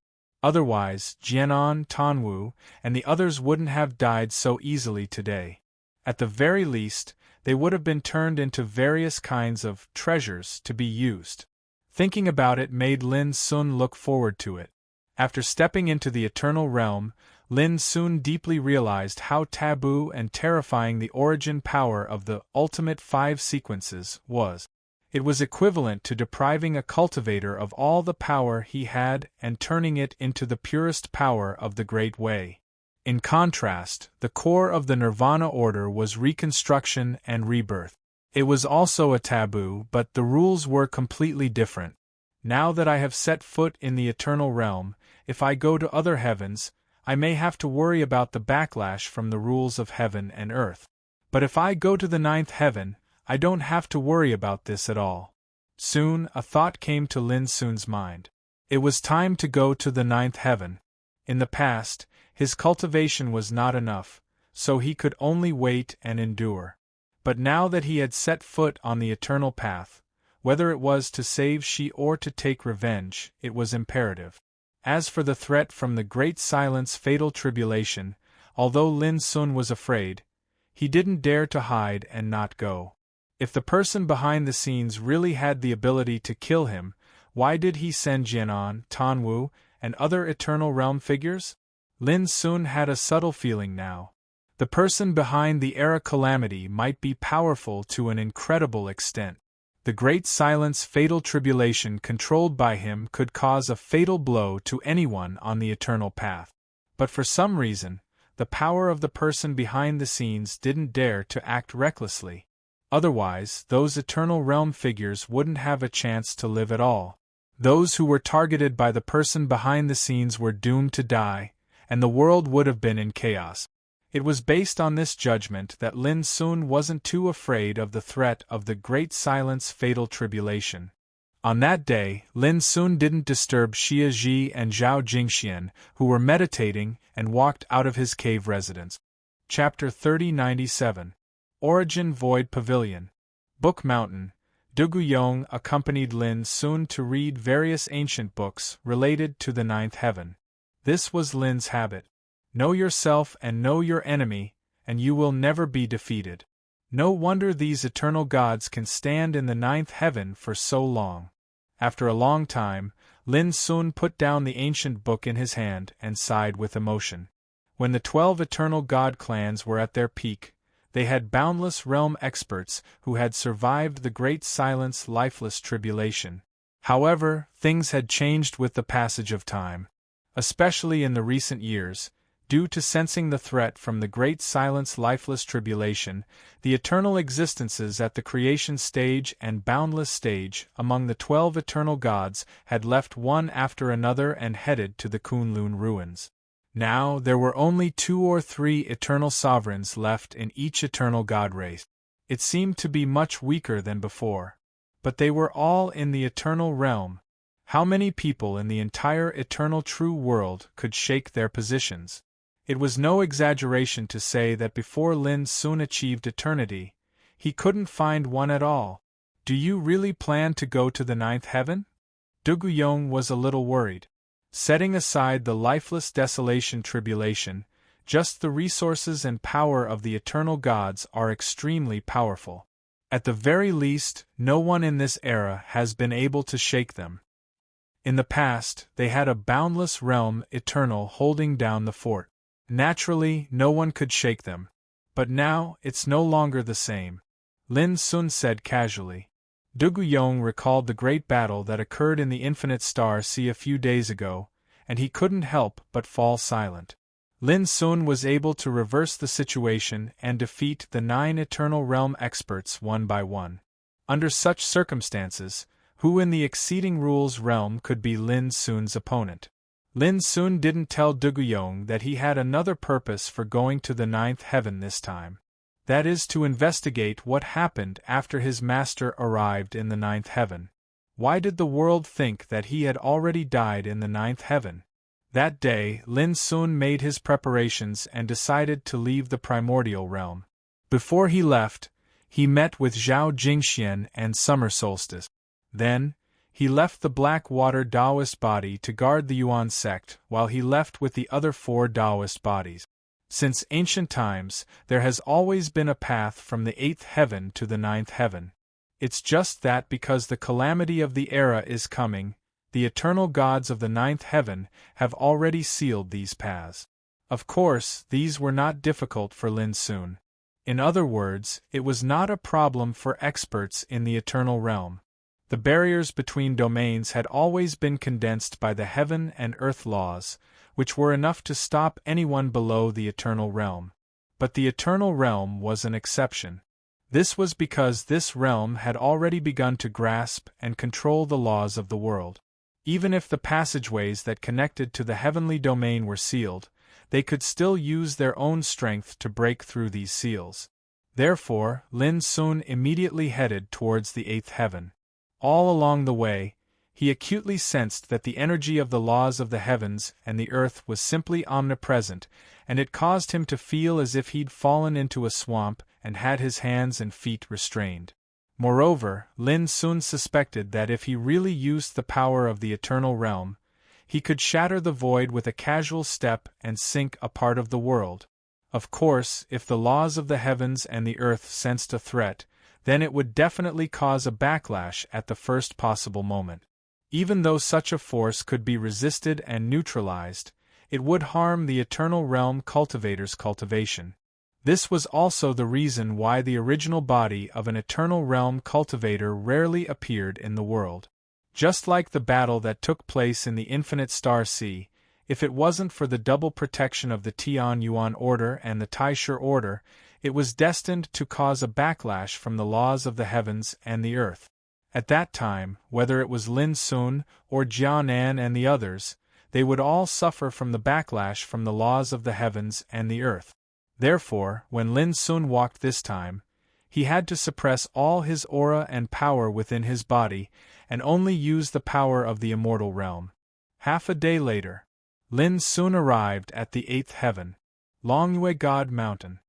Otherwise, Jianan, Tanwu, and the others wouldn't have died so easily today. At the very least, they would have been turned into various kinds of treasures to be used. Thinking about it made Lin Sun look forward to it. After stepping into the Eternal Realm, Lin Sun deeply realized how taboo and terrifying the origin power of the ultimate 5 sequences was. It was equivalent to depriving a cultivator of all the power he had and turning it into the purest power of the Great Way. In contrast, the core of the Nirvana order was reconstruction and rebirth. It was also a taboo, but the rules were completely different. Now that I have set foot in the Eternal Realm, if I go to other heavens, I may have to worry about the backlash from the rules of heaven and earth. But if I go to the 9th heaven, I don't have to worry about this at all. Soon, a thought came to Lin Sun's mind. It was time to go to the 9th heaven. In the past, his cultivation was not enough, so he could only wait and endure. But now that he had set foot on the eternal path, whether it was to save Shi or to take revenge, it was imperative. As for the threat from the Great Silence fatal tribulation, although Lin Sun was afraid, he didn't dare to hide and not go. If the person behind the scenes really had the ability to kill him, why did he send Jianan, Tanwu, and other Eternal Realm figures? Lin Sun had a subtle feeling now. The person behind the Era Calamity might be powerful to an incredible extent. The Great Silence fatal tribulation controlled by him could cause a fatal blow to anyone on the Eternal Path. But for some reason, the power of the person behind the scenes didn't dare to act recklessly. Otherwise, those Eternal Realm figures wouldn't have a chance to live at all. Those who were targeted by the person behind the scenes were doomed to die, and the world would have been in chaos. It was based on this judgment that Lin Sun wasn't too afraid of the threat of the Great Silence fatal tribulation. On that day, Lin Sun didn't disturb Xia Ji and Zhao Jingxian, who were meditating, and walked out of his cave residence. Chapter 3097. Origin Void Pavilion. Book Mountain. Dugu Yong accompanied Lin Sun to read various ancient books related to the 9th heaven. This was Lin's habit. Know yourself and know your enemy, and you will never be defeated. No wonder these eternal gods can stand in the ninth heaven for so long. After a long time, Lin Sun put down the ancient book in his hand and sighed with emotion. When the 12 eternal god clans were at their peak, they had boundless realm experts who had survived the great silence lifeless tribulation. However, things had changed with the passage of time. Especially in the recent years, due to sensing the threat from the great silence lifeless tribulation, the eternal existences at the creation stage and boundless stage among the 12 eternal gods had left one after another and headed to the Kunlun ruins. Now there were only 2 or 3 eternal sovereigns left in each eternal god race. It seemed to be much weaker than before. But they were all in the eternal realm. How many people in the entire eternal true world could shake their positions? It was no exaggeration to say that before Lin Sun achieved eternity, he couldn't find one at all. Do you really plan to go to the ninth heaven? Duguyong was a little worried. Setting aside the lifeless desolation tribulation, just the resources and power of the eternal gods are extremely powerful. At the very least, no one in this era has been able to shake them. In the past, they had a boundless realm eternal holding down the fort. Naturally, no one could shake them. But now, it's no longer the same, Lin Sun said casually. Duguyong recalled the great battle that occurred in the Infinite Star Sea a few days ago, and he couldn't help but fall silent. Lin Sun was able to reverse the situation and defeat the 9 Eternal Realm experts one by one. Under such circumstances, who in the Exceeding Rules realm could be Lin Sun's opponent? Lin Sun didn't tell Duguyong that he had another purpose for going to the ninth heaven this time. That is to investigate what happened after his master arrived in the ninth heaven. Why did the world think that he had already died in the ninth heaven? That day, Lin Sun made his preparations and decided to leave the primordial realm. Before he left, he met with Zhao Jingxian and Summer Solstice. Then, he left the Blackwater Taoist body to guard the Yuan sect while he left with the other 4 Taoist bodies. Since ancient times, there has always been a path from the 8th heaven to the ninth heaven. It's just that because the calamity of the era is coming, the eternal gods of the ninth heaven have already sealed these paths. Of course, these were not difficult for Lin Sun. In other words, it was not a problem for experts in the eternal realm. The barriers between domains had always been condensed by the heaven and earth laws, which were enough to stop anyone below the eternal realm. But the eternal realm was an exception. This was because this realm had already begun to grasp and control the laws of the world. Even if the passageways that connected to the heavenly domain were sealed, they could still use their own strength to break through these seals. Therefore, Lin Sun immediately headed towards the 8th heaven. All along the way, he acutely sensed that the energy of the laws of the heavens and the earth was simply omnipresent, and it caused him to feel as if he'd fallen into a swamp and had his hands and feet restrained. Moreover, Lin Sun suspected that if he really used the power of the eternal realm, he could shatter the void with a casual step and sink a part of the world. Of course, if the laws of the heavens and the earth sensed a threat, then it would definitely cause a backlash at the first possible moment. Even though such a force could be resisted and neutralized, it would harm the eternal realm cultivator's cultivation. This was also the reason why the original body of an eternal realm cultivator rarely appeared in the world. Just like the battle that took place in the Infinite Star Sea, if it wasn't for the double protection of the Tian Yuan Order and the Taisher Order, it was destined to cause a backlash from the laws of the heavens and the earth. At that time, whether it was Lin Sun or Jianan and the others, they would all suffer from the backlash from the laws of the heavens and the earth. Therefore, when Lin Sun walked this time, he had to suppress all his aura and power within his body and only use the power of the immortal realm. Half a day later, Lin Sun arrived at the 8th heaven, Longyue God Mountain.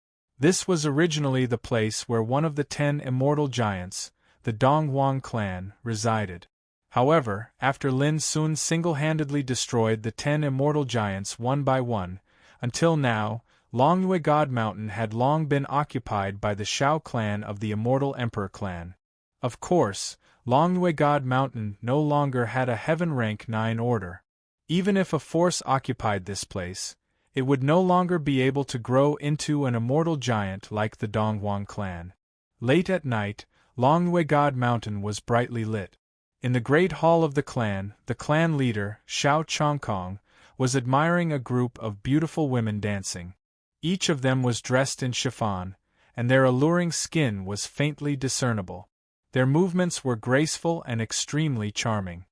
This was originally the place where one of the 10 immortal giants, the Donghuang clan, resided. However, after Lin Sun single-handedly destroyed the 10 immortal giants one by one, until now, Longyue God Mountain had long been occupied by the Shao clan of the Immortal Emperor clan. Of course, Longyue God Mountain no longer had a Heaven Rank 9 order. Even if a force occupied this place, it would no longer be able to grow into an immortal giant like the Donghuang clan. Late at night, Longyue God Mountain was brightly lit. In the great hall of the clan leader, Shao Chongkong, was admiring a group of beautiful women dancing. Each of them was dressed in chiffon, and their alluring skin was faintly discernible. Their movements were graceful and extremely charming.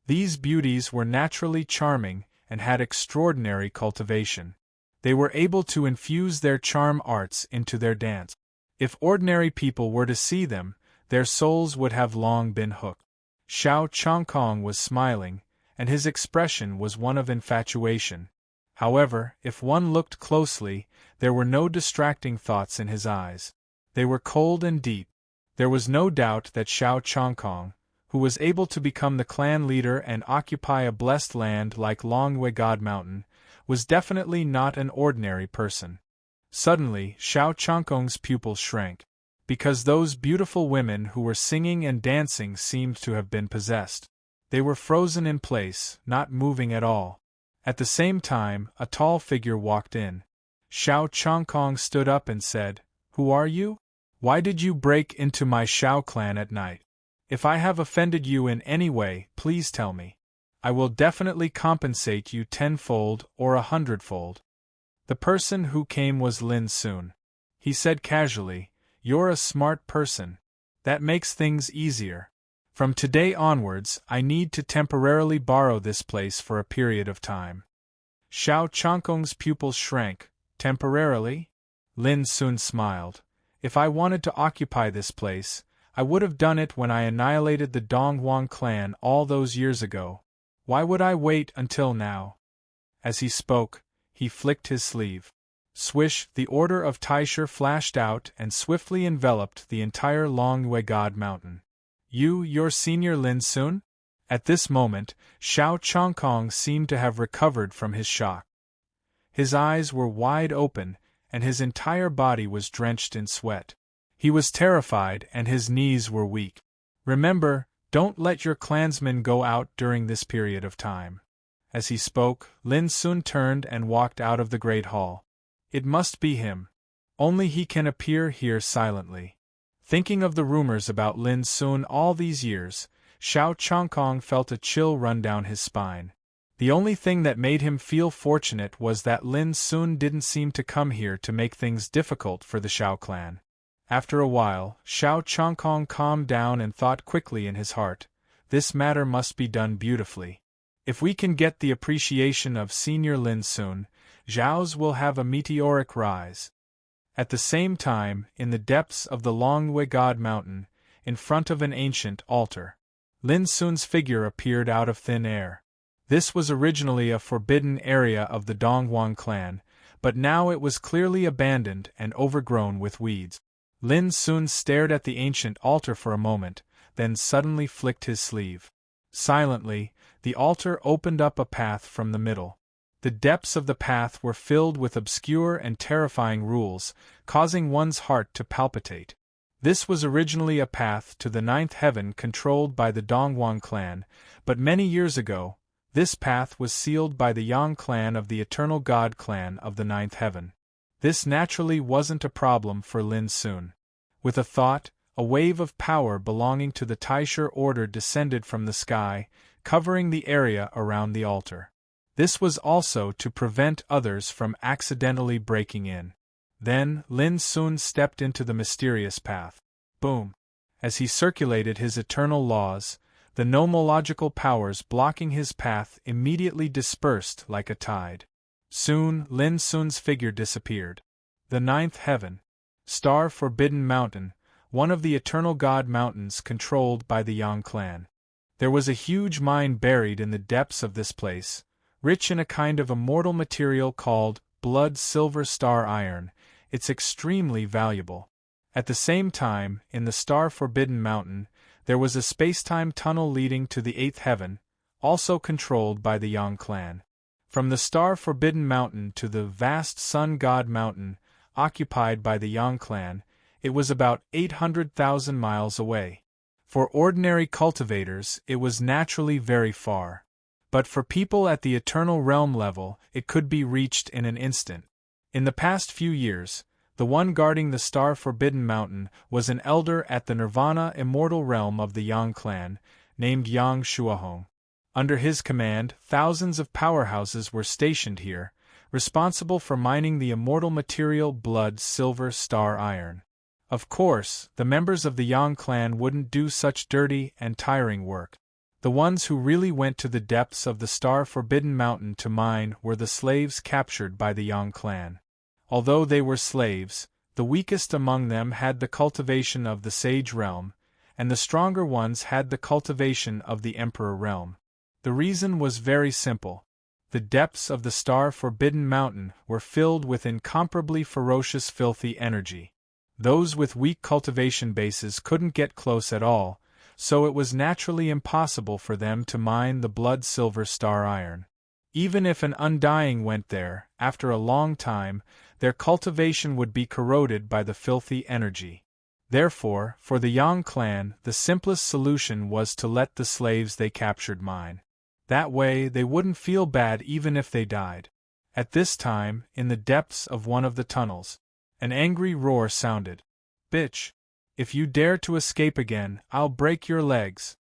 These beauties were naturally charming and had extraordinary cultivation. They were able to infuse their charm arts into their dance. If ordinary people were to see them, their souls would have long been hooked. Shao Chongkong was smiling, and his expression was one of infatuation. However, if one looked closely, there were no distracting thoughts in his eyes. They were cold and deep. There was no doubt that Shao Chongkong, who was able to become the clan leader and occupy a blessed land like Longyue God Mountain, was definitely not an ordinary person. Suddenly, Shao Chongkong's pupils shrank, because those beautiful women who were singing and dancing seemed to have been possessed. They were frozen in place, not moving at all. At the same time, a tall figure walked in. Shao Chongkong stood up and said, "Who are you? Why did you break into my Shao clan at night? If I have offended you in any way, please tell me. I will definitely compensate you tenfold or 100-fold." The person who came was Lin Sun. He said casually, "You're a smart person. That makes things easier. From today onwards, I need to temporarily borrow this place for a period of time." Shao Chongkong's pupils shrank. "Temporarily?" Lin Sun smiled. "If I wanted to occupy this place, I would have done it when I annihilated the Donghuang clan all those years ago. Why would I wait until now?" As he spoke, he flicked his sleeve. Swish, the order of Taisher flashed out and swiftly enveloped the entire Longyue God Mountain. Your senior Lin Sun?" At this moment, Shao Chongkong seemed to have recovered from his shock. His eyes were wide open, and his entire body was drenched in sweat. He was terrified and his knees were weak. "Remember, don't let your clansmen go out during this period of time." As he spoke, Lin Sun turned and walked out of the great hall. It must be him. Only he can appear here silently. Thinking of the rumors about Lin Sun all these years, Shao Chongkong felt a chill run down his spine. The only thing that made him feel fortunate was that Lin Sun didn't seem to come here to make things difficult for the Shao clan. After a while, Shao Chongkong calmed down and thought quickly in his heart, "This matter must be done beautifully. If we can get the appreciation of senior Lin Sun, Zhao's will have a meteoric rise." At the same time, in the depths of the Longyue God Mountain, in front of an ancient altar, Lin Sun's figure appeared out of thin air. This was originally a forbidden area of the Donghuang clan, but now it was clearly abandoned and overgrown with weeds. Lin Sun stared at the ancient altar for a moment, then suddenly flicked his sleeve. Silently, the altar opened up a path from the middle. The depths of the path were filled with obscure and terrifying rules, causing one's heart to palpitate. This was originally a path to the ninth heaven controlled by the Donghuang clan, but many years ago, this path was sealed by the Yang clan of the Eternal God clan of the ninth heaven. This naturally wasn't a problem for Lin Sun. With a thought, a wave of power belonging to the Taisher order descended from the sky, covering the area around the altar. This was also to prevent others from accidentally breaking in. Then, Lin Sun stepped into the mysterious path. Boom! As he circulated his eternal laws, the nomological powers blocking his path immediately dispersed like a tide. Soon, Lin Sun's figure disappeared. The ninth heaven. Star Forbidden Mountain, one of the Eternal God Mountains controlled by the Yang clan. There was a huge mine buried in the depths of this place, rich in a kind of immortal material called blood silver star iron. It's extremely valuable. At the same time, in the Star Forbidden Mountain, there was a space-time tunnel leading to the eighth heaven, also controlled by the Yang clan. From the star-forbidden mountain to the vast sun-god mountain, occupied by the Yang clan, it was about 800,000 miles away. For ordinary cultivators, it was naturally very far. But for people at the eternal realm level, it could be reached in an instant. In the past few years, the one guarding the star-forbidden mountain was an elder at the nirvana immortal realm of the Yang clan, named Yang Shuahong. Under his command, thousands of powerhouses were stationed here, responsible for mining the immortal material blood silver star iron. Of course, the members of the Yang clan wouldn't do such dirty and tiring work. The ones who really went to the depths of the star-forbidden mountain to mine were the slaves captured by the Yang clan. Although they were slaves, the weakest among them had the cultivation of the sage realm, and the stronger ones had the cultivation of the emperor realm. The reason was very simple. The depths of the star-forbidden mountain were filled with incomparably ferocious filthy energy. Those with weak cultivation bases couldn't get close at all, so it was naturally impossible for them to mine the blood silver star iron. Even if an undying went there, after a long time, their cultivation would be corroded by the filthy energy. Therefore, for the Yang clan, the simplest solution was to let the slaves they captured mine. That way they wouldn't feel bad even if they died. At this time, in the depths of one of the tunnels, an angry roar sounded. "Bitch! If you dare to escape again, I'll break your legs."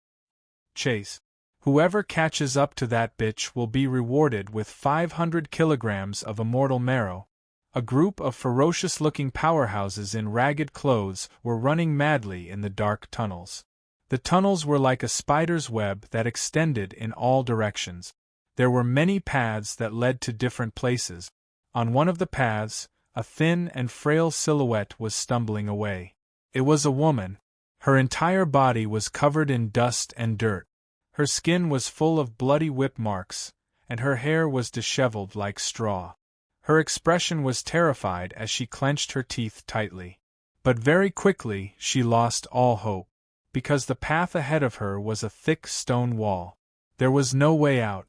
Chase. Whoever catches up to that bitch will be rewarded with 500 kilograms of immortal marrow. A group of ferocious-looking powerhouses in ragged clothes were running madly in the dark tunnels. The tunnels were like a spider's web that extended in all directions. There were many paths that led to different places. On one of the paths, a thin and frail silhouette was stumbling away. It was a woman. Her entire body was covered in dust and dirt. Her skin was full of bloody whip marks, and her hair was disheveled like straw. Her expression was terrified as she clenched her teeth tightly. But very quickly she lost all hope, because the path ahead of her was a thick stone wall. There was no way out.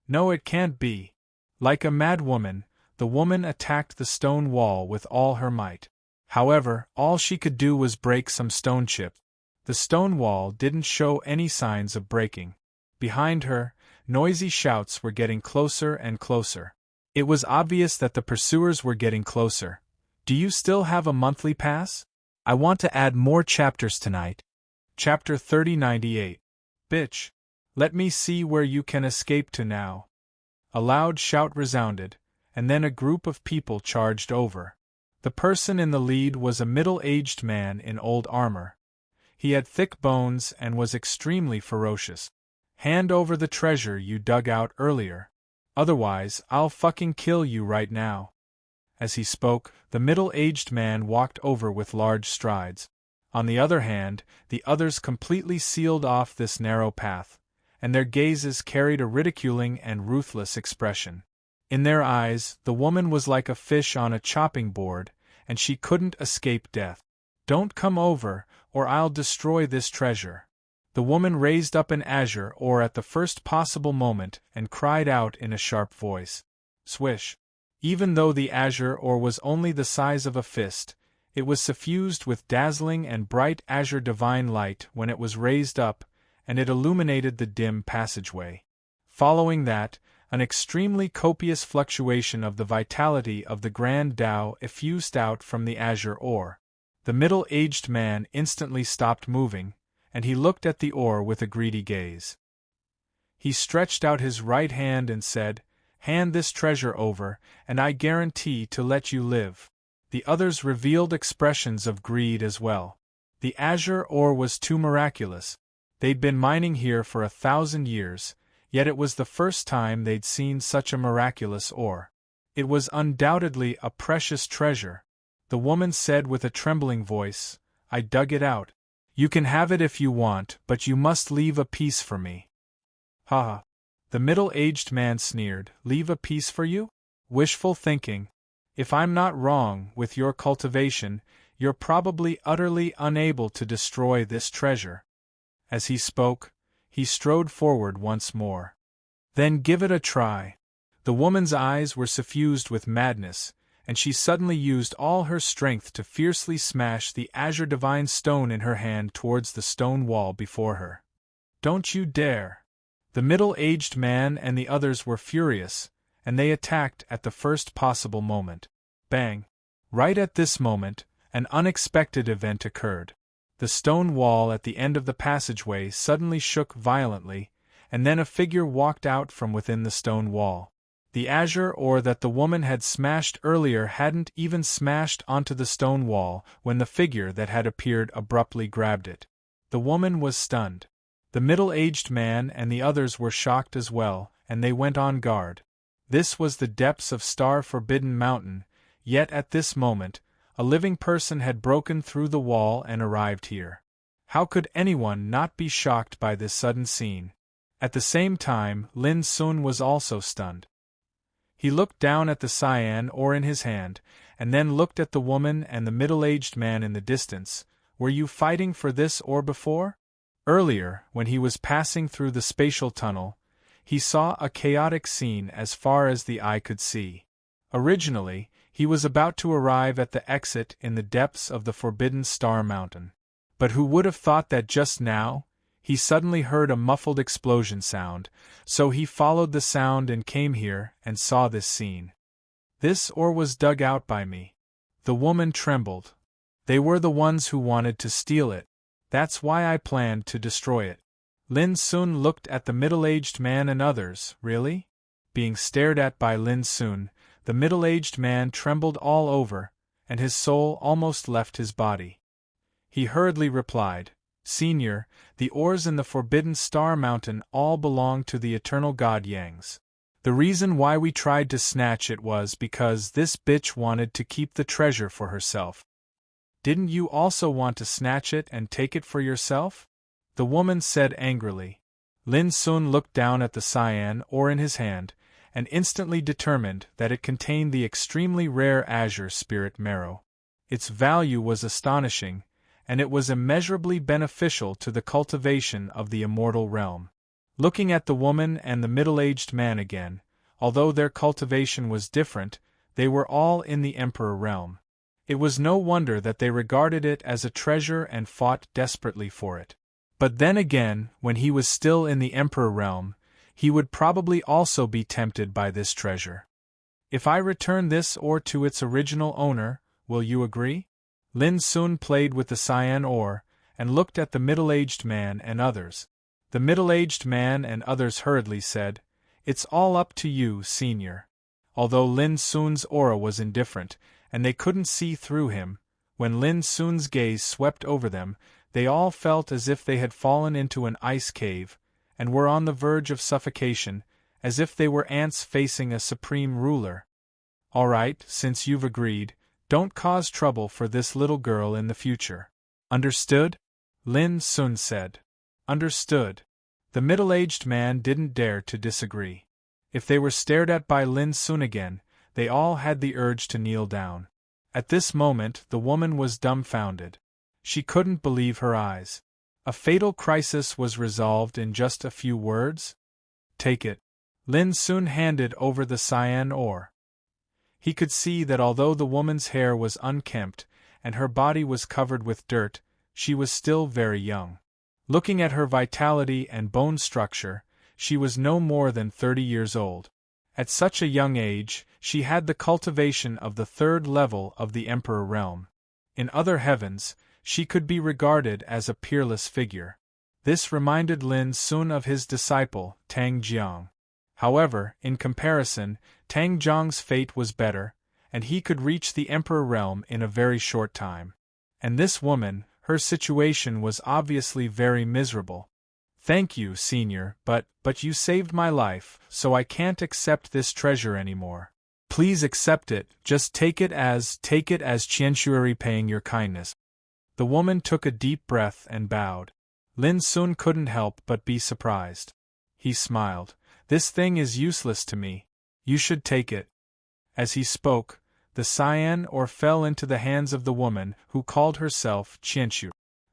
"No, it can't be." Like a mad woman, the woman attacked the stone wall with all her might. However, all she could do was break some stone chips. The stone wall didn't show any signs of breaking. Behind her, noisy shouts were getting closer and closer. It was obvious that the pursuers were getting closer. "Do you still have a monthly pass? I want to add more chapters tonight." Chapter 3098. "Bitch! Let me see where you can escape to now." A loud shout resounded, and then a group of people charged over. The person in the lead was a middle-aged man in old armor. He had thick bones and was extremely ferocious. "Hand over the treasure you dug out earlier. Otherwise, I'll fucking kill you right now." As he spoke, the middle-aged man walked over with large strides. On the other hand, the others completely sealed off this narrow path, and their gazes carried a ridiculing and ruthless expression. In their eyes, the woman was like a fish on a chopping board, and she couldn't escape death. "Don't come over, or I'll destroy this treasure." The woman raised up an azure oar at the first possible moment and cried out in a sharp voice. Swish! Even though the azure oar was only the size of a fist, it was suffused with dazzling and bright azure divine light when it was raised up, and it illuminated the dim passageway. Following that, an extremely copious fluctuation of the vitality of the Grand Tao effused out from the azure oar. The middle-aged man instantly stopped moving, and he looked at the oar with a greedy gaze. He stretched out his right hand and said, "Hand this treasure over, and I guarantee to let you live." The others revealed expressions of greed as well. The azure ore was too miraculous. They'd been mining here for 1,000 years, yet it was the first time they'd seen such a miraculous ore. It was undoubtedly a precious treasure. The woman said with a trembling voice, "I dug it out. You can have it if you want, but you must leave a piece for me." "Ha ha!" The middle-aged man sneered. "Leave a piece for you? Wishful thinking. If I'm not wrong, with your cultivation, you're probably utterly unable to destroy this treasure." As he spoke, he strode forward once more. "Then give it a try. The woman's eyes were suffused with madness, and she suddenly used all her strength to fiercely smash the azure divine stone in her hand towards the stone wall before her. "Don't you dare!" The middle-aged man and the others were furious, and they attacked at the first possible moment. Bang! Right at this moment, an unexpected event occurred. The stone wall at the end of the passageway suddenly shook violently, and then a figure walked out from within the stone wall. The azure ore that the woman had smashed earlier hadn't even smashed onto the stone wall when the figure that had appeared abruptly grabbed it. The woman was stunned. The middle-aged man and the others were shocked as well, and they went on guard. This was the depths of Star-Forbidden Mountain, yet at this moment, a living person had broken through the wall and arrived here. How could anyone not be shocked by this sudden scene? At the same time, Lin Sun was also stunned. He looked down at the cyan ore in his hand, and then looked at the woman and the middle-aged man in the distance. "Were you fighting for this ore before?" Earlier, when he was passing through the spatial tunnel, he saw a chaotic scene as far as the eye could see. Originally, he was about to arrive at the exit in the depths of the Forbidden Star Mountain. But who would have thought that just now, he suddenly heard a muffled explosion sound, so he followed the sound and came here and saw this scene. "This ore was dug out by me." The woman trembled. "They were the ones who wanted to steal it. That's why I planned to destroy it." Lin Sun looked at the middle-aged man and others. Really? Being stared at by Lin Sun, the middle-aged man trembled all over, and his soul almost left his body. He hurriedly replied, "Senior, the ores in the Forbidden Star Mountain all belong to the eternal god Yangs. The reason why we tried to snatch it was because this bitch wanted to keep the treasure for herself." "Didn't you also want to snatch it and take it for yourself?" the woman said angrily. Lin Sun looked down at the cyan ore in his hand, and instantly determined that it contained the extremely rare azure spirit marrow. Its value was astonishing, and it was immeasurably beneficial to the cultivation of the immortal realm. Looking at the woman and the middle-aged man again, although their cultivation was different, they were all in the Emperor realm. It was no wonder that they regarded it as a treasure and fought desperately for it. But then again, when he was still in the Emperor realm, he would probably also be tempted by this treasure. "If I return this ore to its original owner, will you agree?" Lin Sun played with the cyan ore, and looked at the middle-aged man and others. The middle-aged man and others hurriedly said, "It's all up to you, senior." Although Lin Sun's aura was indifferent, and they couldn't see through him, when Lin Sun's gaze swept over them, they all felt as if they had fallen into an ice cave, and were on the verge of suffocation, as if they were ants facing a supreme ruler. "All right, since you've agreed, don't cause trouble for this little girl in the future. Understood?" Lin Sun said. "Understood." The middle-aged man didn't dare to disagree. If they were stared at by Lin Sun again, they all had the urge to kneel down. At this moment the woman was dumbfounded. She couldn't believe her eyes. A fatal crisis was resolved in just a few words? "Take it." Lin Sun handed over the cyan ore. He could see that although the woman's hair was unkempt, and her body was covered with dirt, she was still very young. Looking at her vitality and bone structure, she was no more than 30 years old. At such a young age, she had the cultivation of the 3rd level of the Emperor realm. In other heavens, she could be regarded as a peerless figure. This reminded Lin Sun of his disciple, Tang Jiang. However, in comparison, Tang Jiang's fate was better, and he could reach the Emperor realm in a very short time. And this woman, her situation was obviously very miserable. "Thank you, senior, but you saved my life, so I can't accept this treasure anymore. Please accept it, just take it as Qianshuari paying your kindness." The woman took a deep breath and bowed. Lin Sun couldn't help but be surprised. He smiled. "This thing is useless to me. You should take it." As he spoke, the cyan ore fell into the hands of the woman who called herself Qianshu.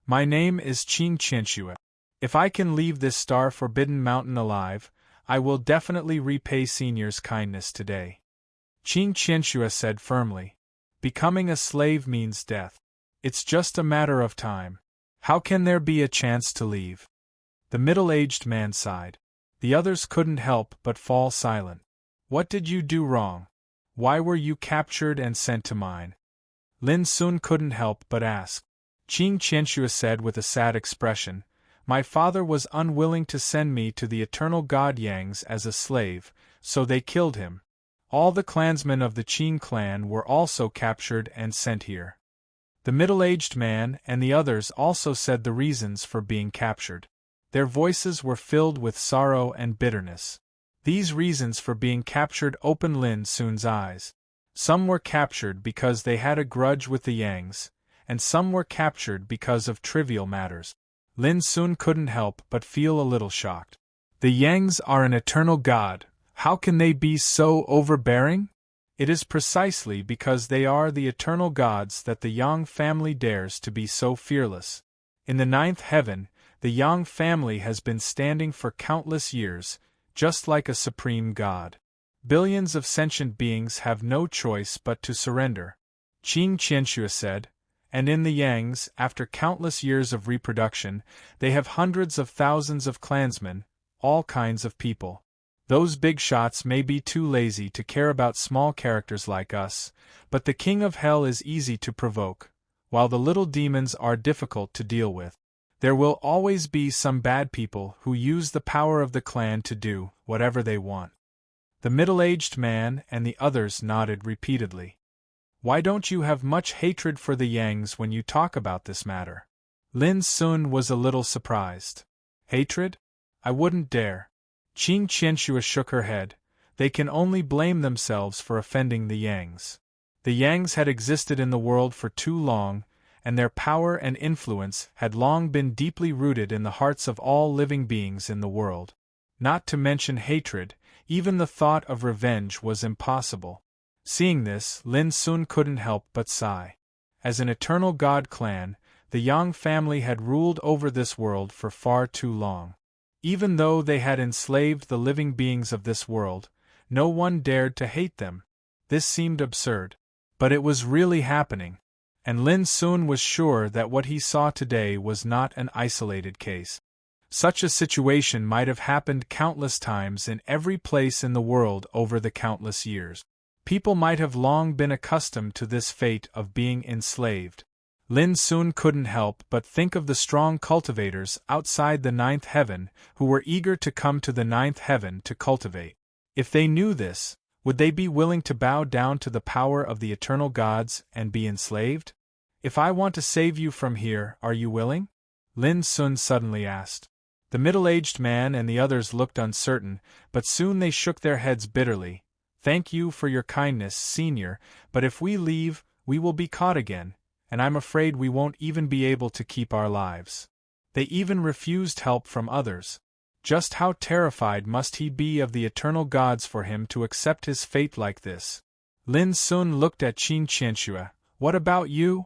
"My name is Qin Qianshu. If I can leave this star-forbidden mountain alive, I will definitely repay Senior's kindness today. Qing Qianxue said firmly. Becoming a slave means death. It's just a matter of time. How can there be a chance to leave? The middle-aged man sighed. The others couldn't help but fall silent. What did you do wrong? Why were you captured and sent to mine? Lin Sun couldn't help but ask. Qing Qianxue said with a sad expression, My father was unwilling to send me to the eternal god Yang's as a slave, so they killed him. All the clansmen of the Qing clan were also captured and sent here. The middle-aged man and the others also said the reasons for being captured. Their voices were filled with sorrow and bitterness. These reasons for being captured opened Lin Sun's eyes. Some were captured because they had a grudge with the Yangs, and some were captured because of trivial matters. Lin Sun couldn't help but feel a little shocked. The Yangs are an eternal god. How can they be so overbearing? It is precisely because they are the eternal gods that the Yang family dares to be so fearless. In the ninth heaven, the Yang family has been standing for countless years, just like a supreme god. Billions of sentient beings have no choice but to surrender. Qing Qianxue said, and in the Yangs, after countless years of reproduction, they have hundreds of thousands of clansmen, all kinds of people. Those big shots may be too lazy to care about small characters like us, but the king of hell is easy to provoke, while the little demons are difficult to deal with. There will always be some bad people who use the power of the clan to do whatever they want. The middle-aged man and the others nodded repeatedly. Why don't you have much hatred for the Yangs when you talk about this matter? Lin Sun was a little surprised. Hatred? I wouldn't dare. Qing Qianxue shook her head. They can only blame themselves for offending the Yangs. The Yangs had existed in the world for too long, and their power and influence had long been deeply rooted in the hearts of all living beings in the world. Not to mention hatred, even the thought of revenge was impossible. Seeing this, Lin Sun couldn't help but sigh. As an eternal god clan, the Yang family had ruled over this world for far too long. Even though they had enslaved the living beings of this world, no one dared to hate them. This seemed absurd. But it was really happening. And Lin Sun was sure that what he saw today was not an isolated case. Such a situation might have happened countless times in every place in the world over the countless years. People might have long been accustomed to this fate of being enslaved. Lin Sun couldn't help but think of the strong cultivators outside the ninth heaven who were eager to come to the ninth heaven to cultivate. If they knew this, would they be willing to bow down to the power of the eternal gods and be enslaved? If I want to save you from here, are you willing? Lin Sun suddenly asked. The middle-aged man and the others looked uncertain, but soon they shook their heads bitterly. Thank you for your kindness, Senior, but if we leave, we will be caught again, and I'm afraid we won't even be able to keep our lives. They even refused help from others. Just how terrified must he be of the eternal gods for him to accept his fate like this? Lin Sun looked at Qing Qianxue. What about you?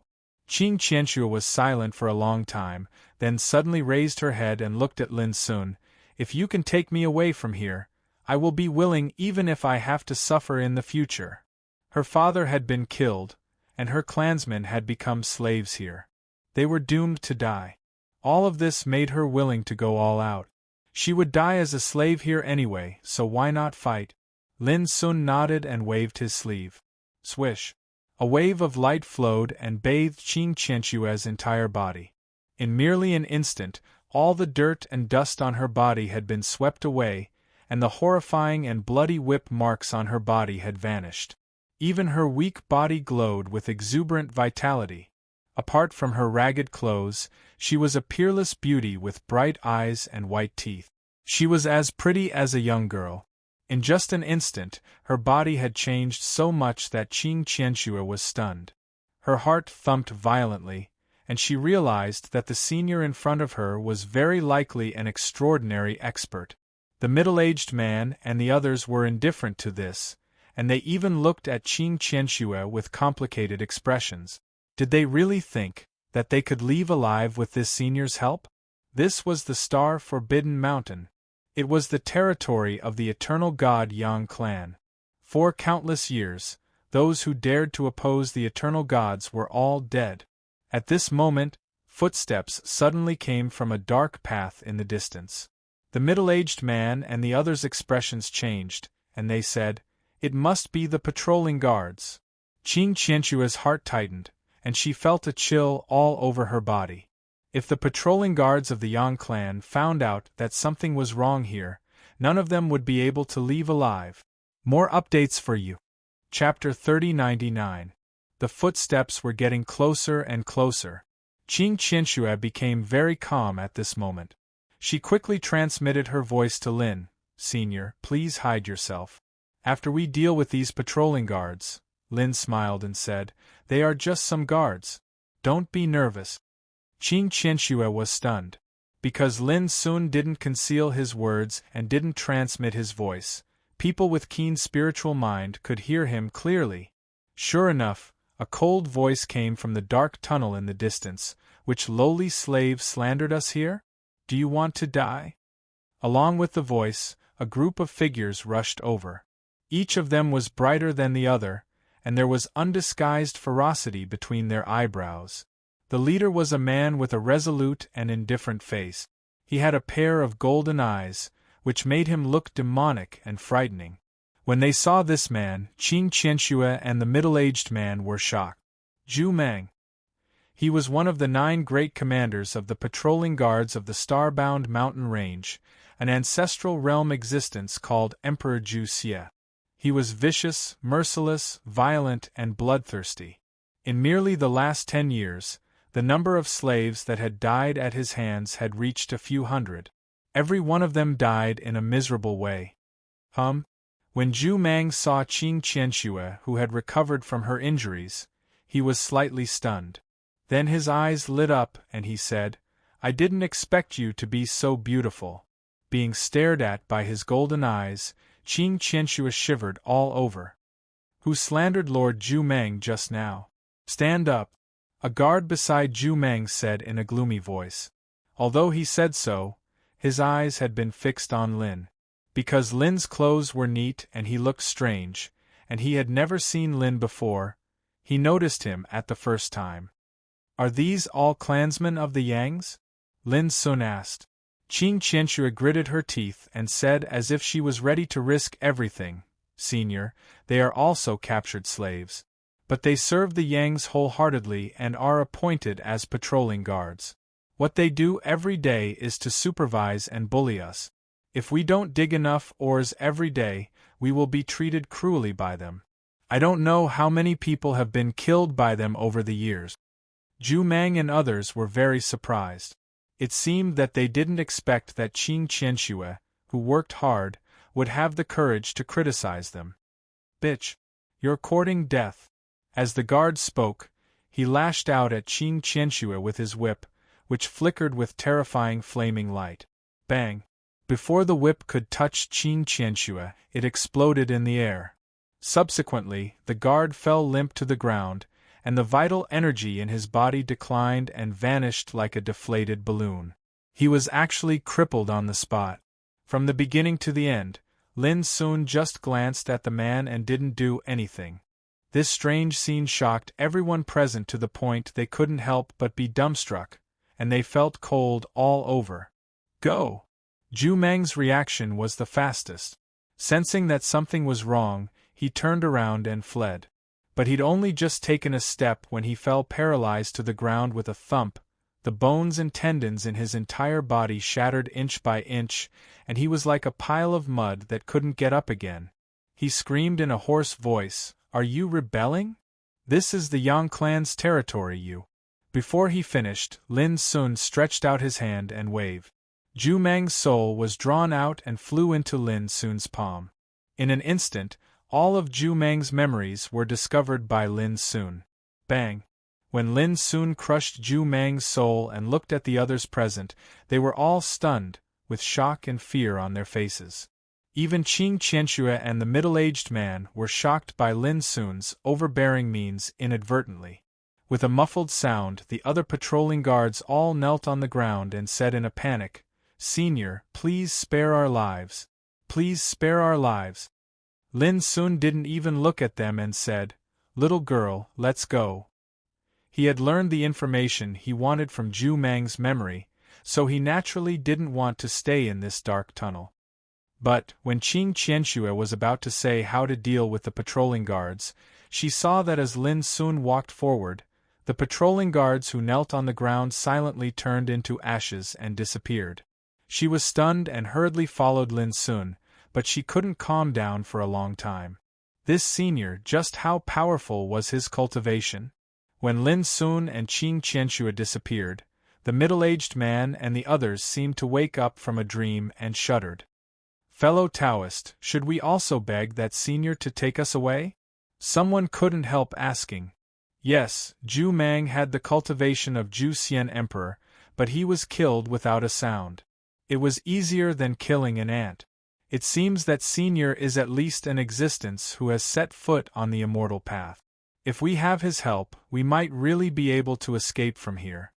Qing Qianxue was silent for a long time, then suddenly raised her head and looked at Lin Sun. If you can take me away from here, I will be willing even if I have to suffer in the future. Her father had been killed, and her clansmen had become slaves here. They were doomed to die. All of this made her willing to go all out. She would die as a slave here anyway, so why not fight? Lin Sun nodded and waved his sleeve. Swish! A wave of light flowed and bathed Qing Qianxue's entire body. In merely an instant, all the dirt and dust on her body had been swept away, and the horrifying and bloody whip marks on her body had vanished. Even her weak body glowed with exuberant vitality. Apart from her ragged clothes, she was a peerless beauty with bright eyes and white teeth. She was as pretty as a young girl. In just an instant, her body had changed so much that Qing Qianxue was stunned. Her heart thumped violently, and she realized that the senior in front of her was very likely an extraordinary expert. The middle-aged man and the others were indifferent to this, and they even looked at Qing Qianxue with complicated expressions. Did they really think that they could leave alive with this senior's help? This was the star-forbidden mountain. It was the territory of the eternal god Yang clan. For countless years, those who dared to oppose the eternal gods were all dead. At this moment, footsteps suddenly came from a dark path in the distance. The middle-aged man and the others' expressions changed, and they said, "It must be the patrolling guards." Qing Qianxue's heart tightened, and she felt a chill all over her body. If the patrolling guards of the Yang clan found out that something was wrong here, none of them would be able to leave alive. More updates for you. Chapter 3099. The footsteps were getting closer and closer. Qing Qianxue became very calm at this moment. She quickly transmitted her voice to Lin. "Senior, please hide yourself. After we deal with these patrolling guards," Lin smiled and said, "they are just some guards. Don't be nervous." Qing Qianxue was stunned. Because Lin Sun didn't conceal his words and didn't transmit his voice, people with keen spiritual mind could hear him clearly. Sure enough, a cold voice came from the dark tunnel in the distance. "Which lowly slave slandered us here? Do you want to die?" Along with the voice, a group of figures rushed over. Each of them was brighter than the other, and there was undisguised ferocity between their eyebrows. The leader was a man with a resolute and indifferent face. He had a pair of golden eyes, which made him look demonic and frightening. When they saw this man, Qing Qianxue and the middle-aged man were shocked. Zhu Mang. He was one of the 9 great commanders of the patrolling guards of the star-bound mountain range, an ancestral realm existence called Emperor Zhu Xie. He was vicious, merciless, violent, and bloodthirsty. In merely the last 10 years, the number of slaves that had died at his hands had reached a few hundred. Every one of them died in a miserable way. When Zhu Mang saw Qing Qianxue, who had recovered from her injuries, he was slightly stunned. Then his eyes lit up and he said, "I didn't expect you to be so beautiful." Being stared at by his golden eyes, Qing Qianxue shivered all over. "Who slandered Lord Zhu Mang just now? Stand up," a guard beside Zhu Mang said in a gloomy voice. Although he said so, his eyes had been fixed on Lin. Because Lin's clothes were neat and he looked strange, and he had never seen Lin before, he noticed him at the first time. "Are these all clansmen of the Yangs?" Lin Sun asked. Qing Qianxue gritted her teeth and said as if she was ready to risk everything, "Senior, they are also captured slaves. But they serve the Yangs wholeheartedly and are appointed as patrolling guards. What they do every day is to supervise and bully us. If we don't dig enough ores every day, we will be treated cruelly by them. I don't know how many people have been killed by them over the years." Zhu Mang and others were very surprised. It seemed that they didn't expect that Qing Qianxue, who worked hard, would have the courage to criticize them. "Bitch! You're courting death." As the guard spoke, he lashed out at Qing Qianxue with his whip, which flickered with terrifying flaming light. Bang! Before the whip could touch Qing Qianxue, it exploded in the air. Subsequently, the guard fell limp to the ground, and the vital energy in his body declined and vanished like a deflated balloon. He was actually crippled on the spot. From the beginning to the end, Lin Sun just glanced at the man and didn't do anything. This strange scene shocked everyone present to the point they couldn't help but be dumbstruck, and they felt cold all over. "Go!" Zhu Mang's reaction was the fastest. Sensing that something was wrong, he turned around and fled. But he'd only just taken a step when he fell paralyzed to the ground with a thump. The bones and tendons in his entire body shattered inch by inch, and he was like a pile of mud that couldn't get up again. He screamed in a hoarse voice, "Are you rebelling? This is the Yang clan's territory, you." Before he finished, Lin Sun stretched out his hand and waved. Zhu Mang's soul was drawn out and flew into Lin Sun's palm. In an instant, all of Zhu Mang's memories were discovered by Lin Sun. Bang! When Lin Sun crushed Zhu Mang's soul and looked at the others present, they were all stunned, with shock and fear on their faces. Even Qing Qianxue and the middle-aged man were shocked by Lin Sun's overbearing means inadvertently. With a muffled sound, the other patrolling guards all knelt on the ground and said in a panic, "Senior, please spare our lives. Please spare our lives." Lin Sun didn't even look at them and said, "Little girl, let's go." He had learned the information he wanted from Zhu Mang's memory, so he naturally didn't want to stay in this dark tunnel. But, when Qing Qianxue was about to say how to deal with the patrolling guards, she saw that as Lin Sun walked forward, the patrolling guards who knelt on the ground silently turned into ashes and disappeared. She was stunned and hurriedly followed Lin Sun, but she couldn't calm down for a long time. This senior, just how powerful was his cultivation? When Lin Sun and Qing Qianxue disappeared, the middle-aged man and the others seemed to wake up from a dream and shuddered. "Fellow Taoist, should we also beg that senior to take us away?" Someone couldn't help asking. Yes, Zhu Mang had the cultivation of Zhu Xian Emperor, but he was killed without a sound. It was easier than killing an ant. It seems that senior is at least an existence who has set foot on the immortal path. If we have his help, we might really be able to escape from here.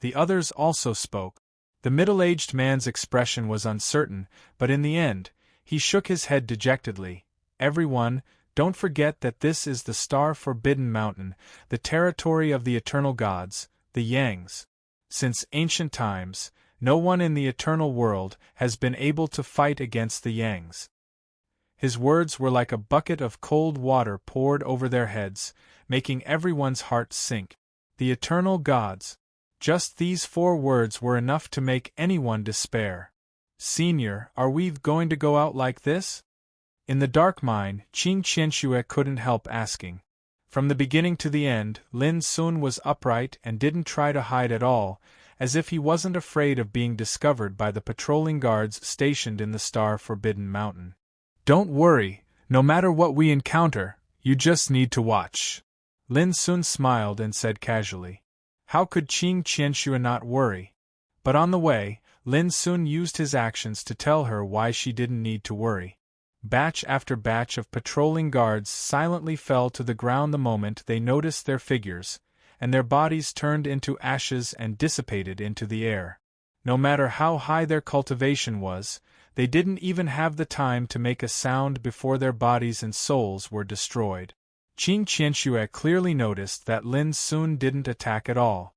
The others also spoke. The middle-aged man's expression was uncertain, but in the end, he shook his head dejectedly. "Everyone, don't forget that this is the star-forbidden mountain, the territory of the eternal gods, the Yangs. Since ancient times, no one in the eternal world has been able to fight against the Yangs." His words were like a bucket of cold water poured over their heads, making everyone's heart sink. The eternal gods. Just these 4 words were enough to make anyone despair. "Senior, are we going to go out like this?" In the dark mine, Qing Qianxue couldn't help asking. From the beginning to the end, Lin Sun was upright and didn't try to hide at all, as if he wasn't afraid of being discovered by the patrolling guards stationed in the star-forbidden mountain. "Don't worry, no matter what we encounter, you just need to watch." Lin Sun smiled and said casually. How could Qing Qianxue not worry? But on the way, Lin Sun used his actions to tell her why she didn't need to worry. Batch after batch of patrolling guards silently fell to the ground the moment they noticed their figures, and their bodies turned into ashes and dissipated into the air. No matter how high their cultivation was, they didn't even have the time to make a sound before their bodies and souls were destroyed. Qing Qianxue clearly noticed that Lin Sun didn't attack at all.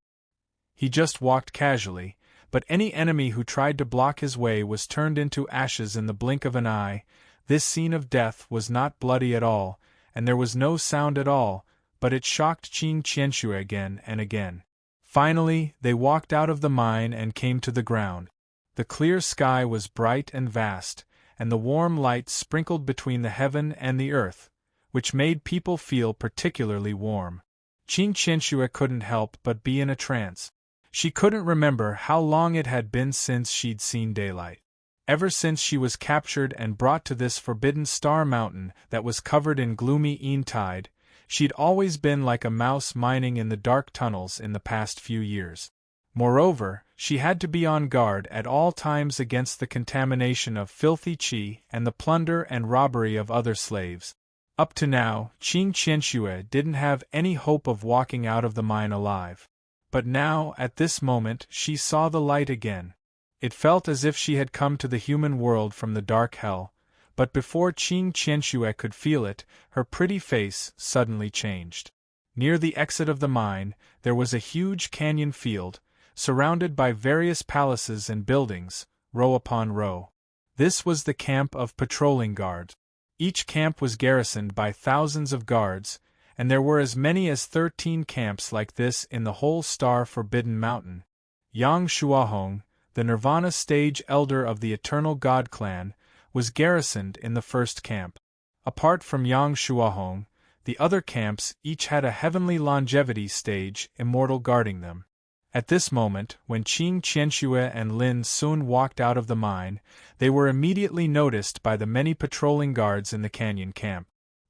He just walked casually, but any enemy who tried to block his way was turned into ashes in the blink of an eye. This scene of death was not bloody at all, and there was no sound at all, but it shocked Qing Qianxue again and again. Finally, they walked out of the mine and came to the ground. The clear sky was bright and vast, and the warm light sprinkled between the heaven and the earth, which made people feel particularly warm. Qing Qianxue couldn't help but be in a trance. She couldn't remember how long it had been since she'd seen daylight. Ever since she was captured and brought to this forbidden star mountain that was covered in gloomy eentide, she'd always been like a mouse mining in the dark tunnels in the past few years. Moreover, she had to be on guard at all times against the contamination of filthy qi and the plunder and robbery of other slaves. Up to now, Qing Qianxue didn't have any hope of walking out of the mine alive. But now, at this moment, she saw the light again. It felt as if she had come to the human world from the dark hell, but before Qing Qianxue could feel it, her pretty face suddenly changed. Near the exit of the mine, there was a huge canyon field, surrounded by various palaces and buildings, row upon row. This was the camp of patrolling guards. Each camp was garrisoned by thousands of guards, and there were as many as 13 camps like this in the whole star-forbidden mountain. Yang Shuahong, the Nirvana stage elder of the Eternal God clan, was garrisoned in the first camp. Apart from Yang Shuahong, the other camps each had a heavenly longevity stage immortal guarding them. At this moment, when Qing Qianxue and Lin Sun walked out of the mine, they were immediately noticed by the many patrolling guards in the canyon camp.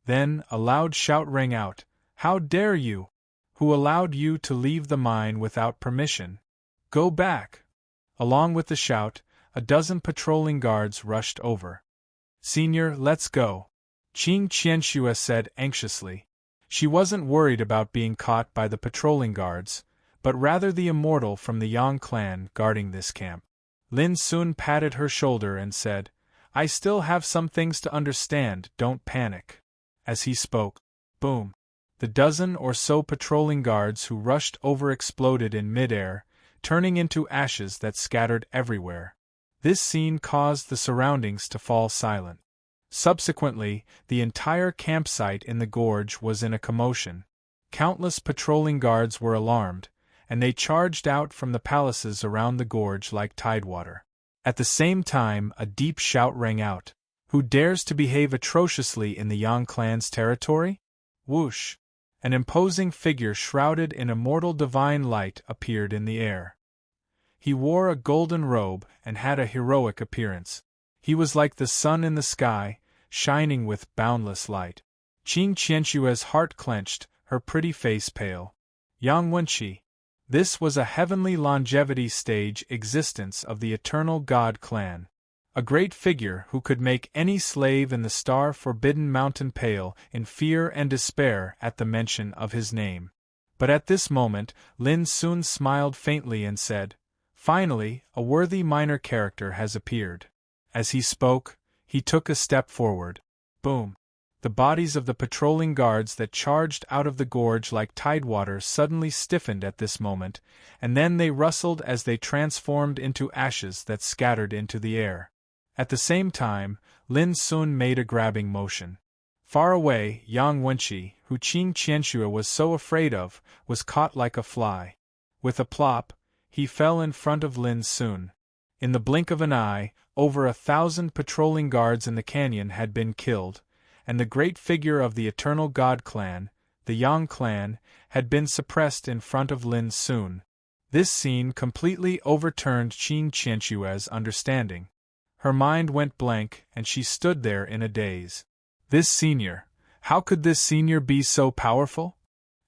Then, a loud shout rang out, "How dare you? Who allowed you to leave the mine without permission? Go back!" Along with the shout, a dozen patrolling guards rushed over. "Senior, let's go," Qing Qianxue said anxiously. She wasn't worried about being caught by the patrolling guards, but rather the immortal from the Yang clan guarding this camp. Lin Sun patted her shoulder and said, I still have some things to understand, don't panic. As he spoke, boom. The dozen or so patrolling guards who rushed over exploded in midair, turning into ashes that scattered everywhere. This scene caused the surroundings to fall silent. Subsequently, the entire campsite in the gorge was in a commotion. Countless patrolling guards were alarmed, and they charged out from the palaces around the gorge like tidewater. At the same time, a deep shout rang out. Who dares to behave atrociously in the Yang clan's territory? Whoosh! An imposing figure shrouded in immortal divine light appeared in the air. He wore a golden robe and had a heroic appearance. He was like the sun in the sky, shining with boundless light. Qing Qianshue's heart clenched, her pretty face pale. Yang Wenqi. This was a heavenly longevity stage existence of the eternal God clan. A great figure who could make any slave in the star-forbidden mountain pale in fear and despair at the mention of his name. But at this moment, Lin Sun smiled faintly and said, Finally, a worthy minor character has appeared. As he spoke, he took a step forward. Boom! The bodies of the patrolling guards that charged out of the gorge like tidewater suddenly stiffened at this moment, and then they rustled as they transformed into ashes that scattered into the air. At the same time, Lin Sun made a grabbing motion. Far away, Yang Wenqi, who Qing Qianxue was so afraid of, was caught like a fly. With a plop, he fell in front of Lin Sun. In the blink of an eye, over 1,000 patrolling guards in the canyon had been killed, and the great figure of the Eternal God clan, the Yang clan, had been suppressed in front of Lin Sun. This scene completely overturned Qing Qianshue's understanding. Her mind went blank, and she stood there in a daze. This senior, how could this senior be so powerful?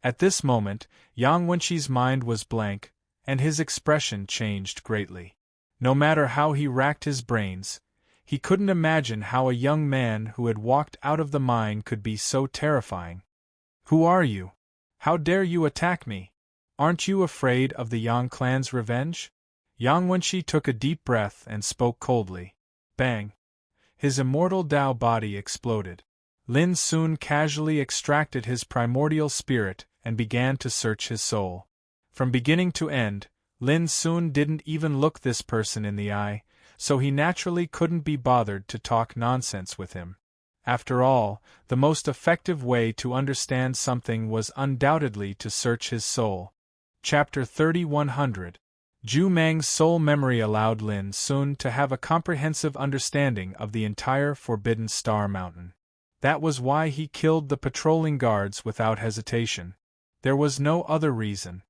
At this moment, Yang Wenqi's mind was blank, and his expression changed greatly. No matter how he racked his brains, he couldn't imagine how a young man who had walked out of the mine could be so terrifying. Who are you? How dare you attack me? Aren't you afraid of the Yang clan's revenge? Yang Wenqi took a deep breath and spoke coldly. Bang! His immortal Dao body exploded. Lin Sun casually extracted his primordial spirit and began to search his soul. From beginning to end, Lin Sun didn't even look this person in the eye, so he naturally couldn't be bothered to talk nonsense with him. After all, the most effective way to understand something was undoubtedly to search his soul. Chapter 3100. Zhu Mang's soul memory allowed Lin Sun to have a comprehensive understanding of the entire Forbidden Star Mountain. That was why he killed the patrolling guards without hesitation. There was no other reason.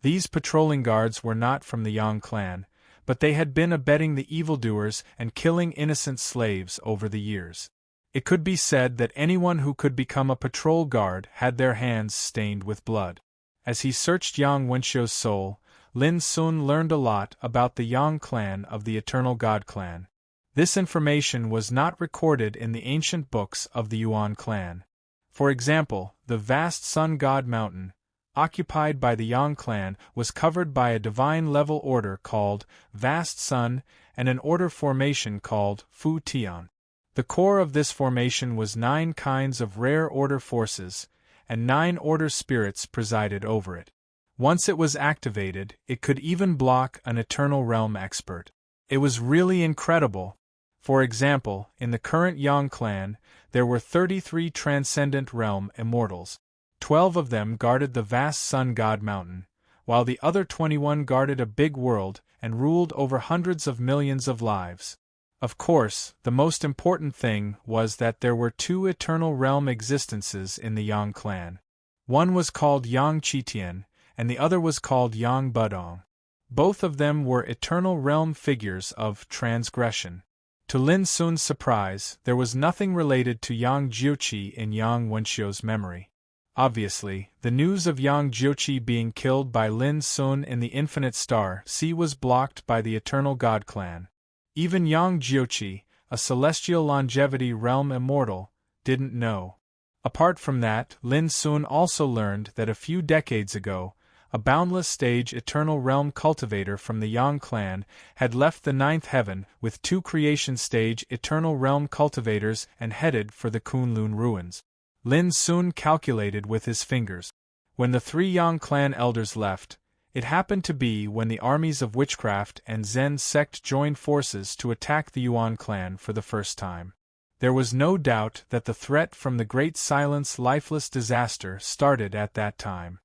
These patrolling guards were not from the Yang clan, but they had been abetting the evildoers and killing innocent slaves over the years. It could be said that anyone who could become a patrol guard had their hands stained with blood. As he searched Yang Wenqi's soul, Lin Sun learned a lot about the Yang clan of the Eternal God clan. This information was not recorded in the ancient books of the Yuan clan. For example, the vast Sun God Mountain, occupied by the Yang clan, was covered by a divine-level order called Vast Sun and an order formation called Fu Tian. The core of this formation was 9 kinds of rare order forces, and 9 order spirits presided over it. Once it was activated, it could even block an Eternal Realm expert. It was really incredible. For example, in the current Yang clan, there were 33 Transcendent Realm Immortals. 12 of them guarded the vast Sun God Mountain, while the other 21 guarded a big world and ruled over hundreds of millions of lives. Of course, the most important thing was that there were 2 Eternal Realm existences in the Yang clan. One was called Yang Qitian, and the other was called Yang Budong. Both of them were Eternal Realm figures of transgression. To Lin Sun's surprise, there was nothing related to Yang Jiuqi in Yang Wenqi's memory. Obviously, the news of Yang Jiuqi being killed by Lin Sun in the Infinite Star Sea was blocked by the Eternal God clan. Even Yang Jiuqi, a celestial longevity realm immortal, didn't know. Apart from that, Lin Sun also learned that a few decades ago, a boundless stage eternal realm cultivator from the Yang clan, had left the ninth heaven with 2 creation stage eternal realm cultivators and headed for the Kunlun ruins. Lin Sun calculated with his fingers. When the 3 Yang clan elders left, it happened to be when the armies of witchcraft and Zen sect joined forces to attack the Yuan clan for the first time. There was no doubt that the threat from the Great Silence lifeless disaster started at that time.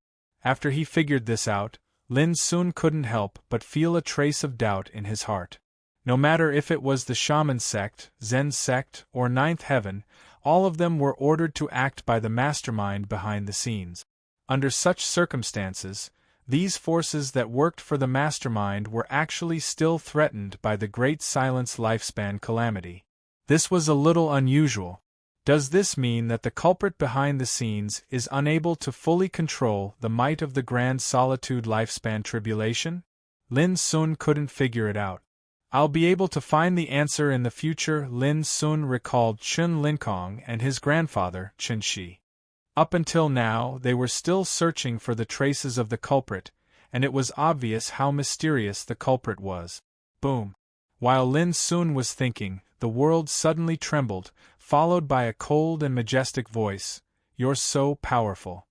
After he figured this out, Lin Sun couldn't help but feel a trace of doubt in his heart. No matter if it was the Shaman sect, Zen sect, or Ninth Heaven, all of them were ordered to act by the mastermind behind the scenes. Under such circumstances, these forces that worked for the mastermind were actually still threatened by the Great Silence lifespan calamity. This was a little unusual. Does this mean that the culprit behind the scenes is unable to fully control the might of the Grand Solitude lifespan tribulation? Lin Sun couldn't figure it out. I'll be able to find the answer in the future. Lin Sun recalled Chun Linkong and his grandfather, Chun Shi. Up until now, they were still searching for the traces of the culprit, and it was obvious how mysterious the culprit was. Boom! While Lin Sun was thinking, the world suddenly trembled, followed by a cold and majestic voice. You're so powerful.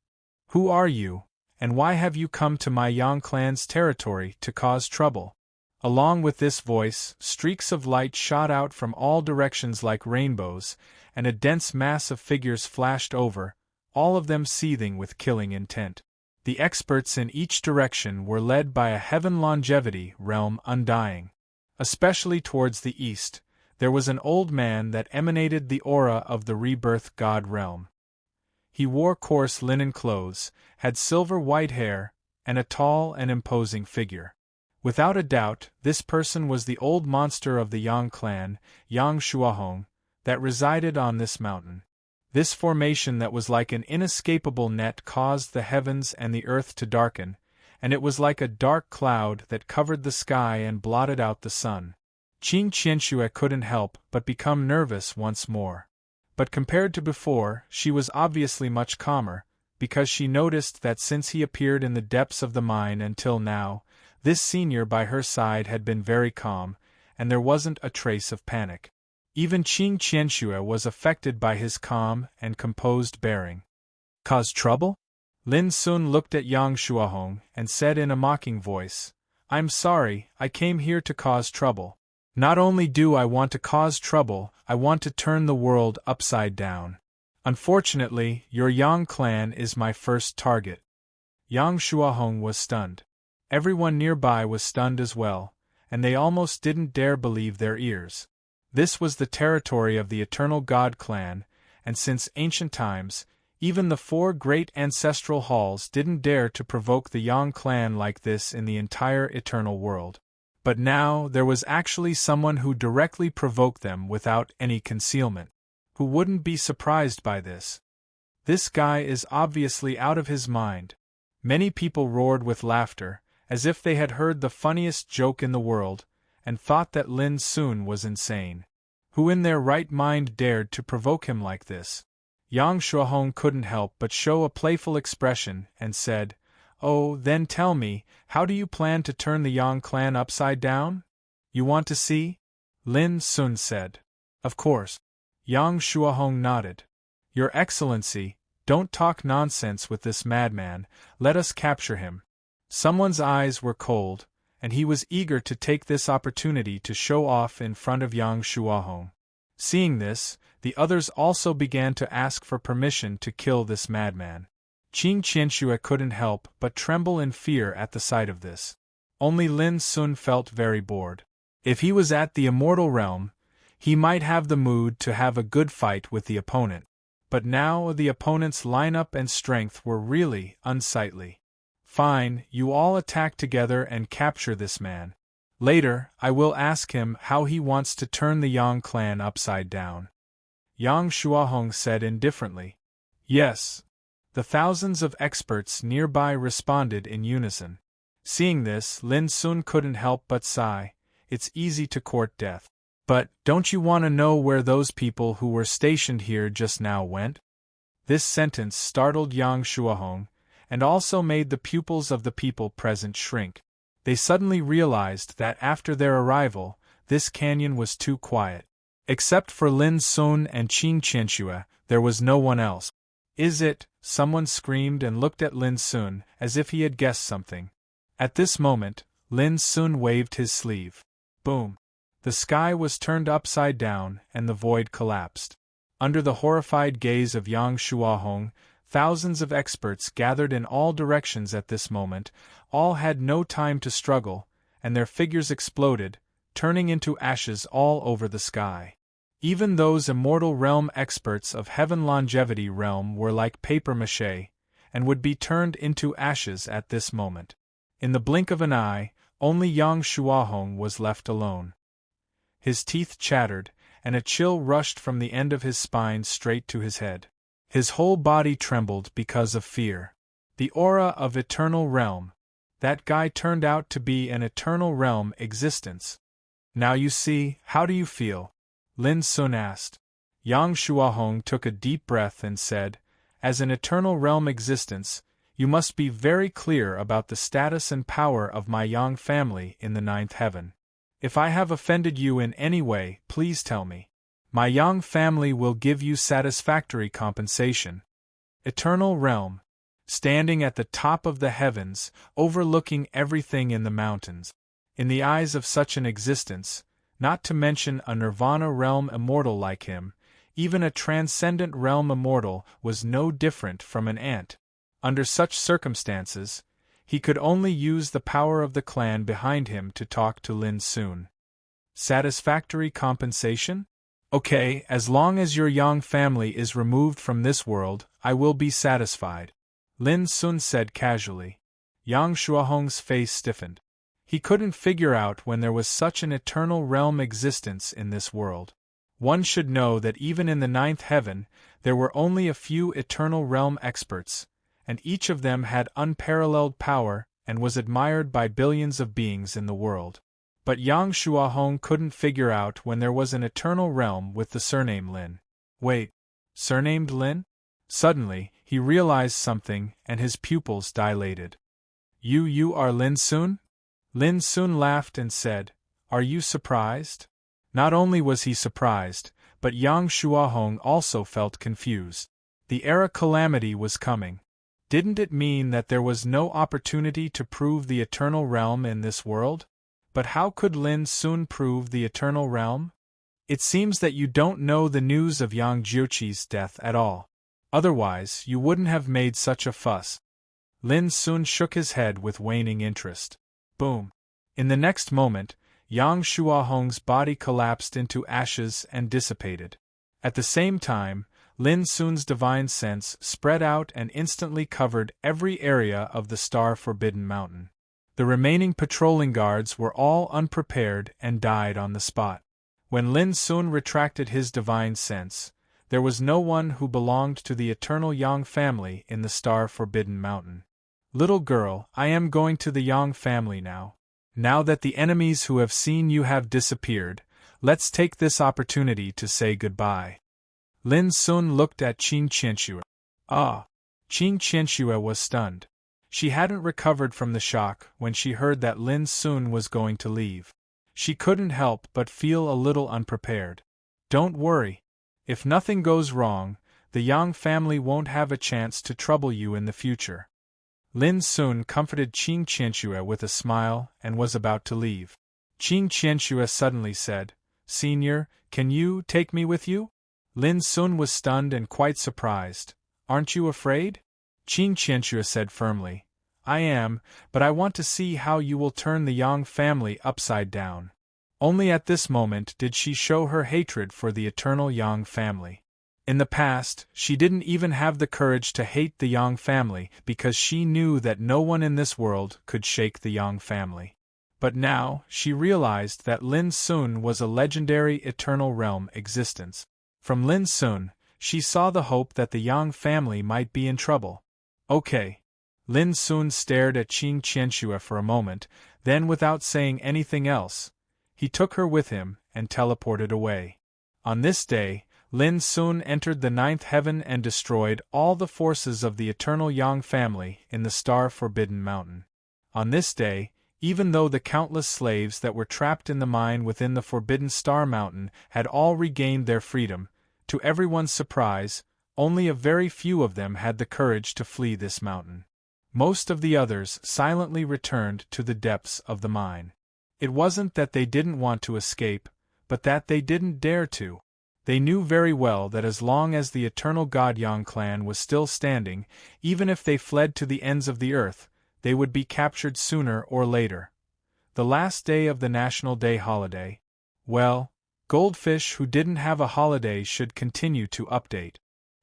Who are you, and why have you come to my Yang clan's territory to cause trouble? Along with this voice, streaks of light shot out from all directions like rainbows, and a dense mass of figures flashed over, all of them seething with killing intent. The experts in each direction were led by a heaven longevity realm undying. Especially towards the east, there was an old man that emanated the aura of the rebirth god realm. He wore coarse linen clothes, had silver white hair, and a tall and imposing figure. Without a doubt, this person was the old monster of the Yang clan, Yang Shuahong, that resided on this mountain. This formation that was like an inescapable net caused the heavens and the earth to darken, and it was like a dark cloud that covered the sky and blotted out the sun. Qing Qianxue couldn't help but become nervous once more. But compared to before, she was obviously much calmer, because she noticed that since he appeared in the depths of the mine until now, this senior by her side had been very calm, and there wasn't a trace of panic. Even Qing Qianxue was affected by his calm and composed bearing. Cause trouble? Lin Sun looked at Yang Shuahong and said in a mocking voice, I'm sorry, I came here to cause trouble. Not only do I want to cause trouble, I want to turn the world upside down. Unfortunately, your Yang clan is my first target. Yang Shuahong was stunned. Everyone nearby was stunned as well, and they almost didn't dare believe their ears. This was the territory of the Eternal God clan, and since ancient times, even the 4 great ancestral halls didn't dare to provoke the Yang clan like this in the entire eternal world. But now there was actually someone who directly provoked them without any concealment. Who wouldn't be surprised by this? This guy is obviously out of his mind. Many people roared with laughter, as if they had heard the funniest joke in the world, and thought that Lin Sun was insane. Who in their right mind dared to provoke him like this? Yang Shuahong couldn't help but show a playful expression and said, Oh, then tell me, how do you plan to turn the Yang clan upside down? You want to see? Lin Sun said. Of course. Yang Shuahong nodded. Your Excellency, don't talk nonsense with this madman, let us capture him. Someone's eyes were cold, and he was eager to take this opportunity to show off in front of Yang Shuahong. Seeing this, the others also began to ask for permission to kill this madman. Qing Qianxue couldn't help but tremble in fear at the sight of this. Only Lin Sun felt very bored. If he was at the immortal realm, he might have the mood to have a good fight with the opponent. But now the opponent's lineup and strength were really unsightly. Fine, you all attack together and capture this man. Later, I will ask him how he wants to turn the Yang clan upside down. Yang Shuahong said indifferently. Yes. The thousands of experts nearby responded in unison. Seeing this, Lin Sun couldn't help but sigh. It's easy to court death. But, don't you want to know where those people who were stationed here just now went? This sentence startled Yang Shuahong, and also made the pupils of the people present shrink. They suddenly realized that after their arrival, this canyon was too quiet. Except for Lin Sun and Qin Qianxue, there was no one else. "Is it?" someone screamed and looked at Lin Sun as if he had guessed something. At this moment, Lin Sun waved his sleeve. Boom! The sky was turned upside down and the void collapsed. Under the horrified gaze of Yang Shuahong, thousands of experts gathered in all directions at this moment. All had no time to struggle, and their figures exploded, turning into ashes all over the sky. Even those immortal realm experts of Heaven Longevity realm were like papier-mâché, and would be turned into ashes at this moment. In the blink of an eye, only Yang Shuahong was left alone. His teeth chattered, and a chill rushed from the end of his spine straight to his head. His whole body trembled because of fear. The aura of eternal realm. That guy turned out to be an eternal realm existence. "Now you see, how do you feel?" Lin Sun asked. Yang Shuahong took a deep breath and said, "As an eternal realm existence, you must be very clear about the status and power of my Yang family in the ninth heaven. If I have offended you in any way, please tell me. My Yang family will give you satisfactory compensation." Eternal realm. Standing at the top of the heavens, overlooking everything in the mountains. In the eyes of such an existence, not to mention a nirvana realm immortal like him, even a transcendent realm immortal was no different from an ant. Under such circumstances, he could only use the power of the clan behind him to talk to Lin Sun. Satisfactory compensation? Okay, as long as your Yang family is removed from this world, I will be satisfied, Lin Sun said casually. Yang Shuahong's face stiffened. He couldn't figure out when there was such an eternal realm existence in this world. One should know that even in the ninth heaven, there were only a few eternal realm experts, and each of them had unparalleled power and was admired by billions of beings in the world. But Yang Shuahong couldn't figure out when there was an eternal realm with the surname Lin. Wait, surnamed Lin? Suddenly, he realized something and his pupils dilated. You are Lin Sun? Lin Sun laughed and said, "Are you surprised?" Not only was he surprised, but Yang Shuahong also felt confused. The era calamity was coming. Didn't it mean that there was no opportunity to prove the eternal realm in this world? But how could Lin Sun prove the eternal realm? It seems that you don't know the news of Yang Jioqi's death at all. Otherwise, you wouldn't have made such a fuss. Lin Sun shook his head with waning interest. Boom! In the next moment, Yang Shuahong's body collapsed into ashes and dissipated. At the same time, Lin Sun's divine sense spread out and instantly covered every area of the star-forbidden mountain. The remaining patrolling guards were all unprepared and died on the spot. When Lin Sun retracted his divine sense, there was no one who belonged to the eternal Yang family in the star-forbidden mountain. "Little girl, I am going to the Yang family now. Now that the enemies who have seen you have disappeared, let's take this opportunity to say goodbye." Lin Sun looked at Qin Qianxue. Ah! Qin Qianxue was stunned. She hadn't recovered from the shock when she heard that Lin Sun was going to leave. She couldn't help but feel a little unprepared. "Don't worry. If nothing goes wrong, the Yang family won't have a chance to trouble you in the future." Lin Sun comforted Qin Qianxue with a smile and was about to leave. Qin Qianxue suddenly said, "Senior, can you take me with you?" Lin Sun was stunned and quite surprised. "Aren't you afraid?" Qin Qianxue said firmly, "I am, but I want to see how you will turn the Yang family upside down." Only at this moment did she show her hatred for the eternal Yang family. In the past, she didn't even have the courage to hate the Yang family because she knew that no one in this world could shake the Yang family. But now, she realized that Lin Sun was a legendary eternal realm existence. From Lin Sun, she saw the hope that the Yang family might be in trouble. Okay. Lin Sun stared at Qin Qianxue for a moment, then without saying anything else, he took her with him and teleported away. On this day, Lin Sun entered the ninth heaven and destroyed all the forces of the eternal Yang family in the star-forbidden mountain. On this day, even though the countless slaves that were trapped in the mine within the forbidden star mountain had all regained their freedom, to everyone's surprise, only a very few of them had the courage to flee this mountain. Most of the others silently returned to the depths of the mine. It wasn't that they didn't want to escape, but that they didn't dare to. They knew very well that as long as the eternal God Yang clan was still standing, even if they fled to the ends of the earth, they would be captured sooner or later. The last day of the National Day holiday. Well, goldfish who didn't have a holiday should continue to update.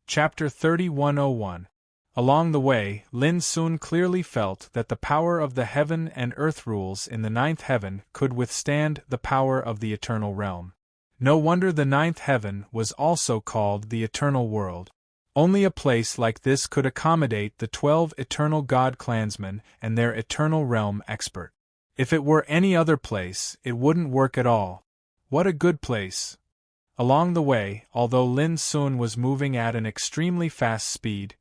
Chapter 3101. Along the way, Lin Sun clearly felt that the power of the heaven and earth rules in the ninth heaven could withstand the power of the eternal realm. No wonder the ninth heaven was also called the eternal world. Only a place like this could accommodate the 12 eternal God clansmen and their eternal realm expert. If it were any other place, it wouldn't work at all. What a good place! Along the way, although Lin Sun was moving at an extremely fast speed,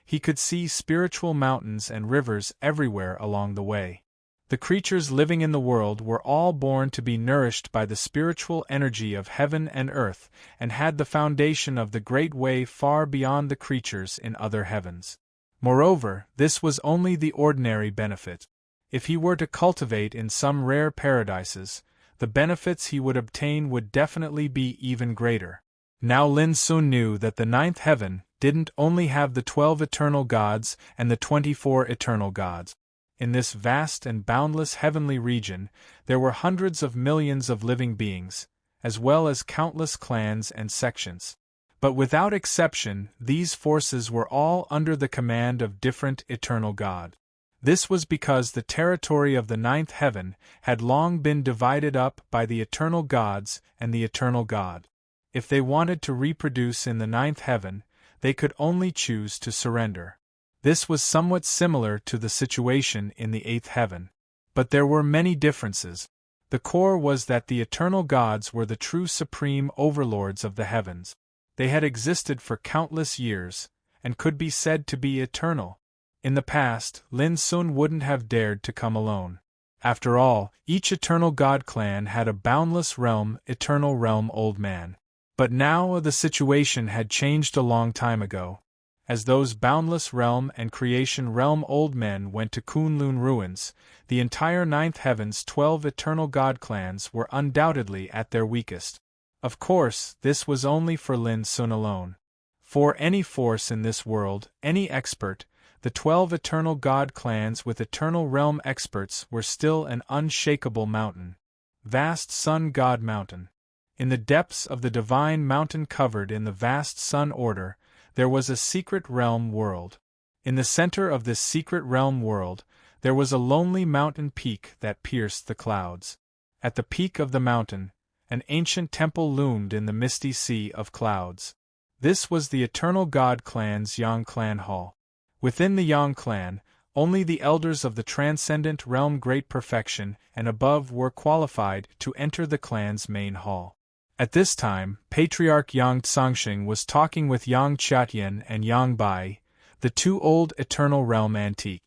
he could see spiritual mountains and rivers everywhere along the way. The creatures living in the world were all born to be nourished by the spiritual energy of heaven and earth, and had the foundation of the Great Way far beyond the creatures in other heavens. Moreover, this was only the ordinary benefit. If he were to cultivate in some rare paradises, the benefits he would obtain would definitely be even greater. Now Lin Sun knew that the ninth heaven didn't only have the 12 eternal gods and the 24 eternal gods. In this vast and boundless heavenly region, there were hundreds of millions of living beings, as well as countless clans and sections. But without exception, these forces were all under the command of different eternal gods. This was because the territory of the ninth heaven had long been divided up by the eternal gods and the eternal God. If they wanted to reproduce in the ninth heaven, they could only choose to surrender. This was somewhat similar to the situation in the eighth heaven. But there were many differences. The core was that the eternal gods were the true supreme overlords of the heavens. They had existed for countless years, and could be said to be eternal. In the past, Lin Sun wouldn't have dared to come alone. After all, each eternal god clan had a boundless realm, eternal realm old man. But now the situation had changed a long time ago. As those boundless realm and creation realm old men went to Kunlun ruins, the entire ninth heaven's 12 eternal god clans were undoubtedly at their weakest. Of course, this was only for Lin Sun alone. For any force in this world, any expert, the 12 eternal god clans with eternal realm experts were still an unshakable mountain. Vast Sun God Mountain. In the depths of the divine mountain covered in the vast sun order, there was a secret realm world. In the center of this secret realm world, there was a lonely mountain peak that pierced the clouds. At the peak of the mountain, an ancient temple loomed in the misty sea of clouds. This was the eternal god clan's Yang clan hall. Within the Yang clan, only the elders of the transcendent realm Great Perfection and above were qualified to enter the clan's main hall. At this time, Patriarch Yang Tsangxing was talking with Yang Qiatian and Yang Bai, the two old eternal realm antique.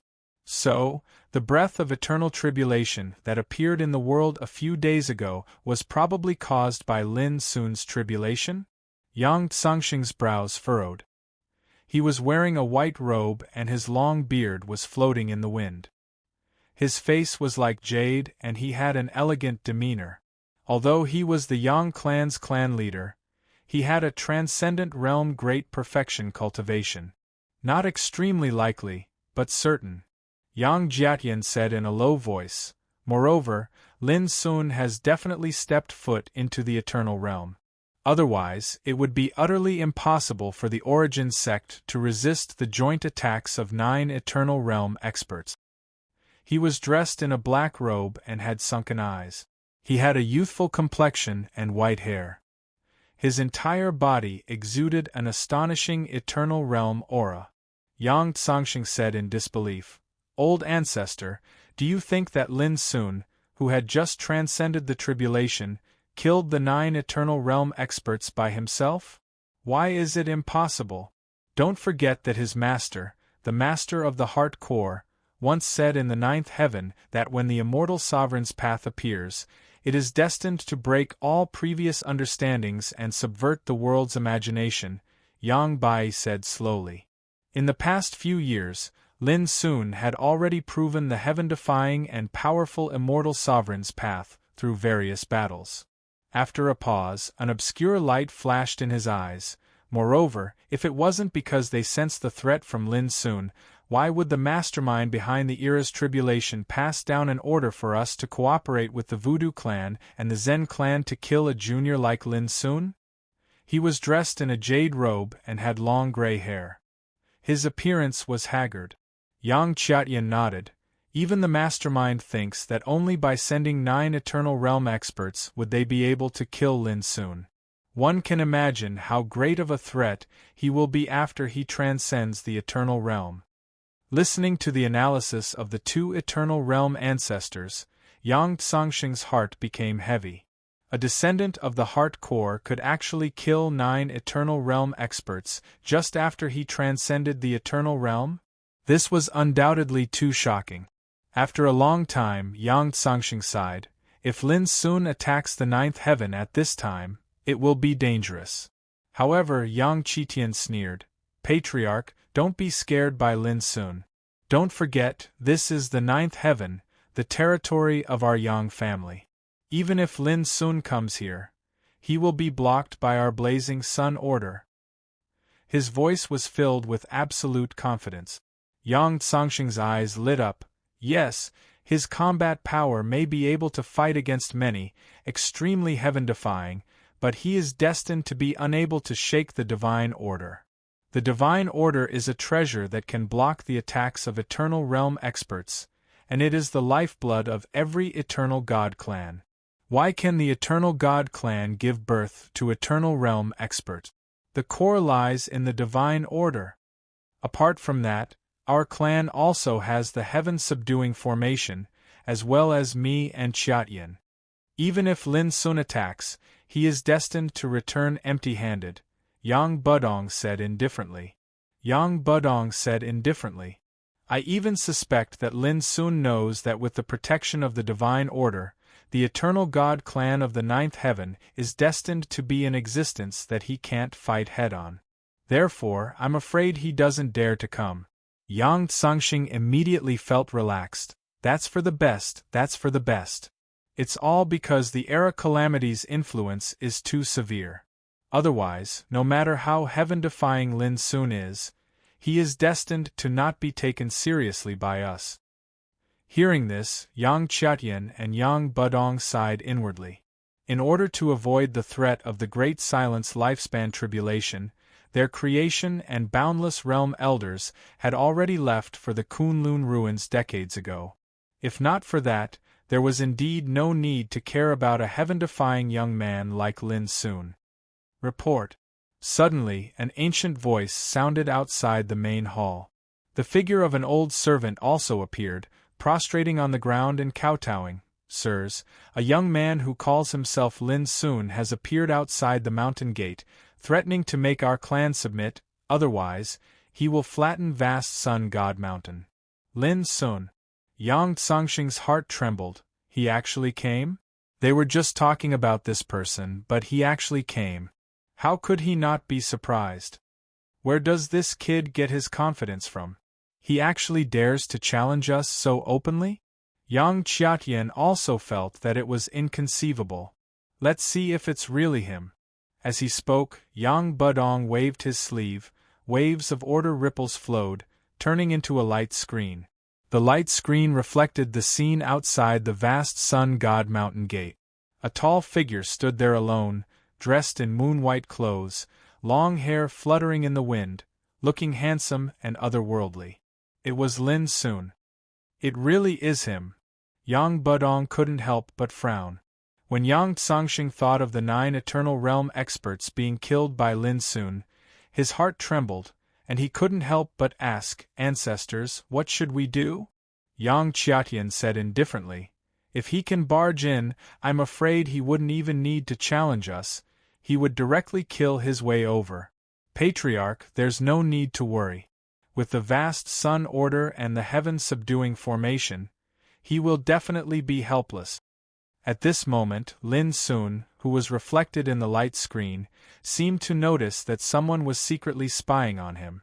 So, the breath of eternal tribulation that appeared in the world a few days ago was probably caused by Lin Sun's tribulation? Yang Tsangxing's brows furrowed. He was wearing a white robe and his long beard was floating in the wind. His face was like jade and he had an elegant demeanor. Although he was the Yang clan's clan leader, he had a transcendent realm Great Perfection cultivation. Not extremely likely, but certain. Yang Jiatian said in a low voice, "Moreover, Lin Sun has definitely stepped foot into the eternal realm. Otherwise, it would be utterly impossible for the Origin sect to resist the joint attacks of 9 eternal realm experts." He was dressed in a black robe and had sunken eyes. He had a youthful complexion and white hair. His entire body exuded an astonishing eternal realm aura. Yang Tsangxing said in disbelief, "Old ancestor, do you think that Lin Sun, who had just transcended the tribulation, killed the 9 eternal realm experts by himself?" Why is it impossible? Don't forget that his master, the master of the heart core, once said in the ninth heaven that when the immortal sovereign's path appears, it is destined to break all previous understandings and subvert the world's imagination, Yang Bai said slowly. In the past few years, Lin Sun had already proven the heaven-defying and powerful immortal sovereign's path through various battles. After a pause, an obscure light flashed in his eyes. Moreover, if it wasn't because they sensed the threat from Lin Sun, why would the mastermind behind the era's tribulation pass down an order for us to cooperate with the Voodoo clan and the Zen clan to kill a junior like Lin Sun? He was dressed in a jade robe and had long gray hair. His appearance was haggard. Yang Qiatian nodded. Even the mastermind thinks that only by sending 9 Eternal Realm experts would they be able to kill Lin Sun. One can imagine how great of a threat he will be after he transcends the Eternal Realm. Listening to the analysis of the 2 Eternal Realm ancestors, Yang Tsangxing's heart became heavy. A descendant of the heart core could actually kill 9 Eternal Realm experts just after he transcended the Eternal Realm? This was undoubtedly too shocking. After a long time, Yang Tsangxing sighed. If Lin Sun attacks the 9th heaven at this time, it will be dangerous. However, Yang Qiatian sneered. Patriarch, don't be scared by Lin Sun. Don't forget, this is the 9th heaven, the territory of our Yang family. Even if Lin Sun comes here, he will be blocked by our blazing sun order. His voice was filled with absolute confidence. Yang Tsangxing's eyes lit up. Yes, his combat power may be able to fight against many, extremely heaven-defying, but he is destined to be unable to shake the divine order. The divine order is a treasure that can block the attacks of Eternal Realm experts, and it is the lifeblood of every Eternal God clan. Why can the Eternal God clan give birth to Eternal Realm expert? The core lies in the divine order. Apart from that, our clan also has the heaven-subduing formation, as well as me and Qiatian. Even if Lin Sun attacks, he is destined to return empty-handed, Yang Budong said indifferently. Yang Budong said indifferently. I even suspect that Lin Sun knows that with the protection of the divine order, the Eternal God clan of the 9th heaven is destined to be an existence that he can't fight head-on. Therefore, I'm afraid he doesn't dare to come. Yang Tsangxing immediately felt relaxed. That's for the best, that's for the best. It's all because the Era Calamity's influence is too severe. Otherwise, no matter how heaven-defying Lin Sun is, he is destined to not be taken seriously by us. Hearing this, Yang Qiatian and Yang Budong sighed inwardly. In order to avoid the threat of the Great Silence lifespan tribulation, their creation and boundless realm elders had already left for the Kunlun ruins decades ago. If not for that, there was indeed no need to care about a heaven-defying young man like Lin Sun. Report. Suddenly, an ancient voice sounded outside the main hall. The figure of an old servant also appeared, prostrating on the ground and kowtowing. Sirs, a young man who calls himself Lin Sun has appeared outside the mountain gate, threatening to make our clan submit, otherwise, he will flatten vast Sun God Mountain. Lin Sun. Yang Tsangxing's heart trembled. He actually came? They were just talking about this person, but he actually came. How could he not be surprised? Where does this kid get his confidence from? He actually dares to challenge us so openly? Yang Qiatian also felt that it was inconceivable. Let's see if it's really him. As he spoke, Yang Budong waved his sleeve, waves of order ripples flowed, turning into a light screen. The light screen reflected the scene outside the vast Sun God Mountain gate. A tall figure stood there alone, dressed in moon-white clothes, long hair fluttering in the wind, looking handsome and otherworldly. It was Lin Sun. It really is him. Yang Budong couldn't help but frown. When Yang Tsangxing thought of the 9 Eternal Realm experts being killed by Lin Sun, his heart trembled, and he couldn't help but ask, Ancestors, what should we do? Yang Qiatian said indifferently, If he can barge in, I'm afraid he wouldn't even need to challenge us, he would directly kill his way over. Patriarch, there's no need to worry. With the vast sun order and the heaven-subduing formation, he will definitely be helpless. At this moment, Lin Sun, who was reflected in the light screen, seemed to notice that someone was secretly spying on him.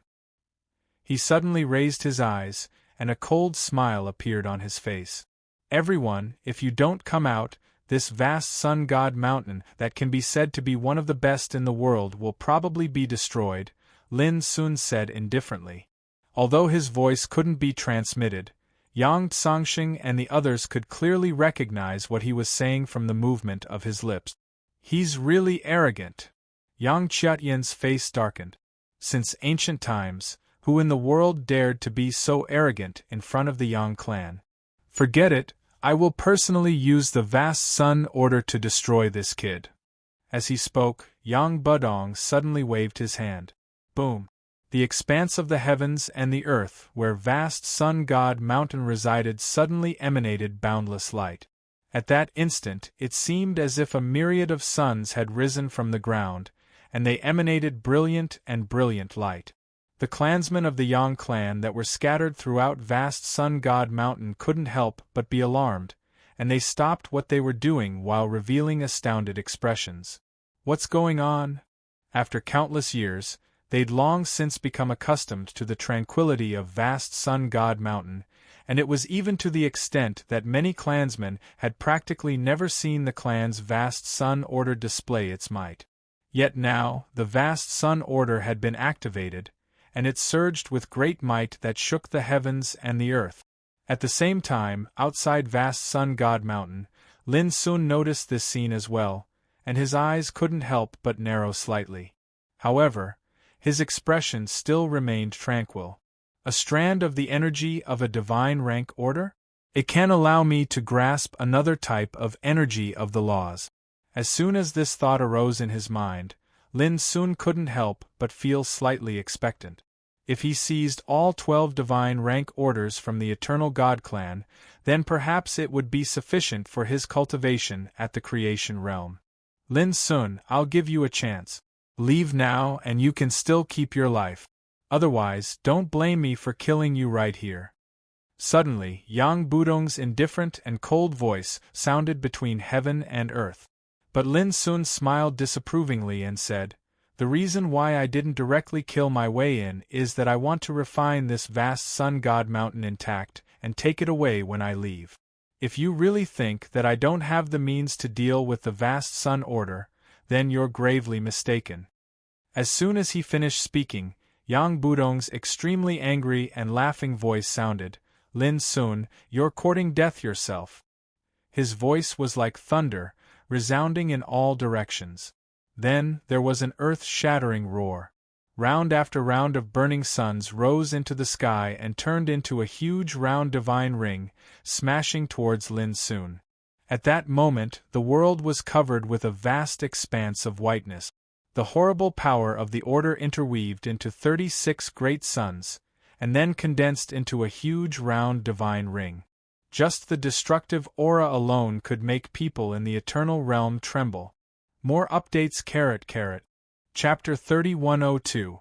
He suddenly raised his eyes, and a cold smile appeared on his face. Everyone, if you don't come out, this vast sun god mountain that can be said to be one of the best in the world will probably be destroyed, Lin Sun said indifferently. Although his voice couldn't be transmitted, Yang Tsangxing and the others could clearly recognize what he was saying from the movement of his lips. He's really arrogant. Yang Qianyan's face darkened. Since ancient times, who in the world dared to be so arrogant in front of the Yang clan? Forget it, I will personally use the vast sun order to destroy this kid. As he spoke, Yang Budong suddenly waved his hand. Boom! The expanse of the heavens and the earth where vast sun god mountain resided suddenly emanated boundless light. At that instant it seemed as if a myriad of suns had risen from the ground, and they emanated brilliant light. The clansmen of the Yang clan that were scattered throughout vast sun god mountain couldn't help but be alarmed, and they stopped what they were doing while revealing astounded expressions. What's going on? After countless years, they'd long since become accustomed to the tranquility of vast sun god mountain, and it was even to the extent that many clansmen had practically never seen the clan's vast sun order display its might. Yet now, the vast sun order had been activated, and it surged with great might that shook the heavens and the earth. At the same time, outside vast sun god mountain, Lin Sun noticed this scene as well, and his eyes couldn't help but narrow slightly. However, his expression still remained tranquil. A strand of the energy of a divine rank order? It can allow me to grasp another type of energy of the laws. As soon as this thought arose in his mind, Lin Sun couldn't help but feel slightly expectant. If he seized all 12 divine rank orders from the Eternal God clan, then perhaps it would be sufficient for his cultivation at the creation realm. Lin Sun, I'll give you a chance. Leave now and you can still keep your life. Otherwise, don't blame me for killing you right here. Suddenly, Yang Budong's indifferent and cold voice sounded between heaven and earth. But Lin Sun smiled disapprovingly and said, "The reason why I didn't directly kill my way in is that I want to refine this vast sun god mountain intact and take it away when I leave. If you really think that I don't have the means to deal with the vast sun order, then you're gravely mistaken." As soon as he finished speaking, Yang Budong's extremely angry and laughing voice sounded, "Lin Sun, you're courting death yourself." His voice was like thunder, resounding in all directions. Then there was an earth-shattering roar. Round after round of burning suns rose into the sky and turned into a huge round divine ring, smashing towards Lin Sun. At that moment the world was covered with a vast expanse of whiteness. The horrible power of the order interweaved into 36 great suns, and then condensed into a huge round divine ring. Just the destructive aura alone could make people in the eternal realm tremble. More updates. Chapter 3102.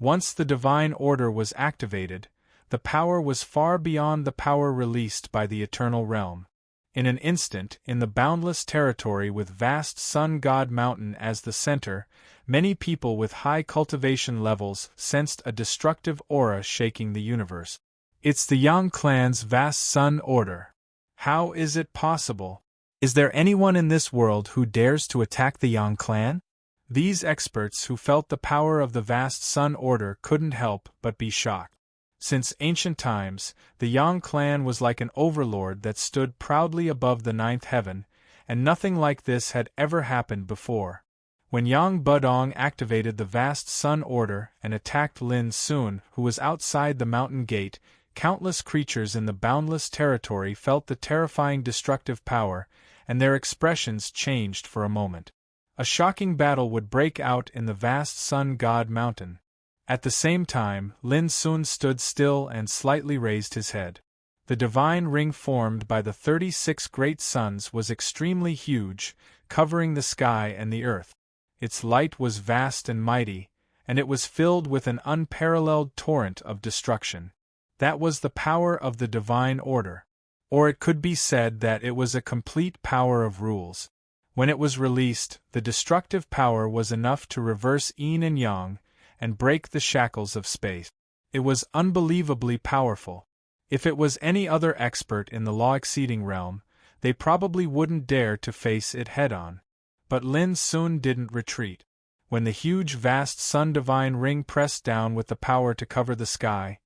Once the divine order was activated, the power was far beyond the power released by the eternal realm. In an instant, in the boundless territory with vast sun god mountain as the center, many people with high cultivation levels sensed a destructive aura shaking the universe. It's the Yang clan's vast sun order. How is it possible? Is there anyone in this world who dares to attack the Yang clan? These experts who felt the power of the vast sun order couldn't help but be shocked. Since ancient times, the Yang clan was like an overlord that stood proudly above the ninth heaven, and nothing like this had ever happened before. When Yang Budong activated the vast sun order and attacked Lin Sun, who was outside the mountain gate, countless creatures in the boundless territory felt the terrifying destructive power, and their expressions changed for a moment. A shocking battle would break out in the vast sun god mountain. At the same time, Lin Sun stood still and slightly raised his head. The divine ring formed by the 36 great suns was extremely huge, covering the sky and the earth. Its light was vast and mighty, and it was filled with an unparalleled torrent of destruction. That was the power of the divine order. Or it could be said that it was a complete power of rules. When it was released, the destructive power was enough to reverse yin and yang and break the shackles of space. It was unbelievably powerful. If it was any other expert in the law-exceeding realm, they probably wouldn't dare to face it head-on. But Lin Sun didn't retreat. When the huge vast sun-divine ring pressed down with the power to cover the sky,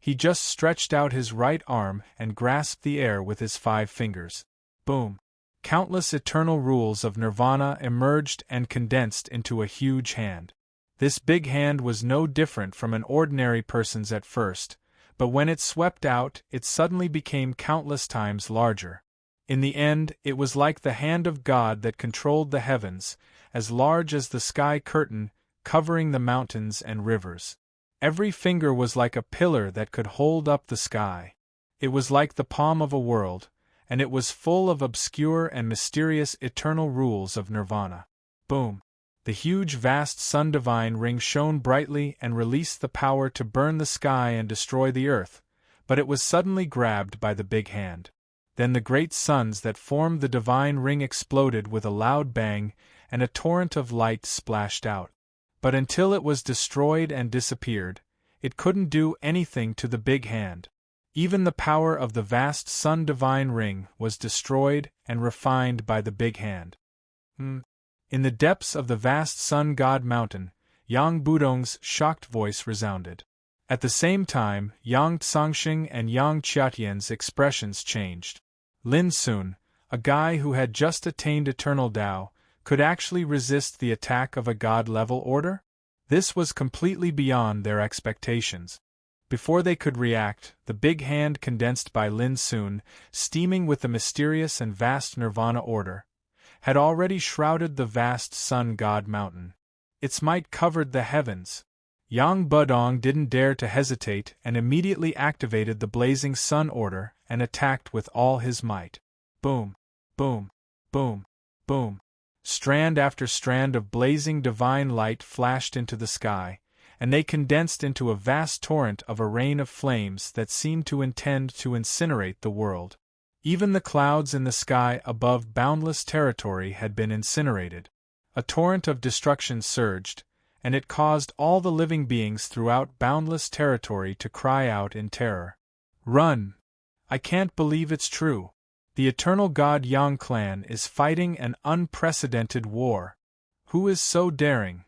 he just stretched out his right arm and grasped the air with his 5 fingers. Boom! Countless eternal rules of nirvana emerged and condensed into a huge hand. This big hand was no different from an ordinary person's at first, but when it swept out, it suddenly became countless times larger. In the end, it was like the hand of God that controlled the heavens, as large as the sky curtain, covering the mountains and rivers. Every finger was like a pillar that could hold up the sky. It was like the palm of a world, and it was full of obscure and mysterious eternal rules of nirvana. Boom! The huge vast sun-divine ring shone brightly and released the power to burn the sky and destroy the earth, but it was suddenly grabbed by the big hand. Then the great suns that formed the divine ring exploded with a loud bang, and a torrent of light splashed out. But until it was destroyed and disappeared, it couldn't do anything to the big hand. Even the power of the vast sun-divine ring was destroyed and refined by the big hand. In the depths of the vast sun god mountain, Yang Budong's shocked voice resounded. At the same time, Yang Tsangxing and Yang Qiatian's expressions changed. Lin Sun, a guy who had just attained eternal Tao, could actually resist the attack of a god-level order? This was completely beyond their expectations. Before they could react, the big hand condensed by Lin Sun, steaming with the mysterious and vast nirvana order, had already shrouded the vast sun god mountain. Its might covered the heavens. Yang Budong didn't dare to hesitate and immediately activated the blazing sun order and attacked with all his might. Boom! Boom! Boom! Boom! Strand after strand of blazing divine light flashed into the sky, and they condensed into a vast torrent of a rain of flames that seemed to intend to incinerate the world. Even the clouds in the sky above boundless territory had been incinerated. A torrent of destruction surged, and it caused all the living beings throughout boundless territory to cry out in terror. Run! I can't believe it's true. The eternal god Yang clan is fighting an unprecedented war. Who is so daring?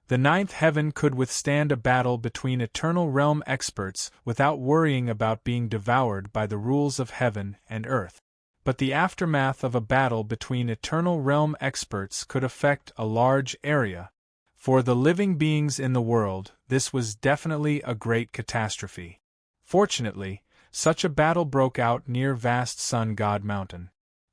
The ninth heaven could withstand a battle between eternal realm experts without worrying about being devoured by the rules of heaven and earth. But the aftermath of a battle between eternal realm experts could affect a large area. For the living beings in the world, this was definitely a great catastrophe. Fortunately, such a battle broke out near vast sun god mountain.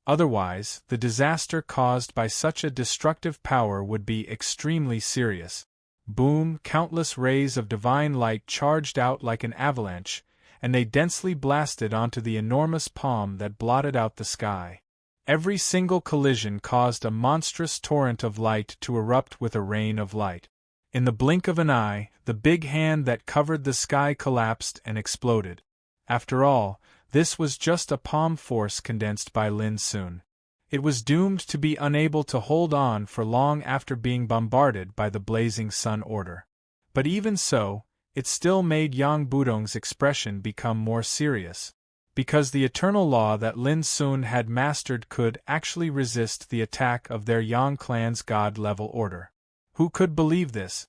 Otherwise, the disaster caused by such a destructive power would be extremely serious. Boom! Countless rays of divine light charged out like an avalanche, and they densely blasted onto the enormous palm that blotted out the sky. Every single collision caused a monstrous torrent of light to erupt with a rain of light. In the blink of an eye, the big hand that covered the sky collapsed and exploded. After all, this was just a palm force condensed by Lin Sun. It was doomed to be unable to hold on for long after being bombarded by the blazing sun order. But even so, it still made Yang Budong's expression become more serious. Because the eternal law that Lin Sun had mastered could actually resist the attack of their Yang clan's god-level order. Who could believe this?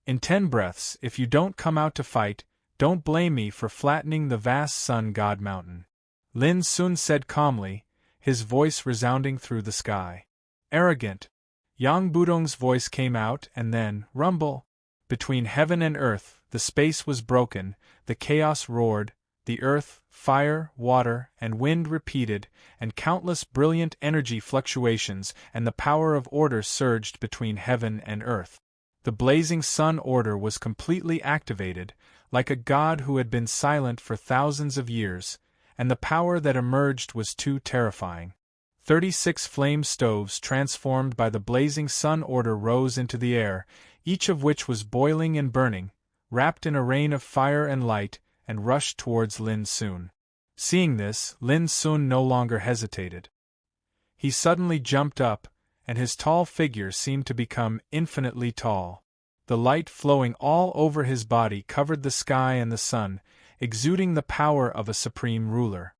In 10 breaths, if you don't come out to fight, don't blame me for flattening the vast sun god mountain. Lin Sun said calmly, his voice resounding through the sky. Arrogant. Yang Budong's voice came out and then, rumble. Between heaven and earth, the space was broken, the chaos roared, the earth, fire, water, and wind repeated, and countless brilliant energy fluctuations and the power of order surged between heaven and earth. The blazing sun order was completely activated, like a god who had been silent for thousands of years, and the power that emerged was too terrifying. 36 flame stoves transformed by the blazing sun order rose into the air, each of which was boiling and burning, wrapped in a rain of fire and light, and rushed towards Lin Sun. Seeing this, Lin Sun no longer hesitated. He suddenly jumped up, and his tall figure seemed to become infinitely tall. The light flowing all over his body covered the sky and the sun, exuding the power of a supreme ruler.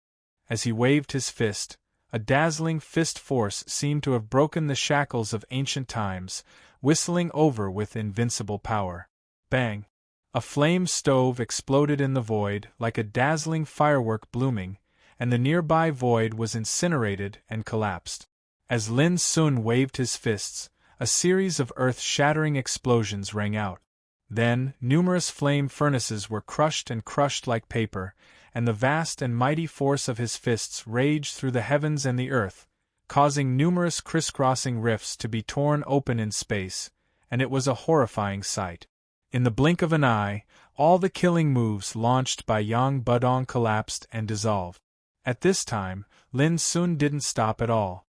As he waved his fist, a dazzling fist force seemed to have broken the shackles of ancient times, whistling over with invincible power. Bang! A flame stove exploded in the void like a dazzling firework blooming, and the nearby void was incinerated and collapsed. As Lin Sun waved his fists, a series of earth-shattering explosions rang out. Then, numerous flame furnaces were crushed like paper, and the vast and mighty force of his fists raged through the heavens and the earth, causing numerous crisscrossing rifts to be torn open in space, and it was a horrifying sight. In the blink of an eye, all the killing moves launched by Yang Budong collapsed and dissolved. At this time, Lin Sun didn't stop at all.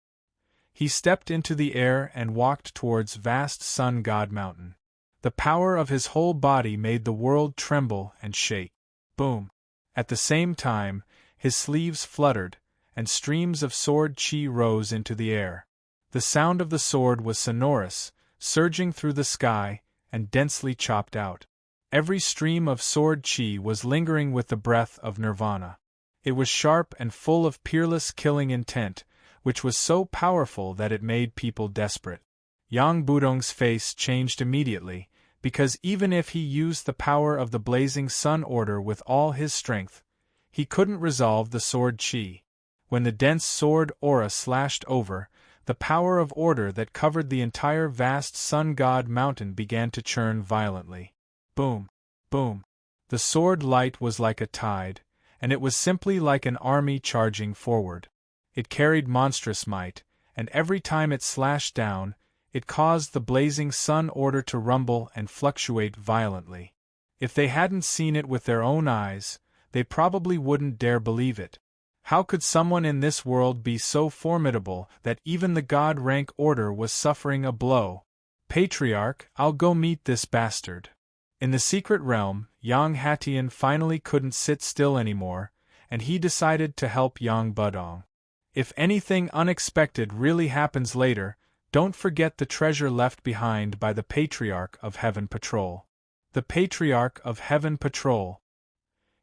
He stepped into the air and walked towards vast Sun God Mountain. The power of his whole body made the world tremble and shake. Boom! At the same time, his sleeves fluttered, and streams of sword chi rose into the air. The sound of the sword was sonorous, surging through the sky, and densely chopped out. Every stream of sword chi was lingering with the breath of nirvana. It was sharp and full of peerless killing intent, which was so powerful that it made people desperate. Yang Budong's face changed immediately, because even if he used the power of the blazing sun order with all his strength, he couldn't resolve the sword chi. When the dense sword aura slashed over, the power of order that covered the entire vast sun god mountain began to churn violently. Boom! Boom! The sword light was like a tide, and it was simply like an army charging forward. It carried monstrous might, and every time it slashed down, it caused the blazing sun order to rumble and fluctuate violently. If they hadn't seen it with their own eyes, they probably wouldn't dare believe it. How could someone in this world be so formidable that even the god-rank order was suffering a blow? Patriarch, I'll go meet this bastard. In the secret realm, Yang Hatian finally couldn't sit still anymore, and he decided to help Yang Budong. If anything unexpected really happens later, don't forget the treasure left behind by the Patriarch of Heaven Patrol. The Patriarch of Heaven Patrol.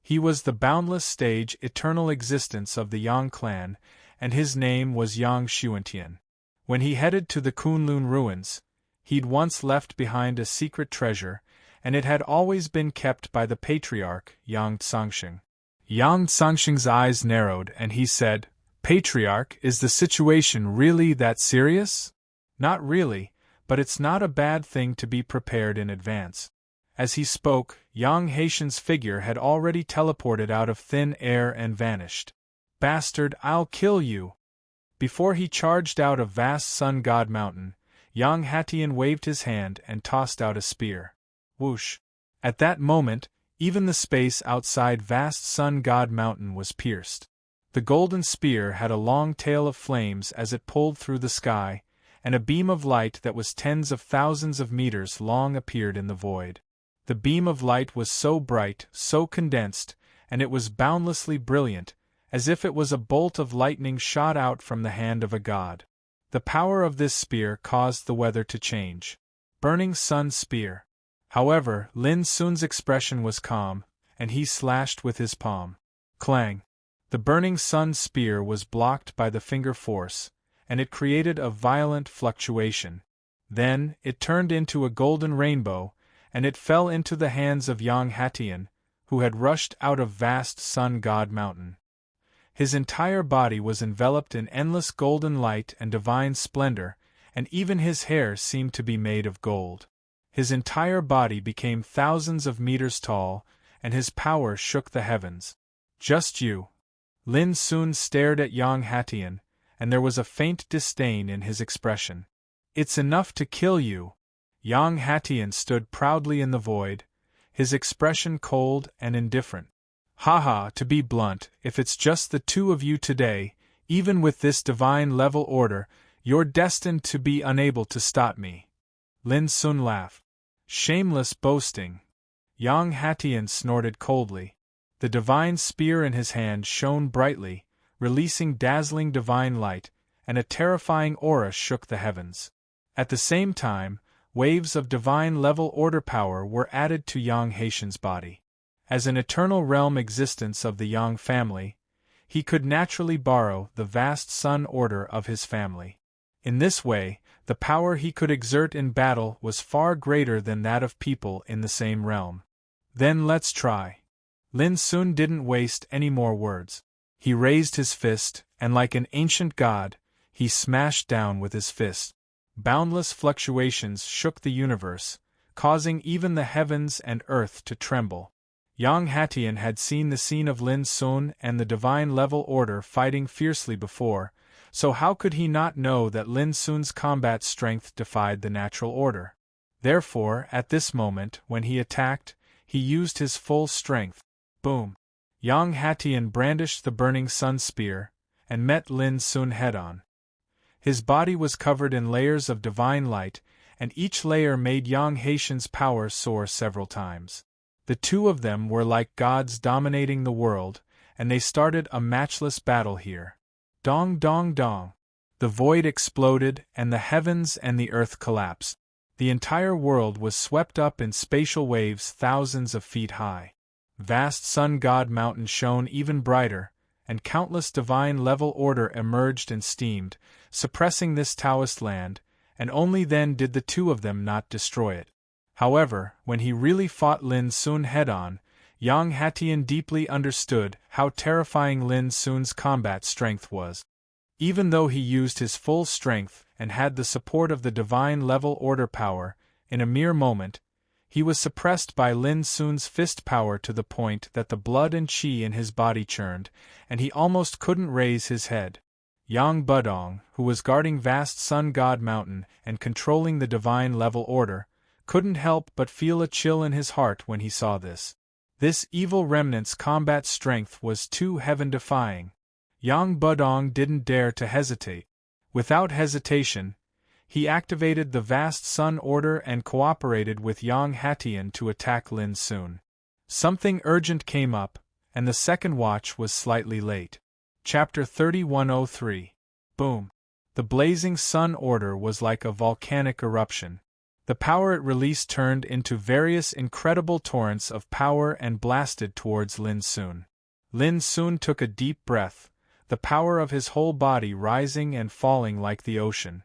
He was the boundless stage eternal existence of the Yang clan, and his name was Yang Xuantian. When he headed to the Kunlun ruins, he'd once left behind a secret treasure, and it had always been kept by the Patriarch, Yang Tsangxing. Yang Tsangxing's eyes narrowed and he said, "Patriarch, is the situation really that serious?" "Not really, but it's not a bad thing to be prepared in advance." As he spoke, Yang Haitian's figure had already teleported out of thin air and vanished. "Bastard, I'll kill you!" Before he charged out of vast sun god mountain, Yang Hatian waved his hand and tossed out a spear. Whoosh! At that moment, even the space outside vast sun god mountain was pierced. The golden spear had a long tail of flames as it pulled through the sky, and a beam of light that was tens of thousands of meters long appeared in the void. The beam of light was so bright, so condensed, and it was boundlessly brilliant, as if it was a bolt of lightning shot out from the hand of a god. The power of this spear caused the weather to change. Burning sun spear. However, Lin Sun's expression was calm, and he slashed with his palm. Clang! The burning sun spear was blocked by the finger force, and it created a violent fluctuation. Then, it turned into a golden rainbow, and it fell into the hands of Yang Hatian, who had rushed out of vast sun god mountain. His entire body was enveloped in endless golden light and divine splendor, and even his hair seemed to be made of gold. His entire body became thousands of meters tall, and his power shook the heavens. "Just you." Lin Sun stared at Yang Hatian, and there was a faint disdain in his expression. "It's enough to kill you." Yang Hatian stood proudly in the void, his expression cold and indifferent. "Haha, to be blunt, if it's just the two of you today, Even with this divine level order, you're destined to be unable to stop me. Lin Sun laughed. Shameless boasting. Yang Hatian snorted coldly. The divine spear in his hand shone brightly, releasing dazzling divine light, and a terrifying aura shook the heavens. At the same time, waves of divine level order power were added to Yang Haitian's body. As an eternal realm existence of the Yang family, he could naturally borrow the vast sun order of his family. In this way, the power he could exert in battle was far greater than that of people in the same realm. Then let's try. Lin Sun didn't waste any more words. He raised his fist, and like an ancient god, he smashed down with his fist. Boundless fluctuations shook the universe, causing even the heavens and earth to tremble. Yang Hatian had seen the scene of Lin Sun and the divine level order fighting fiercely before, so how could he not know that Lin Sun's combat strength defied the natural order? Therefore, at this moment, when he attacked, he used his full strength. Boom! Yang Hatian brandished the burning sun spear, and met Lin Sun head-on. His body was covered in layers of divine light, and each layer made Yang Haitian's power soar several times. The two of them were like gods dominating the world, and they started a matchless battle here. Dong dong dong. The void exploded, and the heavens and the earth collapsed. The entire world was swept up in spatial waves thousands of feet high. Vast sun god mountain shone even brighter, and countless divine level order emerged and steamed, suppressing this Taoist land, and only then did the two of them not destroy it. However, when he really fought Lin Sun head-on, Yang Hatian deeply understood how terrifying Lin Sun's combat strength was. Even though he used his full strength and had the support of the divine level order power, in a mere moment, he was suppressed by Lin Sun's fist power to the point that the blood and qi in his body churned, and he almost couldn't raise his head. Yang Budong, who was guarding vast sun god mountain and controlling the divine level order, couldn't help but feel a chill in his heart when he saw this. This evil remnant's combat strength was too heaven-defying. Yang Budong didn't dare to hesitate. Without hesitation, he activated the vast sun order and cooperated with Yang Hatian to attack Lin Sun. Something urgent came up, and the second watch was slightly late. Chapter 3103. Boom! The blazing sun order was like a volcanic eruption. The power it released turned into various incredible torrents of power and blasted towards Lin Sun. Lin Sun took a deep breath, the power of his whole body rising and falling like the ocean.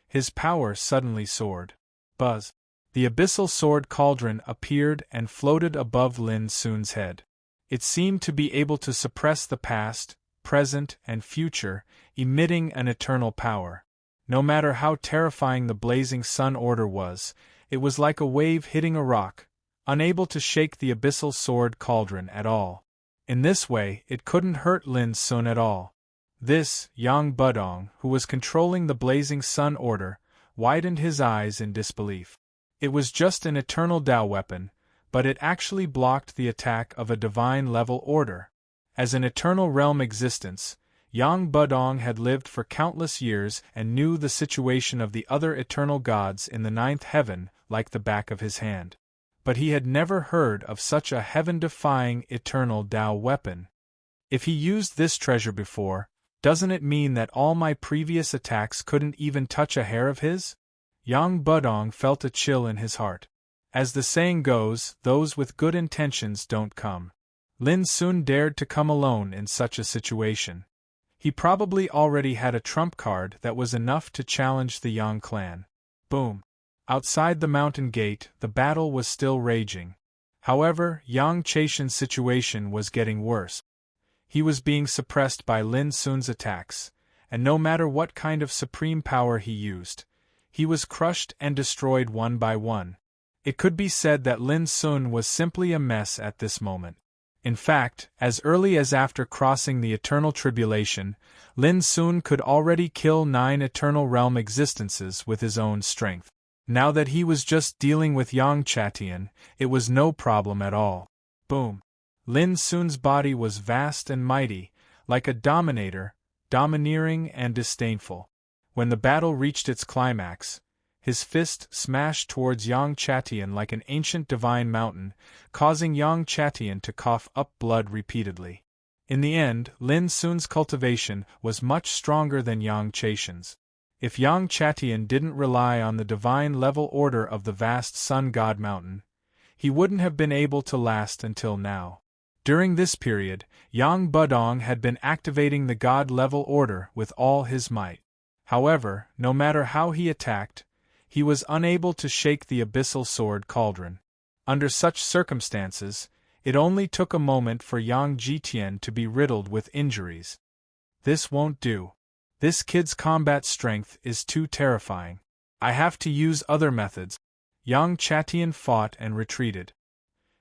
His power suddenly soared. Buzz! The abyssal sword cauldron appeared and floated above Lin Sun's head. It seemed to be able to suppress the past, present, and future, emitting an eternal power. No matter how terrifying the blazing sun order was, it was like a wave hitting a rock, unable to shake the abyssal sword cauldron at all. In this way, it couldn't hurt Lin Sun at all. This, Yang Budong, who was controlling the blazing sun order, widened his eyes in disbelief. It was just an eternal Tao weapon, but it actually blocked the attack of a divine level order. As an eternal realm existence, Yang Budong had lived for countless years and knew the situation of the other eternal gods in the ninth heaven like the back of his hand. But he had never heard of such a heaven-defying eternal Tao weapon. If he used this treasure before, doesn't it mean that all my previous attacks couldn't even touch a hair of his? Yang Budong felt a chill in his heart. As the saying goes, those with good intentions don't come. Lin Sun dared to come alone in such a situation. He probably already had a trump card that was enough to challenge the Yang clan. Boom! Outside the mountain gate, the battle was still raging. However, Yang Chaishan's situation was getting worse. He was being suppressed by Lin Sun's attacks, and no matter what kind of supreme power he used, he was crushed and destroyed one by one. It could be said that Lin Sun was simply a mess at this moment. In fact, as early as after crossing the eternal tribulation, Lin Sun could already kill 9 eternal realm existences with his own strength. Now that he was just dealing with Yang Chatian, it was no problem at all. Boom! Lin Sun's body was vast and mighty, like a dominator, domineering and disdainful. When the battle reached its climax, his fist smashed towards Yang Chatian like an ancient divine mountain, causing Yang Chatian to cough up blood repeatedly. In the end, Lin Sun's cultivation was much stronger than Yang Chatian's. If Yang Chatian didn't rely on the divine level order of the vast Sun God Mountain, he wouldn't have been able to last until now. During this period, Yang Budong had been activating the God level order with all his might. However, no matter how he attacked, he was unable to shake the abyssal sword cauldron. Under such circumstances, it only took a moment for Yang Jitian to be riddled with injuries. This won't do. This kid's combat strength is too terrifying. I have to use other methods. Yang Chatian fought and retreated.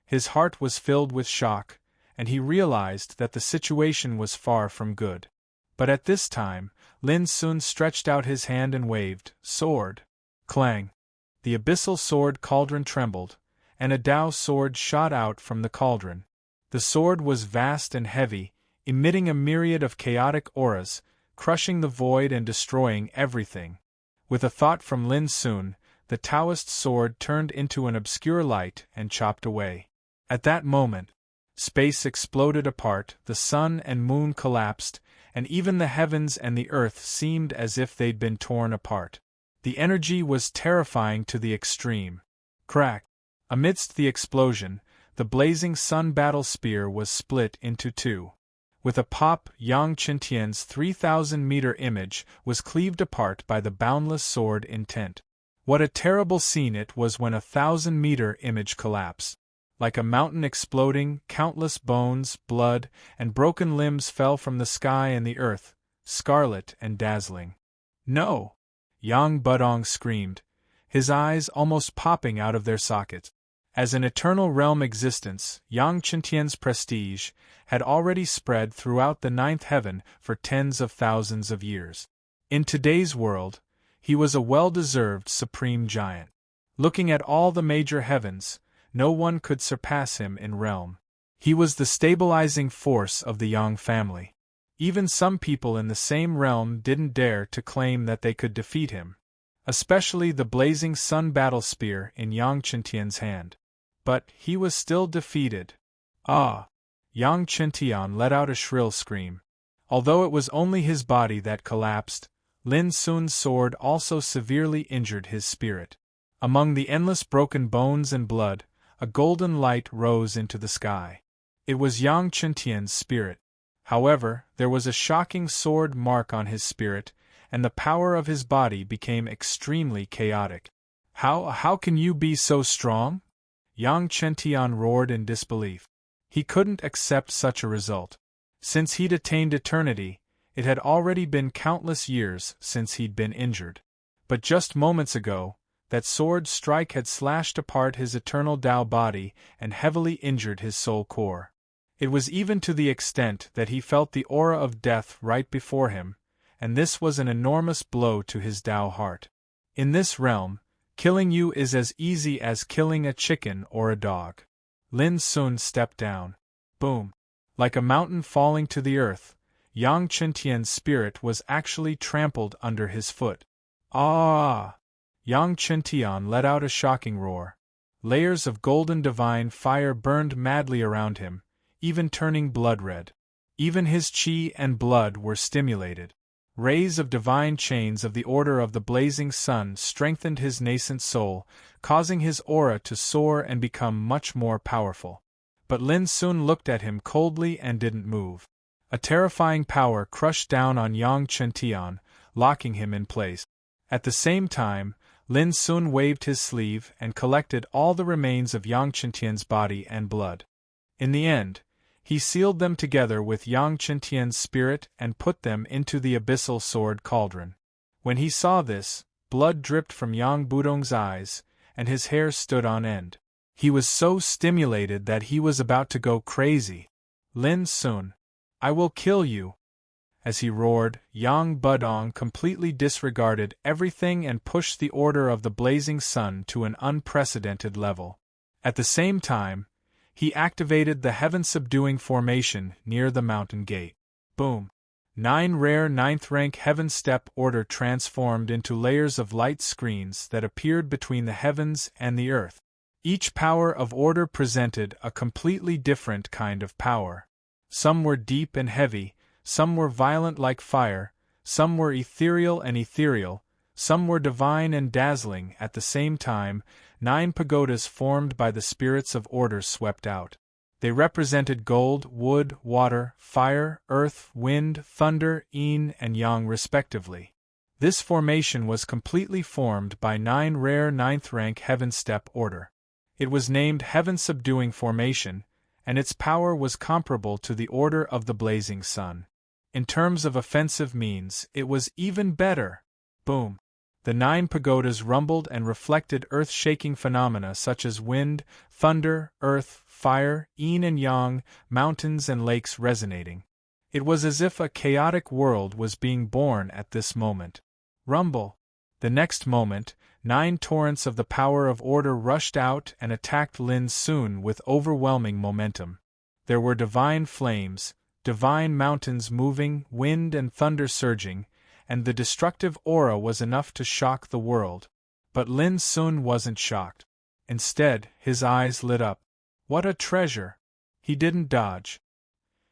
His heart was filled with shock, and he realized that the situation was far from good. But at this time, Lin Sun stretched out his hand and waved, sword. Clang! The abyssal sword cauldron trembled, and a Dao sword shot out from the cauldron. The sword was vast and heavy, emitting a myriad of chaotic auras, crushing the void and destroying everything. With a thought from Lin Sun, the Taoist sword turned into an obscure light and chopped away. At that moment, space exploded apart, the sun and moon collapsed, and even the heavens and the earth seemed as if they'd been torn apart. The energy was terrifying to the extreme. Crack! Amidst the explosion, the blazing sun battle spear was split into two. With a pop, Yang Qintian's 3,000-meter image was cleaved apart by the boundless sword intent. What a terrible scene it was when a 1,000-meter image collapsed. Like a mountain exploding, countless bones, blood, and broken limbs fell from the sky and the earth, scarlet and dazzling. No! Yang Budong screamed, his eyes almost popping out of their sockets. As an eternal realm existence, Yang Qintian's prestige had already spread throughout the ninth heaven for tens of thousands of years. In today's world, he was a well-deserved supreme giant. Looking at all the major heavens, no one could surpass him in realm. He was the stabilizing force of the Yang family. Even some people in the same realm didn't dare to claim that they could defeat him, especially the blazing sun battle spear in Yang Qintian's hand. But he was still defeated. Ah! Yang Qintian let out a shrill scream. Although it was only his body that collapsed, Lin Sun's sword also severely injured his spirit. Among the endless broken bones and blood, a golden light rose into the sky. It was Yang Qintian's spirit. However, there was a shocking sword mark on his spirit, and the power of his body became extremely chaotic. How can you be so strong? Yang Qintian roared in disbelief. He couldn't accept such a result. Since he'd attained eternity, it had already been countless years since he'd been injured. But just moments ago, that sword strike had slashed apart his eternal Dao body and heavily injured his soul core. It was even to the extent that he felt the aura of death right before him, and this was an enormous blow to his Dao heart. In this realm, killing you is as easy as killing a chicken or a dog. Lin Sun stepped down. Boom! Like a mountain falling to the earth, Yang Qintian's spirit was actually trampled under his foot. Ah! Yang Qintian let out a shocking roar. Layers of golden divine fire burned madly around him, even turning blood red. Even his qi and blood were stimulated. Rays of divine chains of the order of the blazing sun strengthened his nascent soul, causing his aura to soar and become much more powerful. But Lin Sun looked at him coldly and didn't move. A terrifying power crushed down on Yang Qintian, locking him in place. At the same time, Lin Sun waved his sleeve and collected all the remains of Yang Qintian's body and blood. In the end, he sealed them together with Yang Qintian's spirit and put them into the abyssal sword cauldron. When he saw this, blood dripped from Yang Budong's eyes, and his hair stood on end. He was so stimulated that he was about to go crazy. Lin Sun, I will kill you! As he roared, Yang Budong completely disregarded everything and pushed the order of the blazing sun to an unprecedented level. At the same time, he activated the heaven-subduing formation near the mountain gate. Boom! 9 rare ninth-rank heaven-step order transformed into layers of light screens that appeared between the heavens and the earth. Each power of order presented a completely different kind of power. Some were deep and heavy, some were violent like fire, some were ethereal and ethereal, some were divine and dazzling. At the same time, 9 pagodas formed by the spirits of order swept out. They represented gold, wood, water, fire, earth, wind, thunder, yin and yang respectively. This formation was completely formed by 9 rare ninth-rank heaven-step order. It was named Heaven-Subduing Formation, and its power was comparable to the Order of the Blazing Sun. In terms of offensive means, it was even better. Boom! The 9 pagodas rumbled and reflected earth-shaking phenomena such as wind, thunder, earth, fire, yin and yang, mountains and lakes resonating. It was as if a chaotic world was being born at this moment. Rumble! The next moment, 9 torrents of the power of order rushed out and attacked Lin Sun with overwhelming momentum. There were divine flames, divine mountains moving, wind and thunder surging, and the destructive aura was enough to shock the world. But Lin Sun wasn't shocked. Instead, his eyes lit up. What a treasure! He didn't dodge.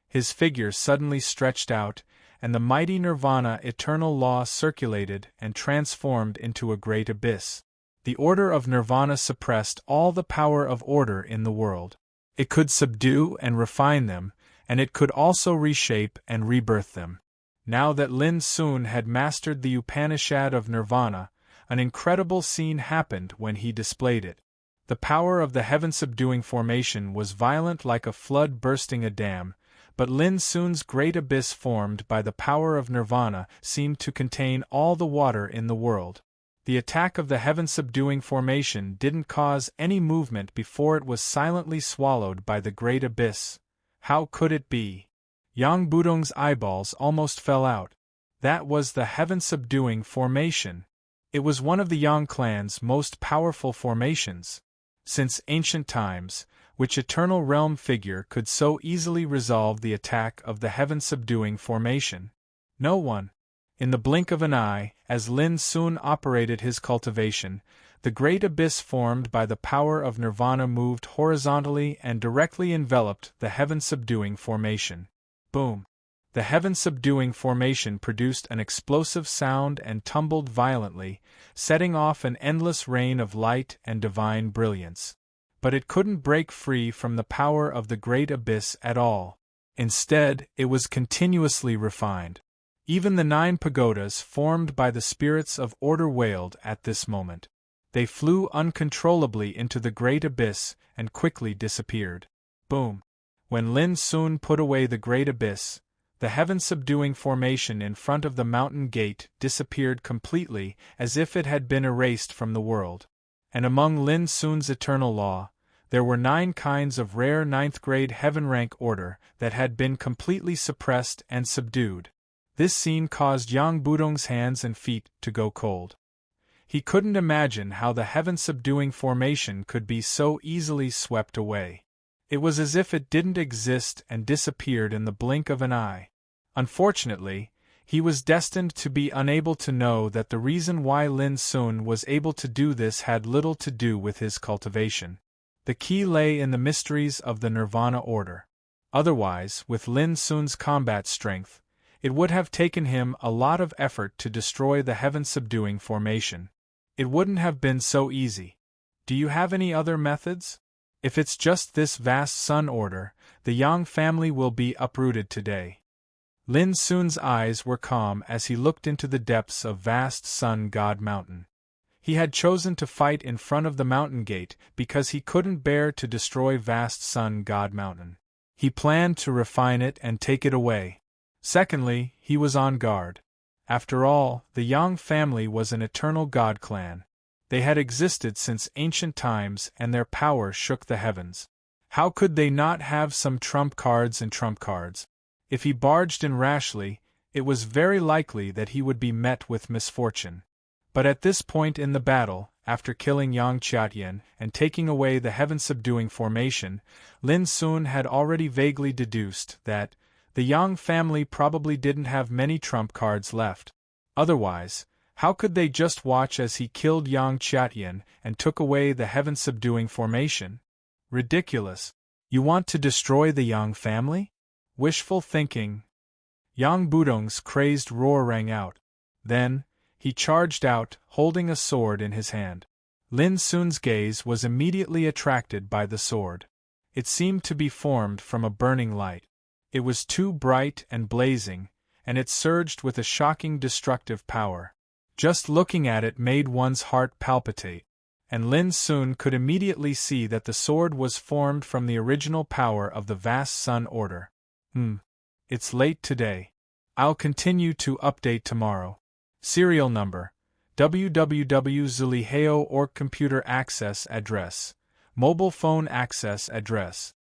His figure suddenly stretched out, and the mighty nirvana eternal law circulated and transformed into a great abyss. The order of nirvana suppressed all the power of order in the world. It could subdue and refine them, and it could also reshape and rebirth them. Now that Lin Sun had mastered the Upanishad of nirvana, an incredible scene happened when he displayed it. The power of the heaven-subduing formation was violent like a flood bursting a dam, but Lin Sun's great abyss formed by the power of nirvana seemed to contain all the water in the world. The attack of the heaven-subduing formation didn't cause any movement before it was silently swallowed by the great abyss. How could it be? Yang Budong's eyeballs almost fell out. That was the heaven-subduing formation. It was one of the Yang clan's most powerful formations. Since ancient times, which eternal realm figure could so easily resolve the attack of the heaven-subduing formation? No one. In the blink of an eye, as Lin Sun operated his cultivation, the great abyss formed by the power of nirvana moved horizontally and directly enveloped the heaven-subduing formation. Boom! The heaven-subduing formation produced an explosive sound and tumbled violently, setting off an endless rain of light and divine brilliance. But it couldn't break free from the power of the great abyss at all. Instead, it was continuously refined. Even the 9 pagodas formed by the spirits of order wailed at this moment. They flew uncontrollably into the great abyss and quickly disappeared. Boom! When Lin Sun put away the great abyss, the heaven-subduing formation in front of the mountain gate disappeared completely as if it had been erased from the world. And among Lin Sun's eternal law, there were 9 kinds of rare 9th-grade heaven-rank order that had been completely suppressed and subdued. This scene caused Yang Budong's hands and feet to go cold. He couldn't imagine how the heaven-subduing formation could be so easily swept away. It was as if it didn't exist and disappeared in the blink of an eye. Unfortunately, he was destined to be unable to know that the reason why Lin Sun was able to do this had little to do with his cultivation. The key lay in the mysteries of the Nirvana order. Otherwise, with Lin Sun's combat strength, it would have taken him a lot of effort to destroy the heaven-subduing formation. It wouldn't have been so easy. Do you have any other methods? If it's just this vast sun order, the Yang family will be uprooted today. Lin Sun's eyes were calm as he looked into the depths of vast Sun God Mountain. He had chosen to fight in front of the mountain gate because he couldn't bear to destroy vast Sun God Mountain. He planned to refine it and take it away. Secondly, he was on guard. After all, the Yang family was an eternal god clan. They had existed since ancient times and their power shook the heavens. How could they not have some trump cards and trump cards? If he barged in rashly, it was very likely that he would be met with misfortune. But at this point in the battle, after killing Yang Qiatian and taking away the heaven-subduing formation, Lin Sun had already vaguely deduced that, The Yang family probably didn't have many trump cards left. Otherwise, how could they just watch as he killed Yang Chatian and took away the heaven-subduing formation? Ridiculous. You want to destroy the Yang family? Wishful thinking. Yang Budong's crazed roar rang out. Then, he charged out, holding a sword in his hand. Lin Sun's gaze was immediately attracted by the sword. It seemed to be formed from a burning light. It was too bright and blazing, and it surged with a shocking destructive power. Just looking at it made one's heart palpitate, and Lin Sun could immediately see that the sword was formed from the original power of the vast Sun Order. It's late today. I'll continue to update tomorrow. Serial number www.zuliheo.org. Computer access address. Mobile phone access address.